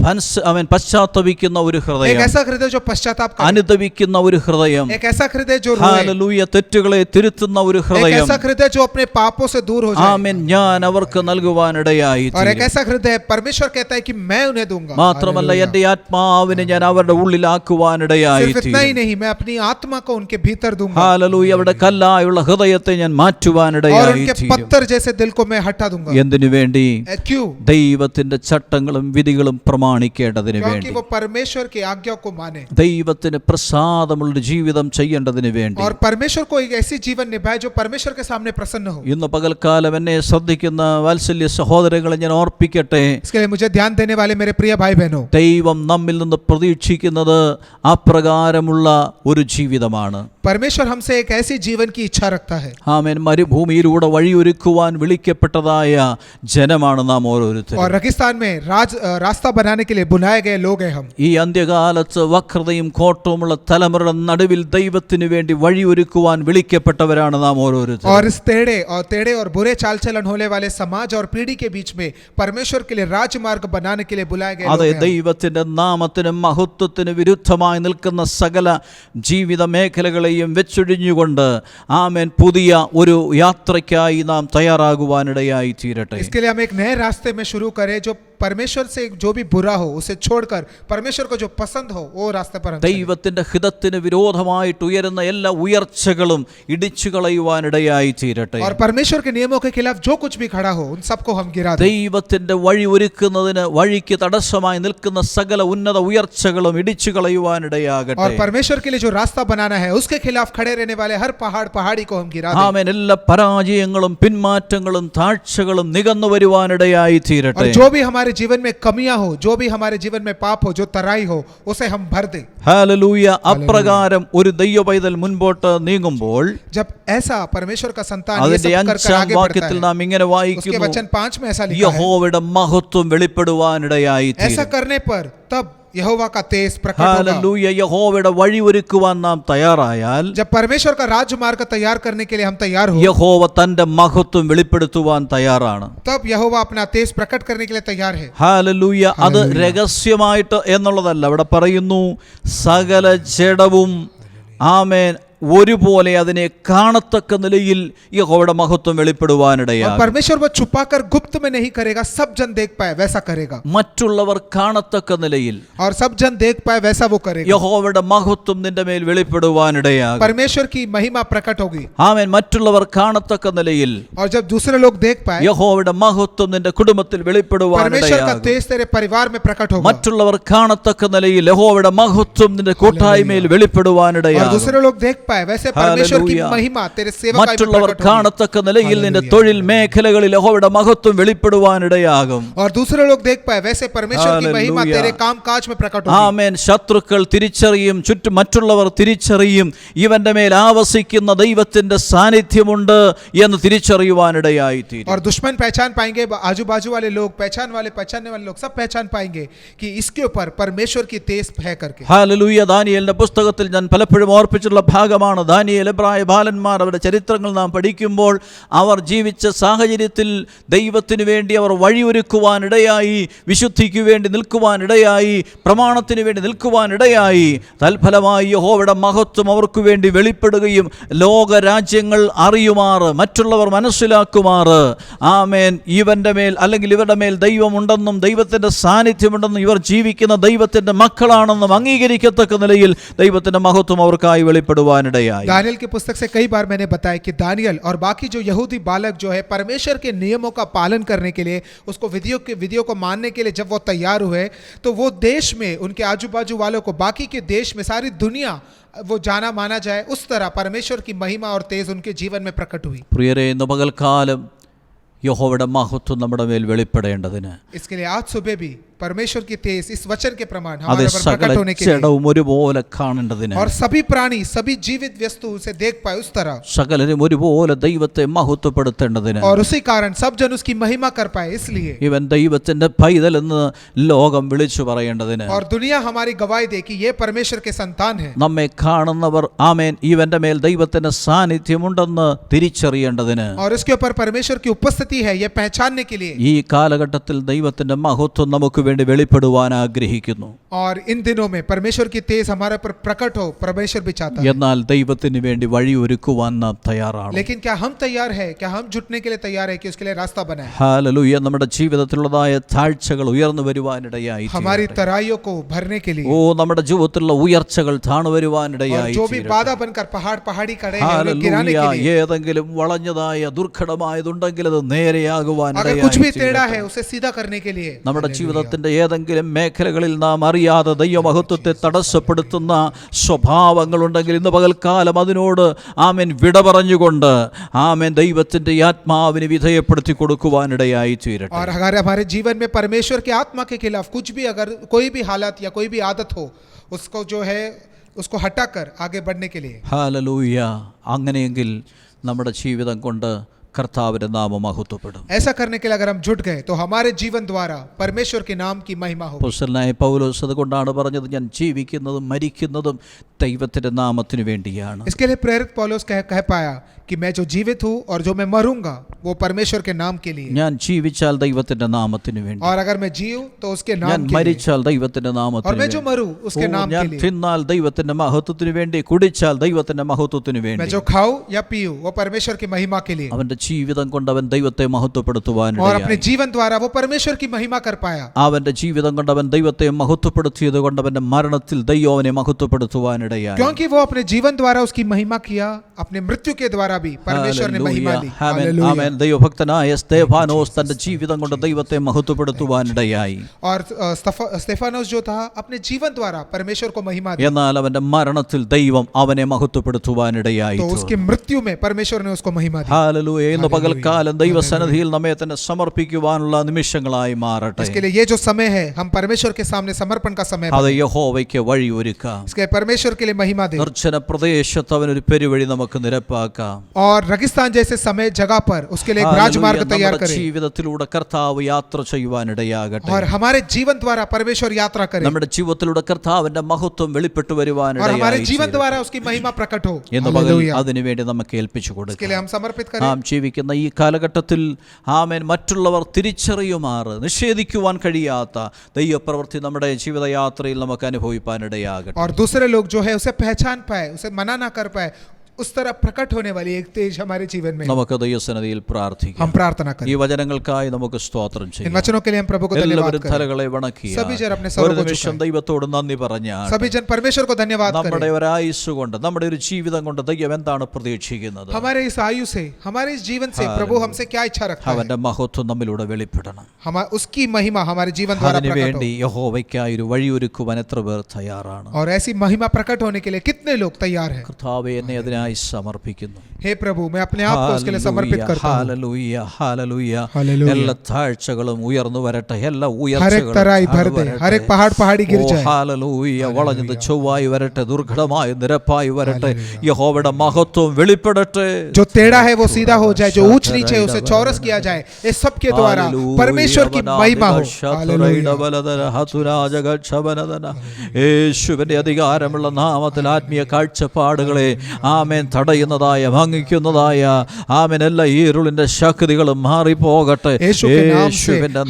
A: അവൻ പശ്ചാത്തപിക്കുന്ന ഒരു
B: एक
A: ഹൃദയം,
B: ऐसा हृदय जो पश्चाताप करे,
A: അനുതപിക്കുന്ന ഒരു ഹൃദയം,
B: एक ऐसा हृदय जो रोए,
A: ഹല്ലേലൂയ, തെറ്റുകളെ തിരുത്തുന്ന ഒരു
B: एक
A: ഹൃദയം,
B: ऐसा हृदय जो अपने पापों से दूर हो जाए,
A: ആമേൻ, ഞാൻ അവർക്ക് നൽകുവാനിടയായി.
B: और एक ऐसा हृदय परमेश्वर कहता है कि मैं उन्हें दूंगा।
A: മാത്രമല്ല എന്റെ ആത്മാവിനെ ഞാൻ അവരുടെ ഉള്ളിലാക്കുവാനിടയായി.
B: सिर्फ इतना ही नहीं, मैं अपनी आत्मा को उनके भीतर दूंगा
A: ഹല്ലേലൂയ. അവരുടെ കല്ലായുള്ള ഹൃദയത്തെ ഞാൻ
B: और
A: മാറ്റുവാനിടയായി.
B: उनके पत्थर जैसे दिल को मैं हटा दूंगा।
A: എന്തിനു വേണ്ടി?
B: क्यों?
A: ദൈവത്തിന്റെ ചട്ടങ്ങളും വിധികളും പ്രമാണിക്കേണ്ടതിന്
B: क्योंकि
A: വേണ്ടി,
B: वो परमेश्वर की आज्ञा को माने
A: ദൈവത്തിന് പ്രസാദമുള്ള ജീവിതം ചെയ്യേണ്ടതിന് വേണ്ടി.
B: और परमेश्वर को एक ऐसी जीवन निभाए जो परमेश्वर के सामने प्रसन्न हो।
A: ഇന്ന് പകൽക്കാലം എന്നെ ശ്രദ്ധിക്കുന്ന വാത്സല്യ സഹോദരങ്ങളെ ഞാൻ ഓർപ്പിക്കട്ടെ,
B: इसके लिए मुझे ध्यान देने वाले मेरे प्रिय भाई बहनों,
A: ദൈവം നമ്മിൽ നിന്ന് പ്രതീക്ഷിക്കുന്നത് അപ്രകാരമുള്ള ഒരു ജീവിതമാണ്.
B: परमेश्वर हमसे एक ऐसी जीवन की इच्छा रखता है
A: ആമേൻ മരുഭൂമിയിലൂടെ വഴിയൊരുക്കുവാൻ വിളിക്കപ്പെട്ടതായ ജനമാണ് നാം ഓരോരുത്തരും.
B: और रेगिस्तान में रास्ता बनाने के लिए बुलाए गए लोग हैं हम.
A: ഈ അന്ത്യകാലത്ത് വക്രതയും കോട്ടവുമുള്ള തലമുറയുടെ നടുവിൽ ദൈവത്തിന് വേണ്ടി വഴിയൊരുക്കുവാൻ വിളിക്കപ്പെട്ടവരാണ് നാം ഓരോരുത്തരും.
B: और इस टेढ़े और बुरे चाल चलन होने वाले समाज और पीढ़ी के बीच में परमेश्वर के लिए राजमार्ग बनाने के लिए बुलाए गए लोग
A: അതെ,
B: हैं.
A: ദൈവത്തിന്റെ നാമത്തിനും മഹത്വത്തിന് വിരുദ്ധമായി നിൽക്കുന്ന സകല ജീവിത മേഖലകളെയും വെച്ചൊഴിഞ്ഞുകൊണ്ട് ആമേൻ പുതിയ ഒരു യാത്രയ്ക്കായി നാം തയ്യാറാകുവാനിടയായി തീരട്ടെ.
B: इसके लिए हम एक नए रास्ते में शुरू करें जो परमेश्वर से जो भी बुरा हो उसे छोड़कर परमेश्वर को जो पसंद हो वो रास्ते पर हम चलें.
A: ദൈവത്തിന്റെ ഹിതത്തിന് വിരോധമായിട്ട് ഉയരുന്ന എല്ലാ ഉയർച്ചകളും ഇടിച്ചു കളയുവാനിടയായി തീരട്ടെ.
B: और परमेश्वर के नियमों के खिलाफ जो कुछ भी खड़ा हो उन सबको हम गिरा दें.
A: ദൈവത്തിന്റെ വഴി ഒരുക്കുന്നതിന് വഴിക്ക് തടസ്സമായി നിൽക്കുന്ന സകല ഉന്നത ഉയർച്ചകളും ഇടിച്ചു കളയുവാനിടയാകട്ടെ.
B: और परमेश्वर के लिए जो रास्ता बनाना है उसके खिलाफ खड़े रहने वाले हर पहाड़ी को हम गिरा दें.
A: ആമേൻ. എല്ലാ പരാജയങ്ങളും പിന്മാറ്റങ്ങളും താഴ്ചകളും നികന്നു വരുവാനിടയായി തീരട്ടെ.
B: और जो भी हमारे जीवन में कमियां हो, जो भी हमारे जीवन में पाप हो, जो तराई हो, उसे हम भर दें.
A: ഹല്ലേലൂയ. അപ്രകാരം ഒരു ദൈവ പൈതൽ മുൻപോട്ട് നീങ്ങുമ്പോൾ
B: जब ऐसा परमेश्वर का संतान ये
A: അതിന്റെ
B: सब कर
A: 5-ാം
B: आगे बढ़ता
A: വാക്യത്തിൽ
B: है,
A: നാം ഇങ്ങനെ
B: उसके
A: വായിക്കുന്നു,
B: वचन 5 में ऐसा लिखा है,
A: യഹോവയുടെ മഹത്വം വെളിപ്പെടുവാനിടയായി
B: ऐसा
A: തീരും.
B: करने पर तब यहोवा का तेज प्रकट होगा.
A: ഹല്ലേലൂയ. യഹോവയുടെ വഴി ഒരുക്കുവാൻ നാം തയ്യാറായാൽ
B: जब परमेश्वर का राजमार्ग तैयार करने के लिए हम तैयार हो,
A: യഹോവ തന്റെ മഹത്വം വെളിപ്പെടുത്തുവാൻ തയ്യാറാണ്.
B: तब यहोवा अपना तेज प्रकट करने के लिए तैयार है.
A: ഹല്ലേലൂയ. അത് രഹസ്യമായിട്ട് എന്നുള്ളതല്ല, അവിടെ പറയുന്നു സകല ജഡവും ആമേൻ ഒരുപോലെ അതിനെ കാണത്തക്ക നിലയിൽ യഹോവയുടെ മഹത്വം
B: और
A: വെളിപ്പെടുവാനിടയാകും.
B: परमेश्वर वो छुपाकर गुप्त में नहीं करेगा, सब जन देख पाए वैसा करेगा.
A: മറ്റുള്ളവർ കാണത്തക്ക നിലയിൽ
B: और सब जन देख पाए वैसा वो करेगा.
A: യഹോവയുടെ മഹത്വം നിന്റെ മേൽ വെളിപ്പെടുവാനിടയാകും.
B: परमेश्वर की महिमा प्रकट होगी.
A: ആമേൻ. മറ്റുള്ളവർ കാണത്തക്ക നിലയിൽ
B: और जब दूसरे लोग देख पाए,
A: യഹോവയുടെ മഹത്വം നിന്റെ കുടുംബത്തിൽ
B: परमेश्वर का
A: വെളിപ്പെടുവാനിടയാകും.
B: तेज तेरे परिवार में प्रकट होगा.
A: മറ്റുള്ളവർ കാണത്തക്ക നിലയിൽ യഹോവയുടെ മഹത്വം നിന്റെ കൂട്ടായ്മയിൽ
B: और
A: വെളിപ്പെടുവാനിടയാകും.
B: दूसरे लोग देख पाए वैसे परमेश्वर की
A: हालेलुया.
B: महिमा तेरे सेवकाई में
A: മറ്റുള്ളവർ
B: प्रकट होगी.
A: കാണത്തക്ക നിലയിൽ നിന്റെ
B: हालेलुया.
A: തൊഴിൽ മേഖലകളിൽ യഹോവയുടെ മഹത്വം വെളിപ്പെടുവാനിടയാകും.
B: और दूसरे लोग देख पाए वैसे परमेश्वर की महिमा
A: हालेलुया.
B: तेरे काम काज में प्रकट होगी.
A: ആമേൻ. ശത്രുക്കൾ തിരിച്ചറിയും, ചുറ്റും മറ്റുള്ളവർ തിരിച്ചറിയും, ഇവന്റെ മേൽ ആവസിക്കുന്ന ദൈവത്തിന്റെ സാന്നിധ്യമുണ്ട് എന്ന് തിരിച്ചറിയുവാനിടയായി തീരും.
B: और दुश्मन पहचान पाएंगे, आजू बाजू वाले लोग पहचानने वाले लोग सब पहचान पाएंगे कि इसके ऊपर परमेश्वर की तेज है करके.
A: ഹല്ലേലൂയ. ദാനിയേലിന്റെ പുസ്തകത്തിൽ ഞാൻ പലപ്പോഴും ഓർപ്പിച്ചിട്ടുള്ള ഭാഗമാണ്. ദാനിയേൽ, എബ്രായ ബാലന്മാർ, അവരുടെ ചരിത്രങ്ങൾ നാം പഠിക്കുമ്പോൾ അവർ ജീവിച്ച സാഹചര്യത്തിൽ ദൈവത്തിന് വേണ്ടി അവർ വഴിയൊരുക്കുവാനിടയായി, വിശുദ്ധിക്ക് വേണ്ടി നിൽക്കുവാനിടയായി, പ്രമാണത്തിന് വേണ്ടി നിൽക്കുവാനിടയായി. തൽഫലമായി യഹോവയുടെ മഹത്വം അവർക്ക് വേണ്ടി വെളിപ്പെടുകയും ലോകരാജ്യങ്ങൾ അറിയുമാറ്, മറ്റുള്ളവർ മനസ്സിലാക്കുമാറ്, ആമേൻ, ഇവന്റെ മേൽ അല്ലെങ്കിൽ ഇവരുടെ മേൽ ദൈവമുണ്ടെന്നും ദൈവത്തിന്റെ സാന്നിധ്യമുണ്ടെന്നും ഇവർ ജീവിക്കുന്ന ദൈവത്തിന്റെ മക്കളാണെന്നും അംഗീകരിക്കത്തക്ക നിലയിൽ ദൈവത്തിന്റെ മഹത്വം അവർക്കായി വെളിപ്പെടുവാനിടയായി.
B: दानियल की पुस्तक से कई बार मैंने बताया कि दानियल और बाकी जो यहूदी बालक जो है परमेश्वर के नियमों का पालन करने के लिए, उसको विधियों को मानने के लिए जब वो तैयार हुए तो वो देश में उनके आजू बाजू वालों को, बाकी के देश में, सारी दुनिया वो जाना माना जाए, उस तरह परमेश्वर की महिमा और तेज उनके जीवन में प्रकट हुई.
A: പ്രിയരേ, ഇന്ന് പകൽക്കാലം യഹോവയുടെ മഹത്വം നമ്മുടെ മേൽ വെളിപ്പെടേണ്ടതിന്
B: इसके लिए आज सुबह भी परमेश्वर की तेज इस वचन के प्रमाण
A: അത്
B: हमारे पर
A: സകല
B: प्रकट होने के लिए,
A: ജഡവും ഒരുപോലെ കാണേണ്ടതിന്,
B: और सभी प्राणी, सभी जीवित वस्तु उसे देख पाए उस तरह,
A: സകലരും ഒരുപോലെ ദൈവത്തെ മഹത്വപ്പെടുത്തേണ്ടതിന്,
B: और उसी कारण सब जन उसकी महिमा कर पाए इसलिए,
A: ഇവൻ ദൈവത്തിന്റെ പൈതൽ എന്ന് ലോകം വിളിച്ചു പറയേണ്ടതിന്,
B: और दुनिया हमारी गवाही दे कि ये परमेश्वर के संतान है.
A: നമ്മെ കാണുന്നവർ ആമേൻ ഇവന്റെ മേൽ ദൈവത്തിന്റെ സാന്നിധ്യമുണ്ടെന്ന് തിരിച്ചറിയേണ്ടതിന്,
B: और इसके ऊपर परमेश्वर की उपस्थिति है ये पहचानने के लिए.
A: ഈ കാലഘട്ടത്തിൽ ദൈവത്തിന്റെ മഹത്വം നമുക്ക് വേണ്ടി വെളിപ്പെടുവാൻ ആഗ്രഹിക്കുന്നു.
B: और इन दिनों में परमेश्वर की तेज हमारे पर प्रकट हो, परमेश्वर भी चाहता है.
A: എന്നാൽ ദൈവത്തിന് വേണ്ടി വഴി ഒരുക്കുവാൻ നാം തയ്യാറാണ്.
B: लेकिन क्या हम तैयार है, क्या हम जुटने के लिए तैयार है कि उसके लिए रास्ता बनाए?
A: ഹല്ലേലൂയ. നമ്മുടെ ജീവിതത്തിലുള്ളതായ താഴ്ചകൾ ഉയർന്നു വരുവാനിടയായി,
B: हमारी तराइयों को भरने के लिए,
A: ഓ നമ്മുടെ ജീവിതത്തിലുള്ള ഉയർച്ചകൾ താണു വരുവാനിടയായി,
B: और जो भी बाधा बनकर पहाड़ी खड़े हैं उन्हें गिराने के लिए,
A: ഏതെങ്കിലും വളഞ്ഞതായ ദുർഘടമായതുണ്ടെങ്കിൽ അത്
B: अगर
A: നേരെയാകുവാനിടയായി
B: कुछ भी टेढ़ा है उसे सीधा करने के लिए.
A: നമ്മുടെ ജീവിതത്തിന്റെ ഏതെങ്കിലും മേഖലകളിൽ നാം അറിയാതെ ദൈവമഹത്വത്തെ തടസ്സപ്പെടുത്തുന്ന സ്വഭാവങ്ങളുണ്ടെങ്കിൽ ഇന്ന് പകൽക്കാലം അതിനോട് ആമേൻ വിട പറഞ്ഞുകൊണ്ട് ആമേൻ ദൈവത്തിന്റെ ആത്മാവിന് വിധേയപ്പെടുത്തി കൊടുക്കുവാനിടയായി തീരട്ടെ.
B: और अगर हमारे जीवन में परमेश्वर के आत्मा के खिलाफ कुछ भी, अगर कोई भी हालत या कोई भी आदत हो, उसको जो है उसको हटाकर आगे बढ़ने के लिए।
A: ഹല്ലേലൂയ. അങ്ങനെയെങ്കിൽ നമ്മുടെ ജീവിതം കൊണ്ട് കർത്താവിന്റെ നാമം മഹത്വപ്പെടും.
B: ऐसा करने के लिए अगर हम जुट गए तो हमारे जीवन द्वारा परमेश्वर के नाम की महिमा होगी।
A: അപ്പോസ്തലനായ പൗലോസ് അതുകൊണ്ടാണ് പറഞ്ഞത്, ഞാൻ ജീവിക്കുന്നതും മരിക്കുന്നതും ദൈവത്തിന്റെ നാമത്തിന് വേണ്ടിയാണ്.
B: इसके लिए प्रेरित पौलुस कह पाया कि मैं जो जीवित हूँ और जो मैं मरूंगा वो परमेश्वर के नाम के लिए,
A: ഞാൻ ജീവിച്ചാൽ ദൈവത്തിന്റെ നാമത്തിന് വേണ്ടി,
B: और अगर मैं जीऊं तो उसके
A: ഞാൻ
B: नाम के लिए,
A: മരിച്ചാൽ ദൈവത്തിന്റെ
B: और
A: നാമത്തിന്
B: मैं जो
A: വേണ്ടി,
B: मरूं उसके नाम
A: ഞാൻ
B: के लिए,
A: തിന്നാൽ ദൈവത്തിന്റെ മഹത്വത്തിന് വേണ്ടി, കുടിച്ചാൽ ദൈവത്തിന്റെ മഹത്വത്തിന്
B: मैं
A: വേണ്ടി.
B: जो खाऊं या पीऊं वो परमेश्वर की महिमा के लिए,
A: അവന്റെ ജീവിതം കൊണ്ട് അവൻ ദൈവത്തെ മഹത്വപ്പെടുത്തുവാനിടയായി.
B: और अपने जीवन द्वारा वो परमेश्वर की महिमा कर पाया।
A: അവന്റെ ജീവിതം കൊണ്ട് അവൻ ദൈവത്തെ മഹത്വപ്പെടുത്തിയത് കൊണ്ട് അവന്റെ മരണത്തിൽ ദൈവം അവനെ മഹത്വപ്പെടുത്തുവാനിടയായി.
B: क्योंकि वो अपने जीवन द्वारा उसकी महिमा किया, अपने मृत्यु के द्वारा भी परमेश्वर ने महिमा ली।
A: ആമേൻ. ദൈവഭക്തനായ സ്തെഫാനോസ് തന്റെ ജീവിതം കൊണ്ട് ദൈവത്തെ മഹത്വപ്പെടുത്തുവാനിടയായി.
B: और स्तेफानोस जो था अपने जीवन द्वारा परमेश्वर को महिमा दी,
A: എന്നാൽ അവന്റെ മരണത്തിൽ ദൈവം അവനെ മഹത്വപ്പെടുത്തുവാനിടയായി.
B: तो उसकी मृत्यु में परमेश्वर ने उसको महिमा दी।
A: ഹല്ലേലൂയ. ഇന്ന് പകൽക്കാലം ദൈവസന്നിധിയിൽ നമ്മെ തന്നെ സമർപ്പിക്കുവാനുള്ള നിമിഷങ്ങളായി മാറട്ടെ.
B: इसके लिए ये जो समय है हम परमेश्वर के सामने समर्पण का समय
A: അത്
B: बने।
A: യഹോവയ്ക്ക് വഴിയൊരുക്കാം.
B: इसके परमेश्वर के लिए महिमा दे,
A: നിർജ്ജന പ്രദേശത്ത് അവനൊരു പെരുവഴി നമുക്ക് നിരപ്പാക്കാം.
B: और रेगिस्तान जैसे समय जगह पर उसके लिए एक राजमार्ग तैयार
A: നമ്മുടെ
B: करे,
A: ജീവിതത്തിലൂടെ കർത്താവ് യാത്ര ചെയ്യുവാനിടയാകട്ടെ.
B: और हमारे जीवन द्वारा परमेश्वर यात्रा करे,
A: നമ്മുടെ ജീവിതത്തിലൂടെ കർത്താവിന്റെ മഹത്വം വെളിപ്പെട്ടു
B: और हमारे
A: വരുവാനിടയായി.
B: जीवन द्वारा उसकी महिमा प्रकट हो।
A: എന്ന് പകൽ
B: हालेलुया।
A: അതിനുവേണ്ടി നമുക്ക് ഏൽപ്പിച്ചു
B: इसके
A: കൊടുക്കാം.
B: लिए हम समर्पित करें।
A: നാം ജീവിക്കുന്ന ഈ കാലഘട്ടത്തിൽ ആമേൻ മറ്റുള്ളവർ തിരിച്ചറിയുമാറ് നിഷേധിക്കുവാൻ കഴിയാത്ത ദൈവപ്രവൃത്തി നമ്മുടെ ജീവിതയാത്രയിൽ നമുക്ക് അനുഭവിപ്പാനിടയാകട്ടെ.
B: और दूसरे लोग जो है उसे पहचान पाए, उसे मना ना कर पाए, उस तरह प्रकट होने वाली एक तेज हमारे जीवन में
A: നമുക്ക് ദൈവസന്നിധിയിൽ പ്രാർത്ഥിക്കാം.
B: हम प्रार्थना
A: ഈ
B: करें।
A: വചനങ്ങൾക്കായി നമുക്ക് സ്തോത്രം
B: इन
A: ചെയ്യാം.
B: वचनों के लिए हम प्रभु को धन्यवाद
A: എല്ലാവരും
B: करें।
A: തലകളെ വണക്കിയ
B: सभी जन अपने सरों
A: ഒരു
B: को
A: നിമിഷം
B: झुकाएं।
A: ദൈവത്തോട് നന്ദി പറഞ്ഞാൽ
B: सभी जन परमेश्वर को धन्यवाद
A: നമ്മുടെ
B: करें।
A: ഒരായുസ് കൊണ്ട് നമ്മുടെ ഒരു ജീവിതം കൊണ്ട് ദൈവം എന്താണ് പ്രതീക്ഷിക്കുന്നത്?
B: हमारे इस आयु से, हमारे इस जीवन से प्रभु हमसे क्या इच्छा रखता है?
A: അവന്റെ മഹത്വം നമ്മിലൂടെ വെളിപ്പെടണം.
B: उसकी महिमा हमारे जीवन द्वारा प्रकट
A: അതിനുവേണ്ടി
B: हो,
A: യഹോവയ്ക്കായി ഒരു വഴിയൊരുക്കുവാൻ എത്ര പേർ തയ്യാറാണ്?
B: और ऐसी महिमा प्रकट होने के लिए कितने लोग तैयार हैं?
A: കർത്താവേ, എന്നെ അതിനായി സമർപ്പിക്കുന്നു.
B: हे प्रभु, मैं अपने आप को उसके लिए समर्पित करता हूँ।
A: Hallelujah, hallelujah.
B: हालेलुया।
A: എല്ലാ താഴ്ചകളും ഉയർന്നു വരട്ടെ. എല്ലാ
B: हर एक तराई भर दे, हर एक पहाड़ पहाड़ी गिर जाए।
A: ഹല്ലേലൂയ. വളഞ്ഞത് ചൊവ്വായി വരട്ടെ, ദുർഘടമായി നിരപ്പായി വരട്ടെ. യഹോവയുടെ മഹത്വം വെളിപ്പെടട്ടെ.
B: जो टेढ़ा है वो सीधा हो जाए, जो ऊंच नीच है उसे चौरस किया जाए। इस सब के द्वारा परमेश्वर की महिमा हो।
A: യേശുവിന്റെ അധികാരമുള്ള നാമത്തിൽ ആത്മീയ കാഴ്ചപ്പാടുകളെ ആമേൻ തടയുന്നതായ ഭംഗിക്കുന്നതായ ആമേൻ എല്ലാ ഇരുളിന്റെ ശക്തികളും മാറിപ്പോകട്ടെ. യേശുവിന്റെ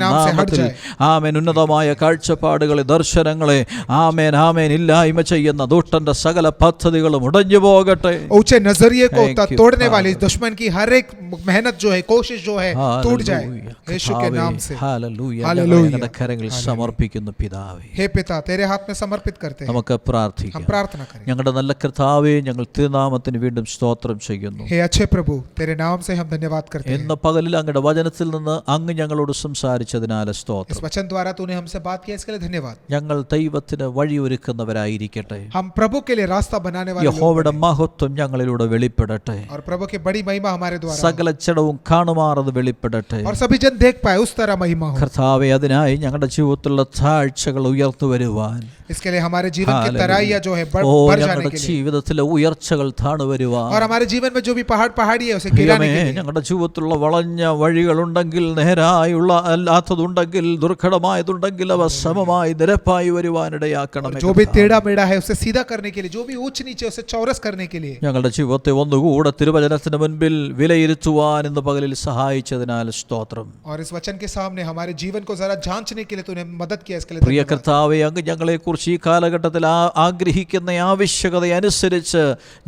A: നാമത്തിൽ ആമേൻ ഉന്നതമായ കാഴ്ചപ്പാടുകളെ, ദർശനങ്ങളെ ആമേൻ ആമേൻ ഇല്ലായ്മ ചെയ്യുന്ന ദുഷ്ടന്റെ സകല പദ്ധതികളും ഉടഞ്ഞു പോകട്ടെ.
B: ऊंचे नजरिए को तोड़ने वाली दुश्मन की हर एक मेहनत जो है, कोशिश जो है, टूट जाए यीशु के नाम से।
A: ഹല്ലേലൂയ.
B: हालेलुया।
A: ഞങ്ങളുടെ കരങ്ങളിൽ സമർപ്പിക്കുന്നു പിതാവേ.
B: हे पिता, तेरे हाथ में समर्पित करते हैं।
A: നമുക്ക്
B: हम
A: പ്രാർത്ഥിക്കാം.
B: प्रार्थना करें।
A: ഞങ്ങളുടെ നല്ല കർത്താവേ, ഞങ്ങൾ തിരുനാമത്തിന് വീണ്ടും സ്തോത്രം ചെയ്യുന്നു.
B: हे अच्छे प्रभु, तेरे नाम से हम धन्यवाद करते हैं।
A: ഇന്ന് പകലിൽ അങ്ങയുടെ വചനത്തിൽ നിന്ന് അങ്ങ് ഞങ്ങളോട് സംസാരിച്ചതിനാൽ
B: इस
A: സ്തോത്രം.
B: वचन द्वारा तूने हमसे बात किया, इसके लिए धन्यवाद।
A: ഞങ്ങൾ ദൈവത്തിന് വഴിയൊരുക്കുന്നവരായിരിക്കട്ടെ.
B: हम प्रभु के लिए रास्ता बनाने वाले लोग
A: യഹോവയുടെ
B: बने।
A: മഹത്വം ഞങ്ങളിലൂടെ വെളിപ്പെടട്ടെ.
B: और प्रभु की बड़ी महिमा हमारे द्वारा
A: സകല ജഡവും കാണുമാറത് വെളിപ്പെടട്ടെ.
B: और सभी जन देख पाए, उस तरह महिमा हो।
A: കർത്താവേ, അതിനായി ഞങ്ങളുടെ ജീവിതത്തിലുള്ള താഴ്ചകൾ ഉയർത്തു വരുവാൻ,
B: इसके लिए हमारे जीवन की
A: हालेलुया।
B: तराइयां जो है बढ़ जाने
A: ഞങ്ങളുടെ
B: के लिए,
A: ജീവിതത്തിലെ ഉയർച്ചകൾ താണു വരുവാൻ,
B: और हमारे जीवन में जो भी पहाड़ी है उसे गिराने के लिए,
A: ഞങ്ങളുടെ ജീവിതത്തിലുള്ള വളഞ്ഞ വഴികളുണ്ടെങ്കിൽ, നേരായുള്ള അല്ലാത്തതുണ്ടെങ്കിൽ, ദുർഘടമായതുണ്ടെങ്കിൽ അവ സമമായി നിരപ്പായി വരുവാനിടയാക്കണമേ.
B: जो भी टेढ़ा मेढ़ा है उसे सीधा करने के लिए, जो भी ऊंच नीचे उसे चौरस करने के लिए,
A: ഞങ്ങളുടെ ജീവിതത്തെ ഒന്നുകൂടെ തിരുവചനത്തിന് മുൻപിൽ വിലയിരുത്തുവാൻ ഇന്ന് പകലിൽ സഹായിച്ചതിനാൽ സ്തോത്രം.
B: और इस वचन के सामने हमारे जीवन को जरा जांचने के लिए तूने मदद किया, इसके लिए
A: പ്രിയ
B: धन्यवाद।
A: കർത്താവേ, അങ്ങ് ഞങ്ങളെക്കുറിച്ച് ഈ കാലഘട്ടത്തിൽ ആഗ്രഹിക്കുന്ന ആവശ്യകത അനുസരിച്ച്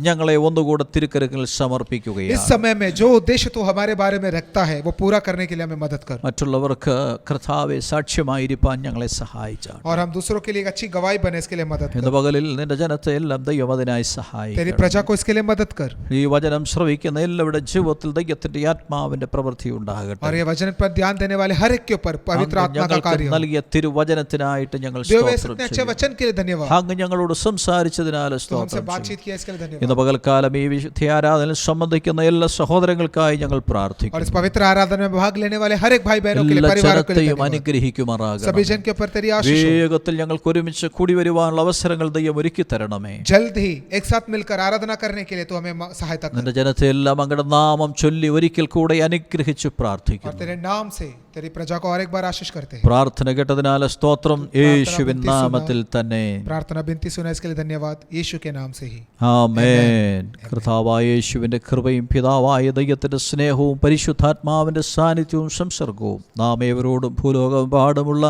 A: ഞങ്ങളെ ഒന്നുകൂടെ തിരുക്കരങ്ങളിൽ
B: इस
A: സമർപ്പിക്കുകയാണ്.
B: समय में जो उद्देश्य तू हमारे बारे में रखता है वो पूरा करने के लिए हमें मदद कर,
A: മറ്റുള്ളവർക്ക് കർത്താവെ സാക്ഷ്യമായിരിക്കാൻ ഞങ്ങളെ സഹായിച്ചാണ്.
B: और हम दूसरों के लिए एक अच्छी गवाही बने, इसके लिए मदद
A: ഇന്ന്
B: कर।
A: പകലിൽ നിന്റെ ജനത്തെ എല്ലാം ദൈവം അതിനായി
B: तेरी
A: സഹായിക്കും.
B: प्रजा को इसके लिए मदद कर,
A: ഈ വചനം ശ്രവിക്കുന്ന എല്ലാവരുടെ ജീവിതത്തിൽ ദൈവത്തിന്റെ ആത്മാവിന്റെ പ്രവൃത്തി ഉണ്ടാകട്ടെ.
B: और ये वचन पर ध्यान देने वाले हर एक के ऊपर पवित्र आत्मा का
A: ഞങ്ങൾക്ക്
B: कार्य हो।
A: നൽകിയ തിരുവചനത്തിനായിട്ട് ഞങ്ങൾ
B: देव, इस
A: സ്തോത്രം
B: इतने अच्छे
A: ചെയ്യുന്നു.
B: वचन के लिए धन्यवाद।
A: അങ്ങ് ഞങ്ങളോട് സംസാരിച്ചതിനാൽ
B: तो हमसे
A: സ്തോത്രം ചെയ്യുന്നു.
B: बातचीत किया इसके लिए धन्यवाद।
A: ഇന്ന് പകൽക്കാലം ഈ വിശുദ്ധ ആരാധനയിൽ സംബന്ധിക്കുന്ന എല്ലാ സഹോദരങ്ങൾക്കായി ഞങ്ങൾ
B: और
A: പ്രാർത്ഥിക്കുന്നു.
B: इस पवित्र आराधना में भाग लेने वाले हर एक भाई बहनों के लिए,
A: എല്ലാ
B: परिवारों के लिए
A: ജനത്തെയും
B: धन्यवाद।
A: അനുഗ്രഹിക്കുമാറാകണം.
B: सभी जन के ऊपर तेरी आशीष हो।
A: വേഗത്തിൽ ഞങ്ങൾക്ക് ഒരുമിച്ച് കൂടി വരുവാനുള്ള അവസരങ്ങൾ ദൈവം ഒരുക്കി തരണമേ.
B: जल्द ही एक साथ मिलकर आराधना करने के लिए तो हमें सहायता कर।
A: നിന്റെ ജനത്തെ എല്ലാം അങ്ങയുടെ നാമം ചൊല്ലി ഒരിക്കൽ കൂടെ അനുഗ്രഹിച്ച്
B: और
A: പ്രാർത്ഥിക്കുന്നു.
B: तेरे नाम से तेरी प्रजा को और एक बार आशीष करते हैं।
A: പ്രാർത്ഥന കേട്ടതിനാൽ സ്തോത്രം, യേശുവിൻ നാമത്തിൽ തന്നെ
B: प्रार्थना बिनती सुना इसके लिए धन्यवाद, यीशु के नाम से ही
A: ആമേൻ. കർത്താവായ യേശുവിൻ്റെ കൃപയും പിതാവായ ദൈവത്തിൻ്റെ സ്നേഹവും പരിശുദ്ധാത്മാവിൻ്റെ സാന്നിധ്യവും സംസർഗവും നാം ഏവരോടും ഭൂലോകമെമ്പാടുമുള്ള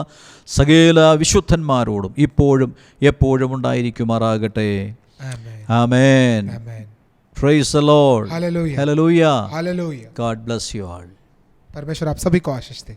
A: സകല വിശുദ്ധന്മാരോടും ഇപ്പോഴും എപ്പോഴും ഉണ്ടായിരിക്കുമാറാകട്ടെ.
B: आमीन
A: ആമേൻ.
B: आमीन।
A: Price the Lord.
B: Hallelujah
A: hallelujah.
B: Hallelujah.
A: God bless you all.
B: परमेश्वर आप सभी को आशीष दे।